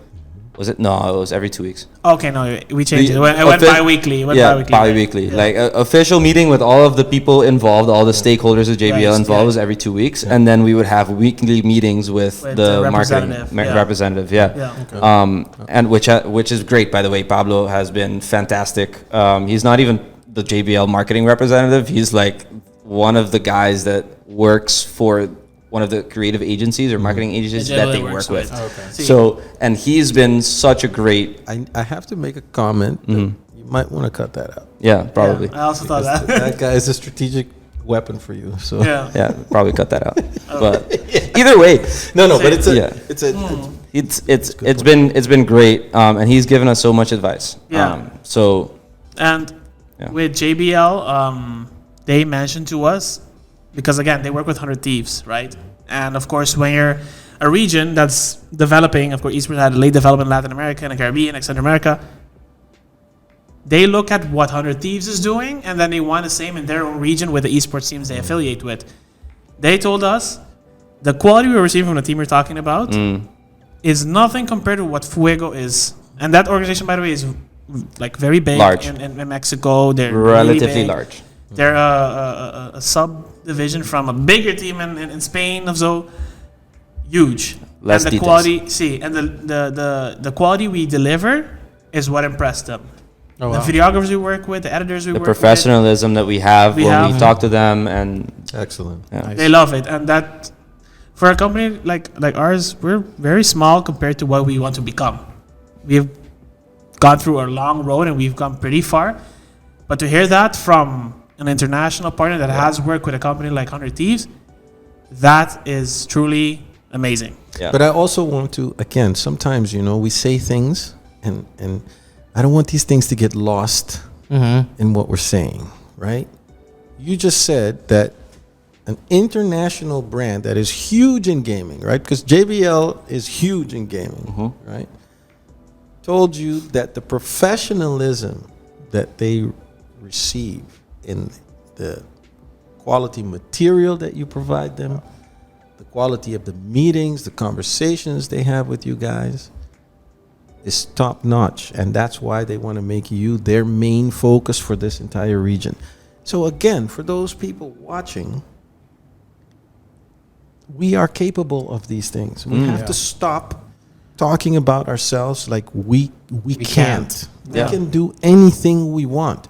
Was it? No, it was every 2 weeks. Okay, no, we changed it. It went Offi- bi-weekly. Bi-weekly. Yeah. Like official meeting with all of the people involved, all the stakeholders of JBL Right, involved yeah. was every 2 weeks, and then we would have weekly meetings with With the the marketing representative, yeah. representative. Yeah. Yeah. And which is great, by the way. Pablo has been fantastic. He's not even the JBL marketing representative. He's like one of the guys that works for one of the creative agencies or marketing agencies The that JBL they works work with. with. Okay. So, and he's been such a great, I have to make a comment. That you might want to cut that out. yeah, probably. Yeah, I also thought Because that. that guy is a strategic weapon for you. So Yeah. Yeah, probably cut that out. But either way, no, but it's a Yeah. it's been great, and he's given us so much advice. Yeah. And Yeah. with JBL, they mentioned to us, because again, they work with 100 Thieves, right? And of course, when you're a region that's developing, of course, esports had late development in Latin America and the Caribbean and Central America, they look at what 100 Thieves is doing, and then they want the same in their own region with the esports teams they affiliate with. They told us the quality we were receiving from the team we're talking about is nothing compared to what Fuego is. And that organization, by the way, is like very big Large. in Mexico. They're Relatively really big. large. They're a subdivision from a bigger team in Spain, so huge. Less and the details. quality, and the quality we deliver is what impressed them. Oh, The wow. videographers we work with, the editors we The work with, professionalism that we have We when have. we talk to them, and excellent. yeah. they love it. And that, for a company like ours, we're very small compared to what we want to become. We've gone through a long road and we've gone pretty far. But to hear that from an international partner that has worked with a company like 100 Thieves, that is truly amazing. Yeah. But I also want to, again, sometimes, we say things and I don't want these things to get lost in what we're saying, right? You just said that an international brand that is huge in gaming, right? Because JBL is huge in gaming, right? Told you that the professionalism that they receive in the quality material that you provide them, the quality of the meetings, the conversations they have with you guys is top notch. And that's why they want to make you their main focus for this entire region. So again, for those people watching, we are capable of these things. We have to stop talking about ourselves like we can't. We can do anything we want.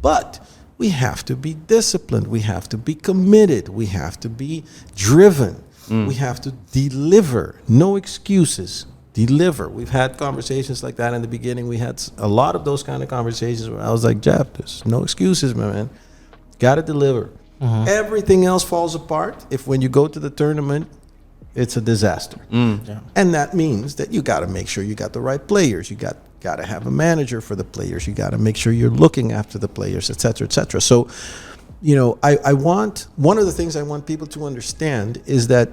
But we have to be disciplined. We have to be committed. We have to be driven. We have to deliver. No excuses. Deliver. We've had conversations like that in the beginning. We had a lot of those kind of conversations where I was like, Jeff, there's no excuses, my man. Got to deliver. Everything else falls apart if when you go to the tournament, it's a disaster. And that means that you got to make sure you got the right players. You got to have a manager for the players. You got to make sure you're looking after the players, et cetera, et cetera. So, I want, one of the things I want people to understand is that,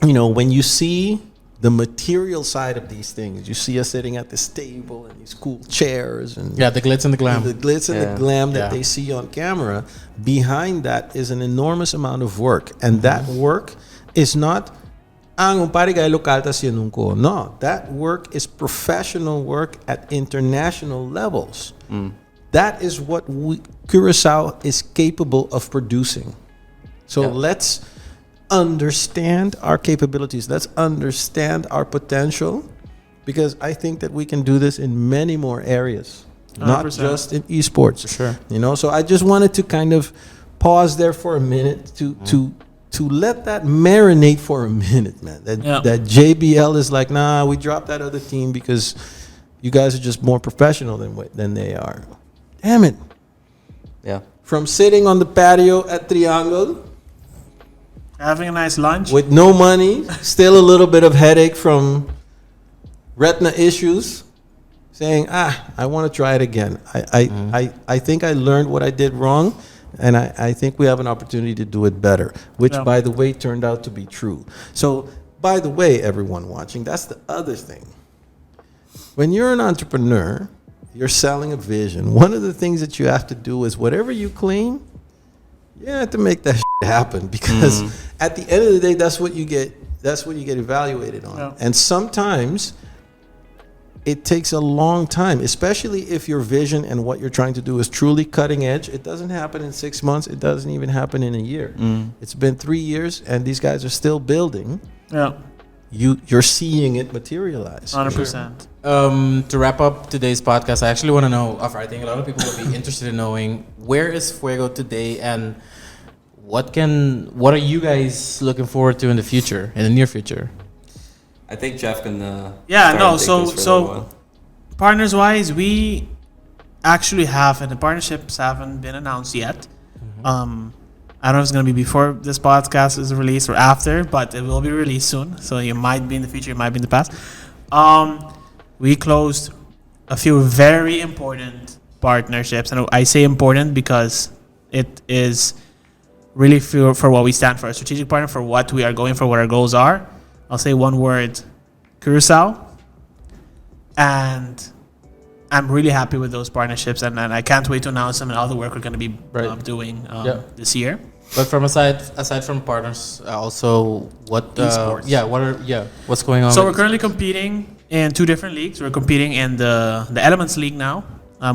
when you see the material side of these things, you see us sitting at this table and these cool chairs and the glitz and the glam. the glitz and the glam that they see on camera. Behind that is an enormous amount of work, and that work is not un pare que local está haciendo un co. No, that work is professional work at international levels. That is what Curacao is capable of producing. So let's understand our capabilities. Let's understand our potential, because I think that we can do this in many more areas, 100%. Not just in esports. For sure. So I just wanted to kind of pause there for a minute to let that marinate for a minute, man. That JBL is like, nah, we dropped that other team because you guys are just more professional than they are. Damn it. Yeah. From sitting on the patio at Triangle, Having a nice lunch. with no money, still a little bit of headache from retina issues, saying, I want to try it again. I think I learned what I did wrong, and I think we have an opportunity to do it better, which, by the way, turned out to be true. So, by the way, everyone watching, that's the other thing. When you're an entrepreneur, you're selling a vision. One of the things that you have to do is whatever you claim, you have to make that happen, because at the end of the day, that's what you get evaluated on. Yeah. And sometimes it takes a long time, especially if your vision and what you're trying to do is truly cutting edge. It doesn't happen in 6 months. It doesn't even happen in a year. It's been 3 years and these guys are still building. Yeah. You're seeing it materialize. 100%. To wrap up today's podcast, I actually want to know, I think a lot of people will be interested in knowing, where is Fuego today, and what are you guys looking forward to in the near future? I think Jeff can. So partners wise, we actually have, and the partnerships haven't been announced yet. I don't know if it's going to be before this podcast is released or after, but it will be released soon. So you might be in the future, you might be in the past. We closed a few very important partnerships. And I say important because it is really for what we stand for, a strategic partner, for what we are going for, what our goals are. I'll say one word, Curacao. And I'm really happy with those partnerships, and I can't wait to announce them and all the work we're going to be doing this year. But from aside from partners, also what esports. What's going on? So we're currently competing in 2 different leagues. We're competing in the Elements League now,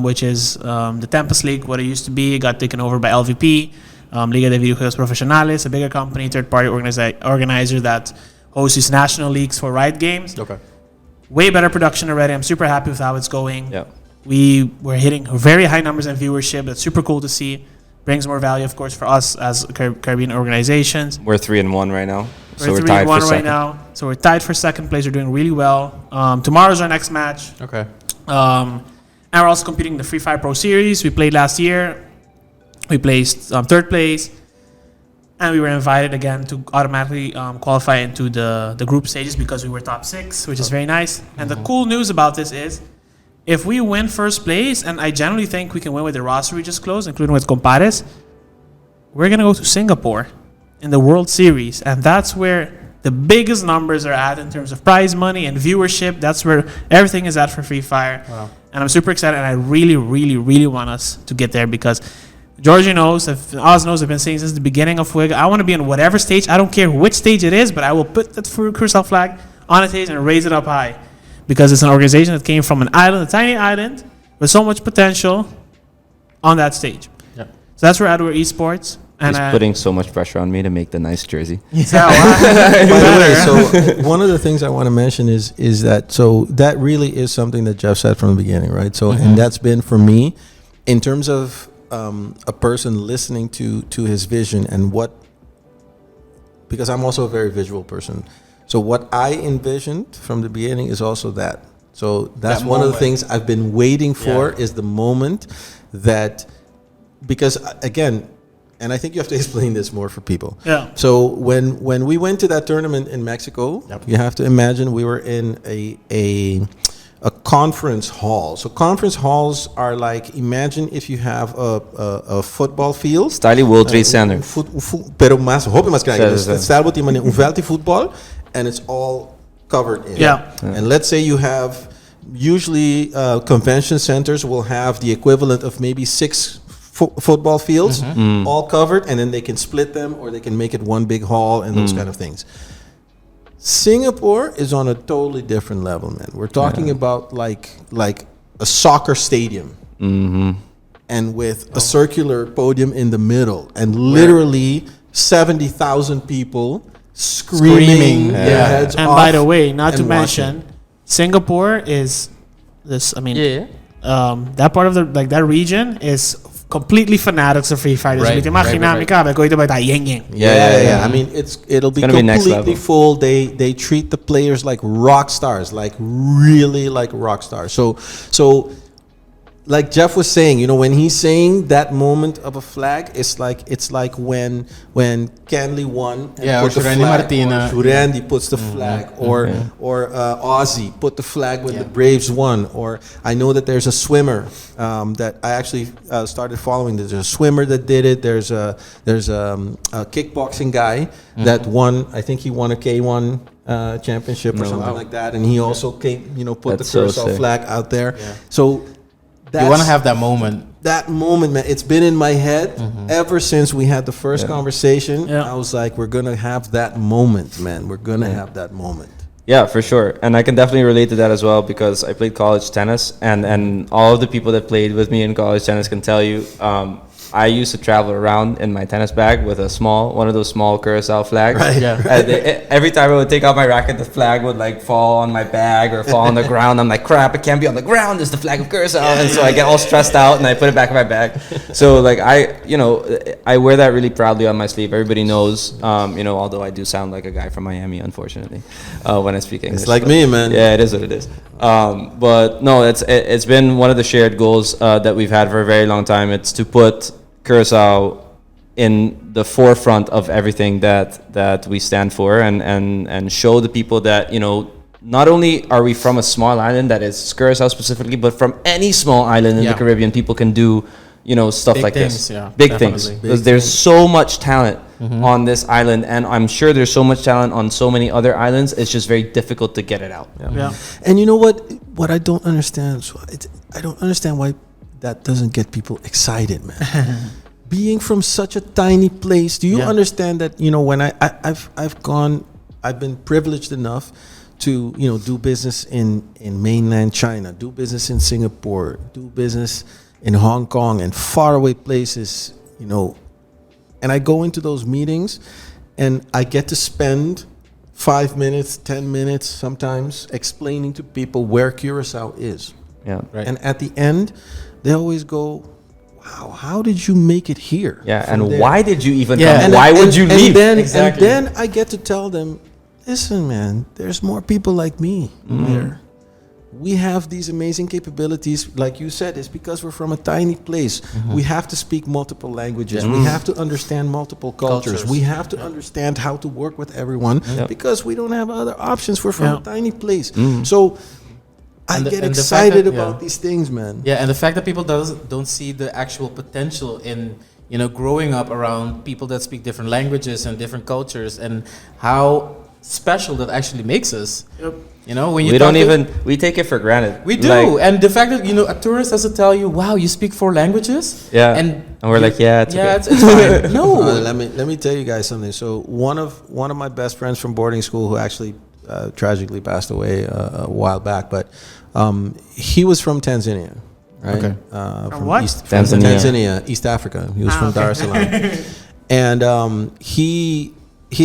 which is the Tempest League, what it used to be. It got taken over by LVP, Liga de Videojuegos Profesionales, a bigger company, third-party organizer that hosts these national leagues for Riot Games. Okay. Way better production already. I'm super happy with how it's going. Yeah. We're hitting very high numbers in viewership. That's super cool to see. Brings more value, of course, for us as Caribbean organizations. We're 3-1 right now. We're 3-1 right now. So we're tied for second place. We're doing really well. Tomorrow's our next match. Okay. And we're also competing in the Free Fire Pro Series. We played last year. We placed third place. And we were invited again to automatically qualify into the group stages because we were top 6, which is very nice. And the cool news about this is, if we win first place, and I generally think we can win with the roster we just closed, including with Compares, we're going to go to Singapore in the World Series. And that's where the biggest numbers are at in terms of prize money and viewership. That's where everything is at for Free Fire. Wow. And I'm super excited, and I really, really, really want us to get there because Georgie knows, Oz knows, I've been saying since the beginning of Fuego, I want to be on whatever stage. I don't care which stage it is, but I will put that Curacao flag on a stage and raise it up high. Because it's an organization that came from an island, a tiny island, with so much potential on that stage. Yep. So that's where we're at with esports. And He's putting so much pressure on me to make the nice jersey. By the way, so one of the things I want to mention is that, so that really is something that Jeff said from the beginning, right? So, and that's been for me, in terms of a person listening to his vision and what, because I'm also a very visual person. So what I envisioned from the beginning is also that. So that's That one of the moment. things I've been waiting for is the moment that, because again, and I think you have to explain this more for people. Yeah. So when we went to that tournament in Mexico, you have to imagine we were in a conference hall. So conference halls are like, imagine if you have a football field. Style World Trade Center. Pero más, hoop más grande. Sim. Style wat een veld de voetbal, and it's all covered in. Yeah. And let's say you have, usually convention centers will have the equivalent of maybe 6 football fields, all covered, and then they can split them or they can make it one big hall and those kind of things. Singapore is on a totally different level, man. We're talking about like a soccer stadium, and with a circular podium in the middle, and literally 70,000 people screaming their heads And off. by the way, not to and mention, watching. Singapore is this. I mean, Yeah. that part of the that region is completely fanatics of Free Fire. Right, Yeah. I mean, it'll be gonna be next completely level. full. They treat the players like rock stars, like really like rock stars. So like Jeff was saying, you know, when he's saying that moment of a flag, it's like when Canley won and Yeah, put or the Shurandi flag, Martina. or Shurandi puts the flag, or Ozzy put the flag when the Braves won. Or I know that there's a swimmer that I actually started following. There's a swimmer that did it. There's a kickboxing guy that won. I think he won a K1 championship or something like that, and he also came, you know, put That's the so Curacao sick. flag out there. So. You want to have that moment. That moment, man. It's been in my head ever since we had the first conversation. Yeah. I was like, we're gonna have that moment, man. We're gonna have that moment. Yeah, for sure. And I can definitely relate to that as well because I played college tennis, and all of the people that played with me in college tennis can tell you, I used to travel around in my tennis bag with one of those small Curacao flags. Right. Yeah. Every time I would take out my racket, the flag would like fall on my bag or fall on the ground. I'm like, crap, it can't be on the ground. It's the flag of Curacao. And so I get all stressed out and I put it back in my bag. So like I wear that really proudly on my sleeve. Everybody knows, although I do sound like a guy from Miami, unfortunately, when I speak English. It's like me, man. Yeah, it is what it is. But no, it's been one of the shared goals that we've had for a very long time. It's to put Curacao in the forefront of everything that we stand for, and show the people that, you know, not only are we from a small island that is Curacao specifically, but from any small island in the Caribbean, people can do, you know, stuff Big like things, this. yeah, Big definitely. things. Because there's so much talent on this island, and I'm sure there's so much talent on so many other islands. It's just very difficult to get it out. Yeah. And you know what I don't understand? I don't understand why that doesn't get people excited, man. Being from such a tiny place, do you understand that, you know, when I've been privileged enough to, you know, do business in mainland China, do business in Singapore, do business in Hong Kong and faraway places, you know, and I go into those meetings and I get to spend 5 minutes, 10 minutes sometimes explaining to people where Curacao is. Yeah. Right. And at the end, they always go, wow, how did you make it here? Yeah, from and there?" why did you even Yeah. come? And Why would you leave? And then I get to tell them, listen, man, there's more people like me there. we have these amazing capabilities. Like you said, it's because we're from a tiny place. We have to speak multiple languages. We have to understand multiple cultures. We have to understand how to work with everyone because we don't have other options. We're from a tiny place. So I get excited about these things, man. Yeah, and the fact that people don't see the actual potential in, you know, growing up around people that speak different languages and different cultures, and how special that actually makes us. You know, when you we take it for granted. We do, and the fact that, you know, a tourist has to tell you, "Wow, you speak 4 languages." Yeah, and we're like, it's okay. It's fine. No, let me tell you guys something. So one of my best friends from boarding school, who actually tragically passed away a while back, but he was from Tanzania, right? Okay. From what? Tanzania, East Africa. He was from Dar es Salaam, and he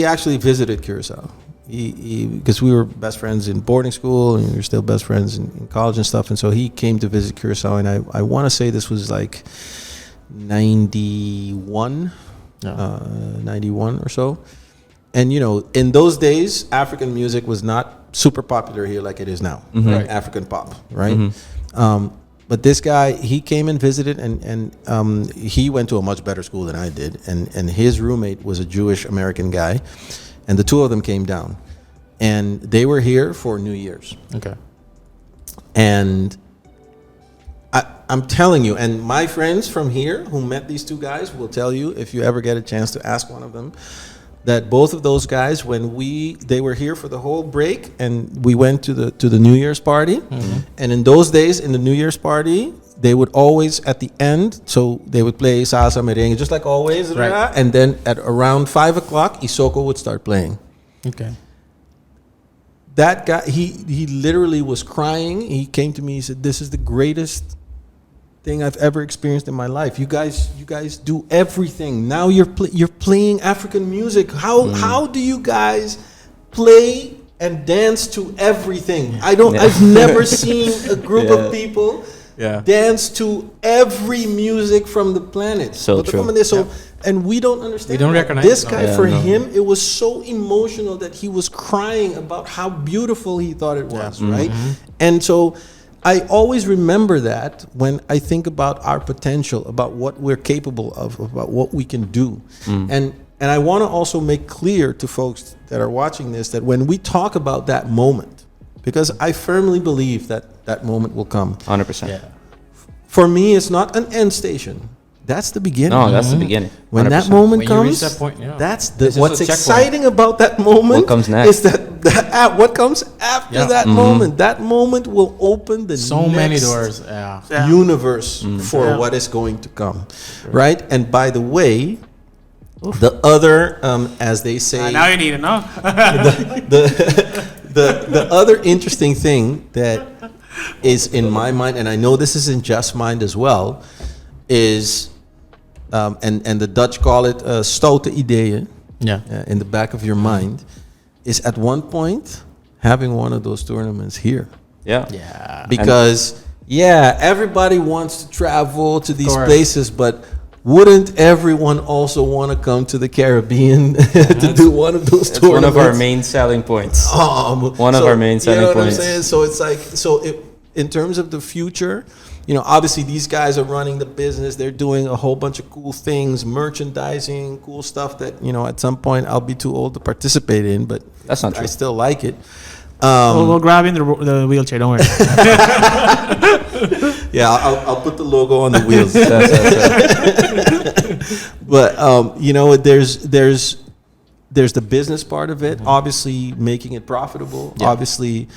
actually visited Curacao. Because we were best friends in boarding school, and we were still best friends in college and stuff, and so he came to visit Curacao, and I want to say this was like 91 or so. And, you know, in those days, African music was not super popular here like it is now, right? African pop, right? But this guy, he came and visited, and he went to a much better school than I did, and his roommate was a Jewish American guy, and the two of them came down, and they were here for New Year's. Okay. And I'm telling you, and my friends from here who met these two guys will tell you, if you ever get a chance to ask one of them, that both of those guys, when they were here for the whole break, and we went to the New Year's party, and in those days, in the New Year's party, they would always at the end, so they would play salsa merengue just like always, right? And then at around 5 o'clock, Isoko would start playing. Okay. That guy, he literally was crying. He came to me. He said, "This is the greatest thing I've ever experienced in my life. You guys do everything. Now you're playing African music. How do you guys play and dance to everything? I've never seen a group of people dance to every music from the planet." So true. And we don't understand. We don't recognize this guy. Him, it was so emotional that he was crying about how beautiful he thought it was, right? And so I always remember that when I think about our potential, about what we're capable of, about what we can do. And I want to also make clear to folks that are watching this that when we talk about that moment, because I firmly believe that moment will come. 100%. Yeah. For me, it's not an end station. That's the beginning. No, that's the beginning. 100%. When that moment When comes, you reach that point, that's a what's exciting about that moment. What comes next? Is that what comes after that moment? That moment will open the So many next doors. universe for what is going to come, right? And by the way, the other, as they say, Now you need to know. the other interesting thing that is in my mind, and I know this is in Jeff's mind as well, is and the Dutch call it stoute ideeën. In the back of your mind, is at one point having one of those tournaments here. Yeah. Because everybody wants to travel to these places, but wouldn't everyone also want to come to the Caribbean to do one of those tournaments? One of our main selling points. One of our main selling points. What I'm saying? So it's like, in terms of the future, you know, obviously these guys are running the business. They're doing a whole bunch of cool things, merchandising, cool stuff that, you know, at some point I'll be too old to participate in, but that's not true. I still like it. We'll grab in the wheelchair. Don't worry. I'll put the logo on the wheels. But you know, there's the business part of it. Obviously, making it profitable. Obviously,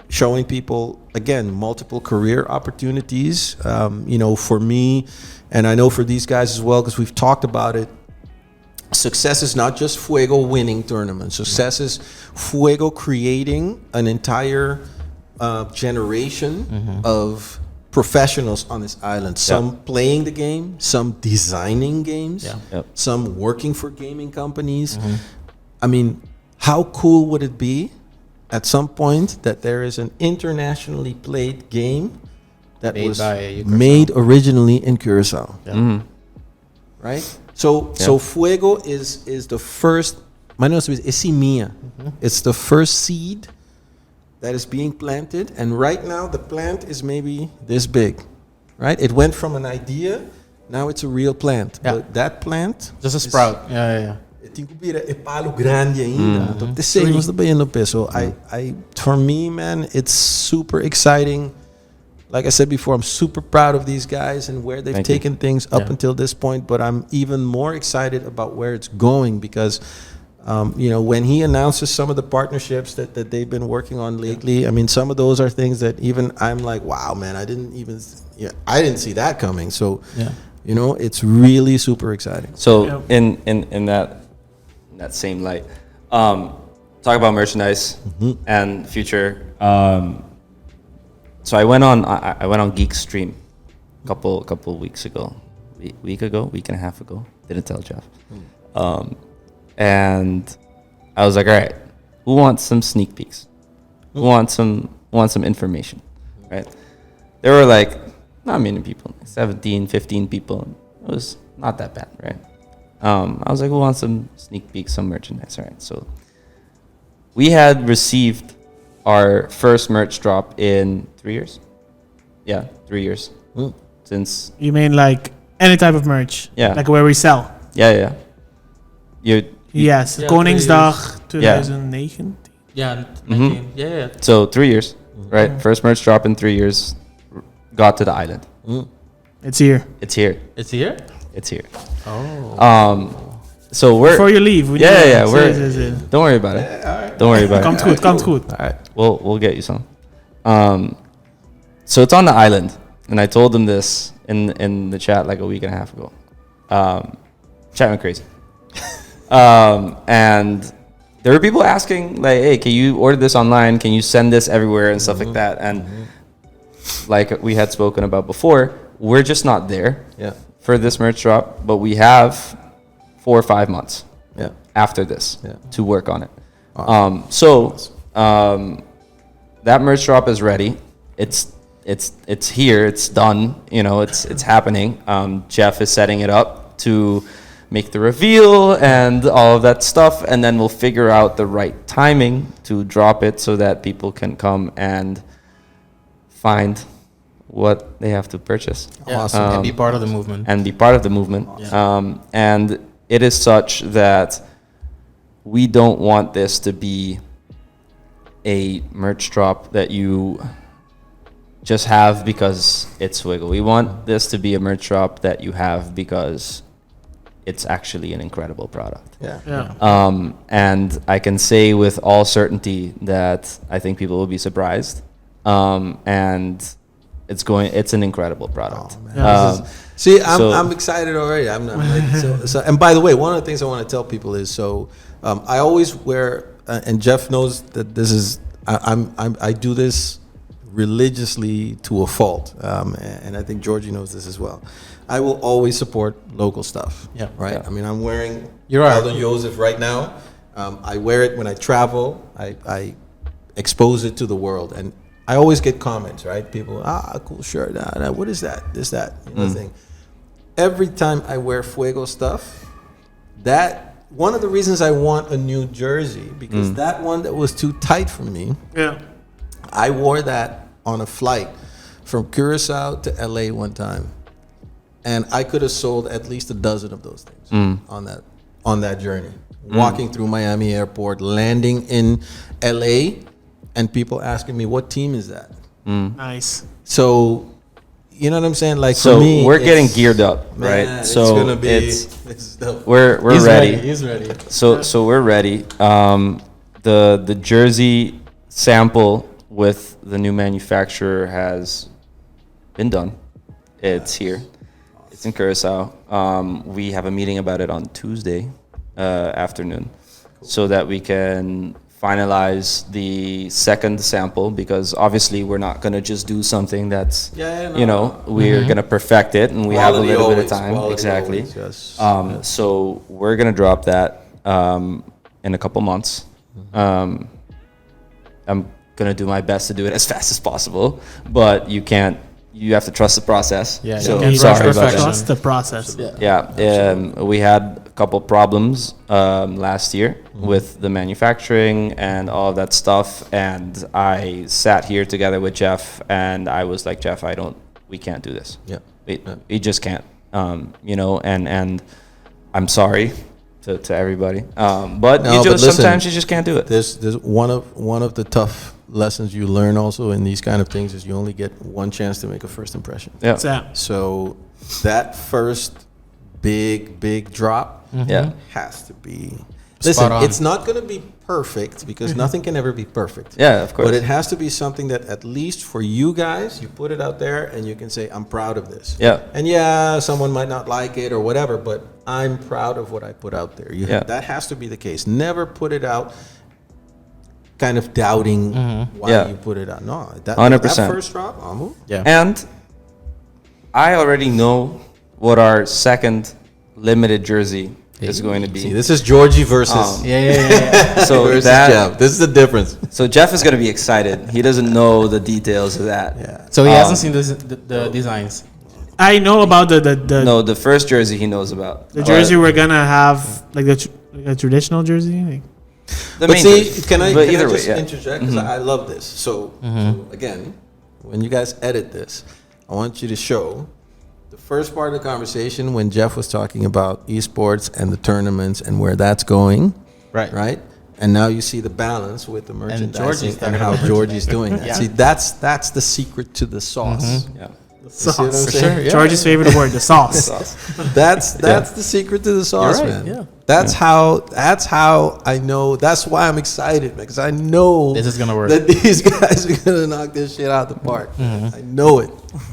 showing people again multiple career opportunities. You know, for me, and I know for these guys as well, because we've talked about it. Success is not just Fuego winning tournaments. Success is Fuego creating an entire generation of professionals on this island. Some playing the game, some designing games, some working for gaming companies. I mean, how cool would it be at some point that there is an internationally played game that was made originally in Curacao? Right? So Fuego is the first. My name is Semilla. It's the first seed that is being planted, and right now the plant is maybe this big, right? It went from an idea, now it's a real plant. Yeah. But that plant Just a sprout. Yeah. tem que vir é palo grande ainda. Então, desenhos também no peso. For me, man, it's super exciting. Like I said before, I'm super proud of these guys and where they've taken things up until this point. But I'm even more excited about where it's going because, when he announces some of the partnerships that they've been working on lately, I mean, some of those are things that even I'm like, wow, man, I didn't see that coming. So, it's really super exciting. So in that same light, talk about merchandise and future. So I went on Geek's stream a couple weeks ago, week and a half ago. Didn't tell Jeff. And I was like, all right, who wants some sneak peeks? Who wants some information, right? There were like not many people, 17, 15 people. It was not that bad, right? I was like, who wants some sneak peeks, some merchandise? All right, so we had received our first merch drop in 3 years. Yeah, 3 years. Since You mean like any type of merch? Yeah. Like where we sell? yeah. Yes. Yeah, Koningsdag 2019. Yeah. 19. Yeah. So 3 years, right? First merch drop in 3 years. Got to the island. It's here. It's here. It's here? It's here. Oh. So we're Before you leave. we yeah. need- We're don't worry about it. Don't worry about Komt it. goed, komt goed. All right, we'll get you some. So it's on the island, and I told them this in the chat like a week and a half ago. Chat went crazy. And there were people asking like, hey, can you order this online? Can you send this everywhere and stuff like that? And like we had spoken about before, we're just not there for this merch drop, but we have 4 or 5 months after this to work on it. That merch drop is ready. It's here. It's done. It's happening. Jeff is setting it up to make the reveal and all of that stuff, and then we'll figure out the right timing to drop it so that people can come and find what they have to purchase. Awesome. And be part of the movement. And it is such that we don't want this to be a merch drop that you just have because it's Fuego. We want this to be a merch drop that you have because it's actually an incredible product. And I can say with all certainty that I think people will be surprised. And it's an incredible product. I'm excited already. I'm not like, so. And by the way, one of the things I want to tell people is I always wear, and Jeff knows that this is I do this religiously to a fault, and I think Georgie knows this as well. I will always support local stuff. I mean, I'm wearing Aldo Joseph right now. I wear it when I travel. I expose it to the world, and I always get comments, right? People, cool shirt. What is that? This, that, thing. Every time I wear Fuego stuff, one of the reasons I want a new jersey, because that one that was too tight for me, I wore that on a flight from Curacao to LA one time. And I could have sold at least a dozen of those things on that journey. Walking through Miami airport, landing in LA, and people asking me, what team is that? Nice. So, you know what I'm saying? Like, so for me, we're getting geared up, right? Man, so it's gonna be, we're ready. He's ready. So we're ready. The jersey sample with the new manufacturer has been done. It's here. It's in Curacao. We have a meeting about it on Tuesday afternoon, so that we can finalize the second sample, because obviously we're not going to just do something that's we're going to perfect it, and we have a little bit of time. Exactly. Always, so we're going to drop that in a couple months. I'm going to do my best to do it as fast as possible, but you can't you have to trust the process. Yeah, so you can't sorry rush about that. perfection. Trust the process. We had a couple problems last year with the manufacturing and all of that stuff, and I sat here together with Jeff, and I was like, Jeff, we can't do this. We just can't. And I'm sorry to everybody, but listen, sometimes you just can't do it. There's one of the tough lessons you learn also in these kind of things is you only get one chance to make a first impression. Yeah. So that first big drop has to be. Listen, it's not going to be perfect because nothing can ever be perfect. Yeah, of course. But it has to be something that at least for you guys, you put it out there and you can say, I'm proud of this. Yeah. And someone might not like it or whatever, but I'm proud of what I put out there. That has to be the case. Never put it out kind of doubting why you put it out. No, 100%. That first drop, And I already know what our second limited jersey is going to be. See, this is Georgie versus So versus that Jeff. This is the difference. So Jeff is going to be excited. He doesn't know the details of that. Yeah. So he hasn't seen the designs. I know about the first jersey he knows about. the jersey we're gonna have, like a traditional jersey. Like. The But main see, jersey. can I Either way, just yeah. interject? Because I love this. So again, when you guys edit this, I want you to show the first part of the conversation when Jeff was talking about esports and the tournaments and where that's going. Right. And now you see the balance with the merchandising and how Georgie's doing that. See, that's the secret to the sauce. Yeah. Sauce. what I'm For saying? sure. George's favorite word, the sauce. That's the secret to the sauce, right, man. yeah. That's how I know. That's why I'm excited, man, because I know This is gonna work. that these guys are gonna knock this shit out the park. I know it.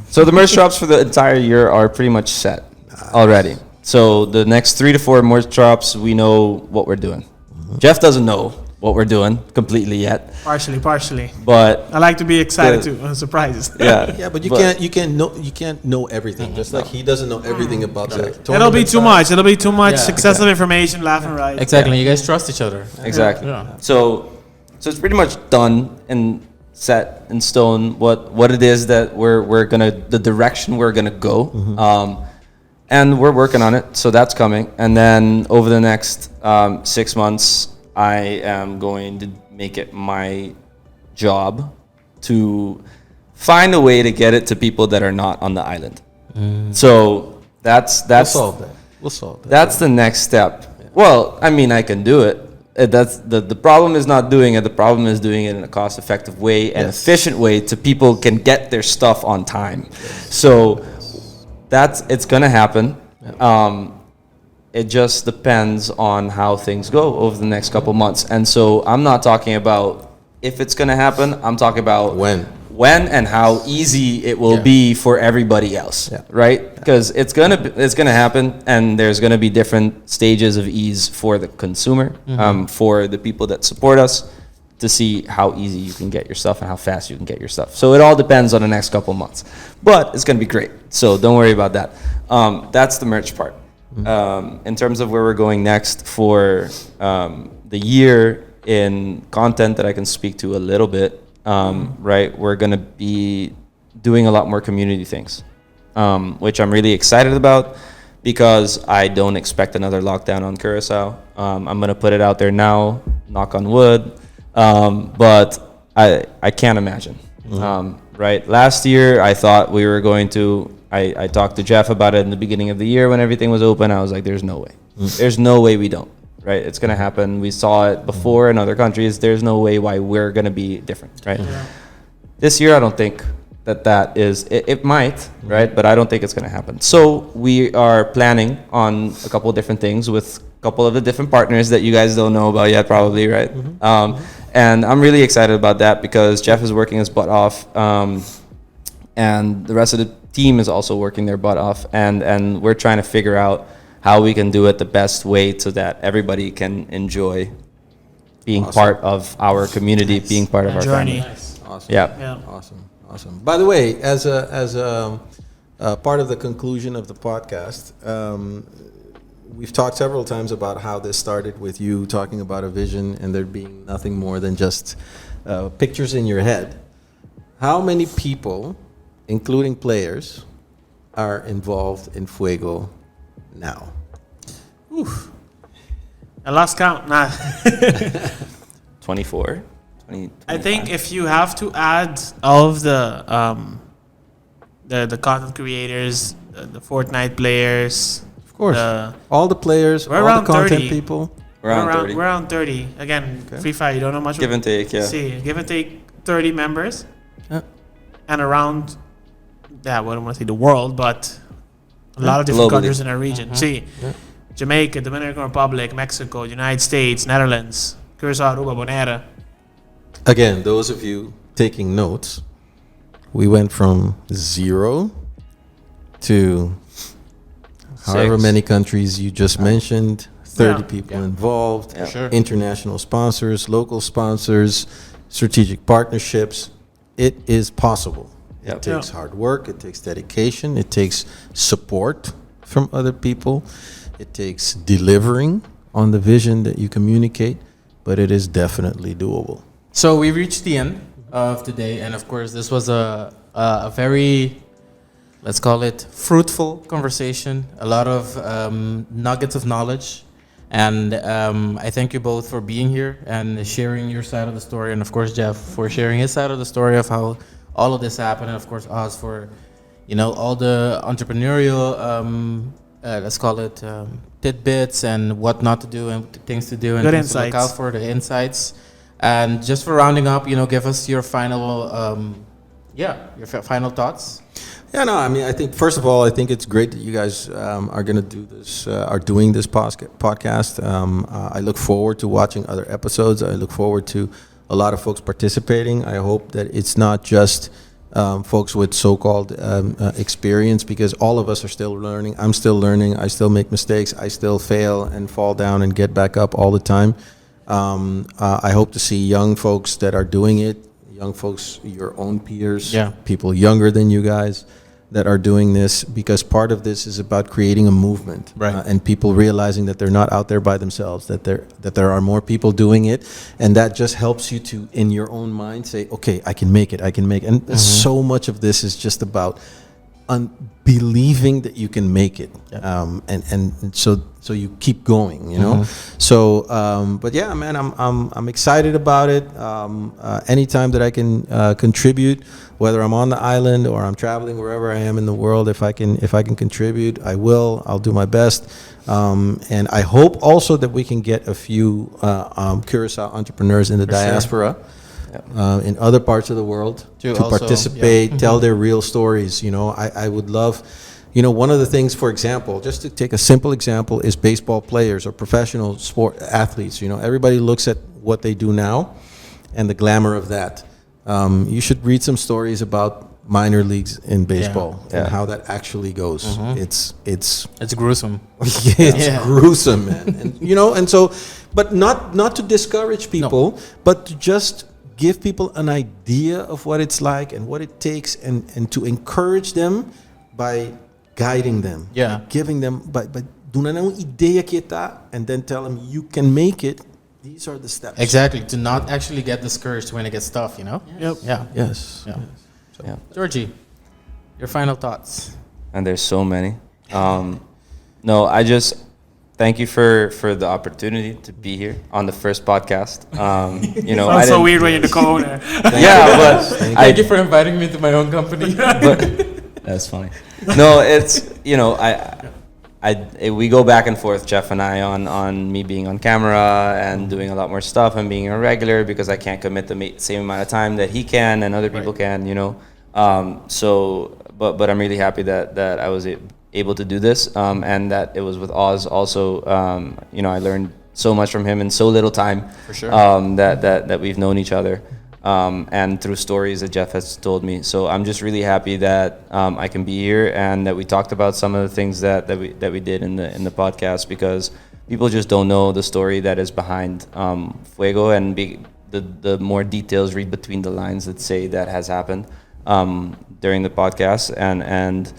So the merch drops for the entire year are pretty much set already. So the next 3 to 4 merch drops, we know what we're doing. Jeff doesn't know what we're doing completely yet, Partially. but I like to be excited too. Surprises. yeah, But you can't know everything. Just like he doesn't know everything about that. It'll be too much. It'll be too much Yeah, excessive information, left and right. Exactly. You guys trust each other. exactly. Yeah. So it's pretty much done and set in stone what it is that the direction we're gonna go. And we're working on it, so that's coming. And then over the next 6 months, I am going to make it my job to find a way to get it to people that are not on the island. So that's We'll solve that. We'll solve that. that's the next step. Well, I mean, I can do it. That's the problem is not doing it. The problem is doing it in a cost-effective way and efficient way to people can get their stuff on time. So it's gonna happen. It just depends on how things go over the next couple months. And so I'm not talking about if it's gonna happen. I'm talking about when and how easy it will be for everybody else, right? Because it's gonna happen, and there's gonna be different stages of ease for the consumer, for the people that support us, to see how easy you can get your stuff and how fast you can get your stuff. So it all depends on the next couple months, but it's gonna be great. So don't worry about that. That's the merch part. In terms of where we're going next for the year in content that I can speak to a little bit. Right, we're gonna be doing a lot more community things, which I'm really excited about because I don't expect another lockdown on Curacao. I'm gonna put it out there now, knock on wood, but I can't imagine. Right, last year I thought we were going to. I talked to Jeff about it in the beginning of the year when everything was open. I was like, "There's no way. There's no way we don't." Right, it's gonna happen. We saw it before in other countries. There's no way why we're gonna be different, right? This year, I don't think that is. It might, right? But I don't think it's gonna happen. So we are planning on a couple of different things with a couple of the different partners that you guys don't know about yet, probably, right? And I'm really excited about that because Jeff is working his butt off, and the rest of the team is also working their butt off, and we're trying to figure out how we can do it the best way so that everybody can enjoy being part of our community, being part of our Journey. family. Awesome. Yeah. Awesome. By the way, as a part of the conclusion of the podcast, we've talked several times about how this started with you talking about a vision and there being nothing more than just pictures in your head. How many people including players, are involved in Fuego now? I lost count. Nah. 24. I think if you have to add all of the content creators, the Fortnite players, Of course. All the players, We're all around the content 30. people. Around 30. We're around 30. Again, Free Fire, you don't know much. Give and take, yeah. See, give and take 30 members. Yeah. And around, I wouldn't want to say the world, but a lot of different Globally. countries in our region. See, Jamaica, Dominican Republic, Mexico, United States, Netherlands, Curacao, Aruba, Bonaire. Again, those of you taking notes, we went from 0 to however 6. many countries you just mentioned, 30 Yeah. people involved, Yeah. Sure. international sponsors, local sponsors, strategic partnerships. It is possible. Yep. It takes hard work, it takes dedication, it takes support from other people, it takes delivering on the vision that you communicate, but it is definitely doable. So we reached the end of today, and of course, this was a very, let's call it, fruitful conversation. A lot of nuggets of knowledge, and I thank you both for being here and sharing your side of the story, and of course, Jeff for sharing his side of the story of how all of this happened, and of course, Oz for, all the entrepreneurial, let's call it, tidbits and what not to do and things to do and Good things to look insights. out for, the insights. And just for rounding up, give us your final, final thoughts. Yeah, no, I mean, I think first of all, I think it's great that you guys are going to do this, are doing this podcast. I look forward to watching other episodes. I look forward to a lot of folks participating. I hope that it's not just folks with so-called experience, because all of us are still learning. I'm still learning. I still make mistakes. I still fail and fall down and get back up all the time. I hope to see young folks that are doing it, young folks, your own peers, people younger than you guys that are doing this, because part of this is about creating a movement, Right. And people realizing that they're not out there by themselves, that there are more people doing it, and that just helps you to, in your own mind, say, okay, I can make it. And so much of this is just about believing that you can make it, and so you keep going, So, but yeah, man, I'm excited about it. Anytime that I can contribute, whether I'm on the island or I'm traveling wherever I am in the world, if I can contribute, I will. I'll do my best, and I hope also that we can get a few Curacao entrepreneurs in the diaspora. In other parts of the world to also, participate, tell their real stories. I would love, one of the things, for example, just to take a simple example, is baseball players or professional sport athletes. Everybody looks at what they do now and the glamour of that. You should read some stories about minor leagues in baseball and how that actually goes. It's gruesome. it's gruesome, man. And so, but not to discourage people, but to just give people an idea of what it's like and what it takes, and to encourage them by guiding them, giving them, but doen na een idea kita, and then tell them you can make it. These are the steps. Exactly, to not actually get discouraged when it gets tough, Yep. Yeah. Yes. Yeah. So. Yeah. Georgie, your final thoughts. And there's so many. No, I just thank you for the opportunity to be here on the first podcast. Sounds so weird when you're the co-owner. Yeah, but Thank you for inviting me to my own company. that's funny. No, it's we go back and forth, Jeff and I, on me being on camera and doing a lot more stuff and being a regular, because I can't commit the same amount of time that he can and other people can, But I'm really happy that I was able to do this, and that it was with Oz also. I learned so much from him in so little time. For sure. That we've known each other. And through stories that Jeff has told me. So I'm just really happy that I can be here and that we talked about some of the things that we did in the podcast, because people just don't know the story that is behind Fuego, and the more details read between the lines that say that has happened during the podcast. And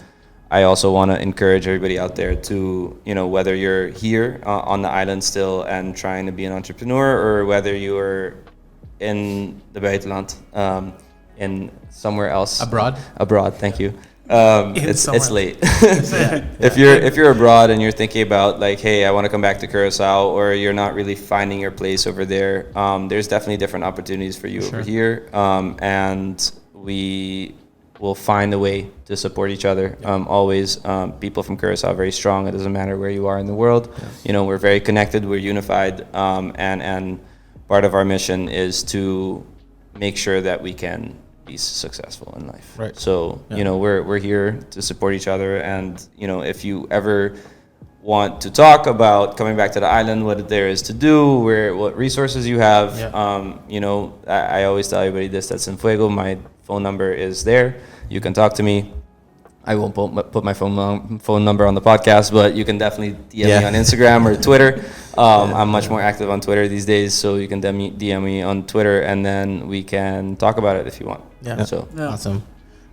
I also want to encourage everybody out there to, whether you're here on the island still and trying to be an entrepreneur, or whether you are in the buitenland, in somewhere else. Abroad, thank you. It's late. If you're abroad and you're thinking about like, hey, I want to come back to Curacao, or you're not really finding your place over there, there's definitely different opportunities for you over here, and we will find a way to support each other. Always, people from Curacao are very strong. It doesn't matter where you are in the world. You know, we're very connected. We're unified, and part of our mission is to make sure that we can be successful in life. Right. So, you know, we're here to support each other, and, you know, if you ever want to talk about coming back to the island, what there is to do, what resources you have, you know, I always tell everybody this that's in Fuego. My phone number is there. You can talk to me. I won't put my phone number on the podcast, but you can definitely DM me on Instagram or Twitter. I'm much more active on Twitter these days, so you can DM me on Twitter, and then we can talk about it if you want. So Awesome.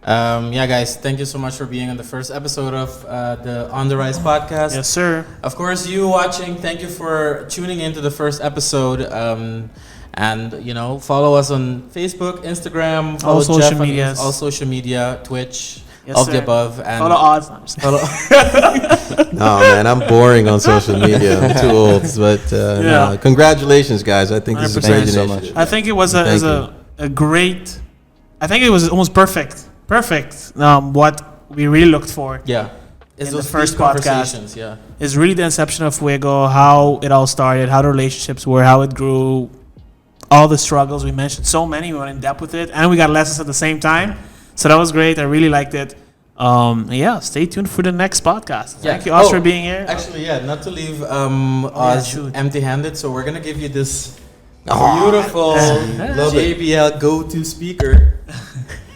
Guys, thank you so much for being on the first episode of the On the Rise podcast. Yes, sir. Of course, you watching, thank you for tuning into the first episode. And, you know, follow us on Facebook, Instagram, follow All social Jeff on medias. all social media, Twitch, Yes, all sir. the above. And Follow Oz. I'm just kidding. No, man, I'm boring on social media. I'm too old. But no, congratulations, guys. I think this is a 100%. great Thank you so initiative. much. I think it was Thank a great. I think it was almost perfect. What we really looked for yeah. It's in the those first deep podcast. conversations, yeah. is really the inception of Fuego, how it all started, how the relationships were, how it grew, all the struggles. We mentioned so many. We went in depth with it, and we got lessons at the same time. So that was great. I really liked it. Stay tuned for the next podcast. Thank you, Oz, for being here. Actually, not to leave Oz Oz empty-handed. So we're gonna give you this beautiful JBL go-to speaker.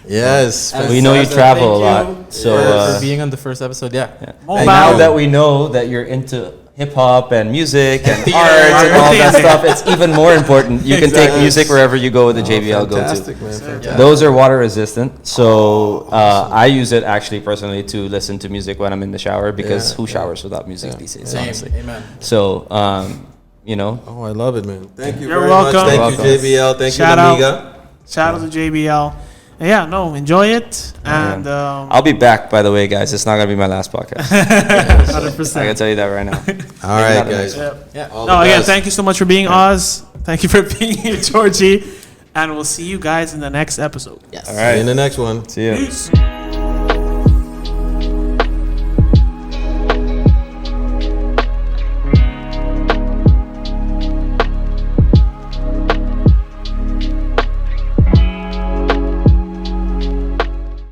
Yes. We know you As a travel a thank lot, you so for being on the first episode. Mobile. and now that we know that you're into hip hop and music and Theater. art and all that Theater. stuff, it's even more important. You can take Exactly. music wherever you go with the JBL Go-To. Fantastic, man. Fantastic. Those are water resistant, so I use it actually personally to listen to music when I'm in the shower, because who showers without music these days, Same. honestly. Amen. So, you know, Oh, I love it, man. Thank you You're very welcome. much. Thank You're you, JBL. Thank Shout you, out. Amiga. Shout out to JBL. Enjoy it. And I'll be back, by the way, guys. It's not going to be my last podcast. 100%. I can tell you that right now. All right, not the guys. Yeah. All No, the again, best. thank you so much for being Oz. Thank you for being here, Georgie. And we'll see you guys in the next episode. Yes. All See you right. in the next one. See you. Peace.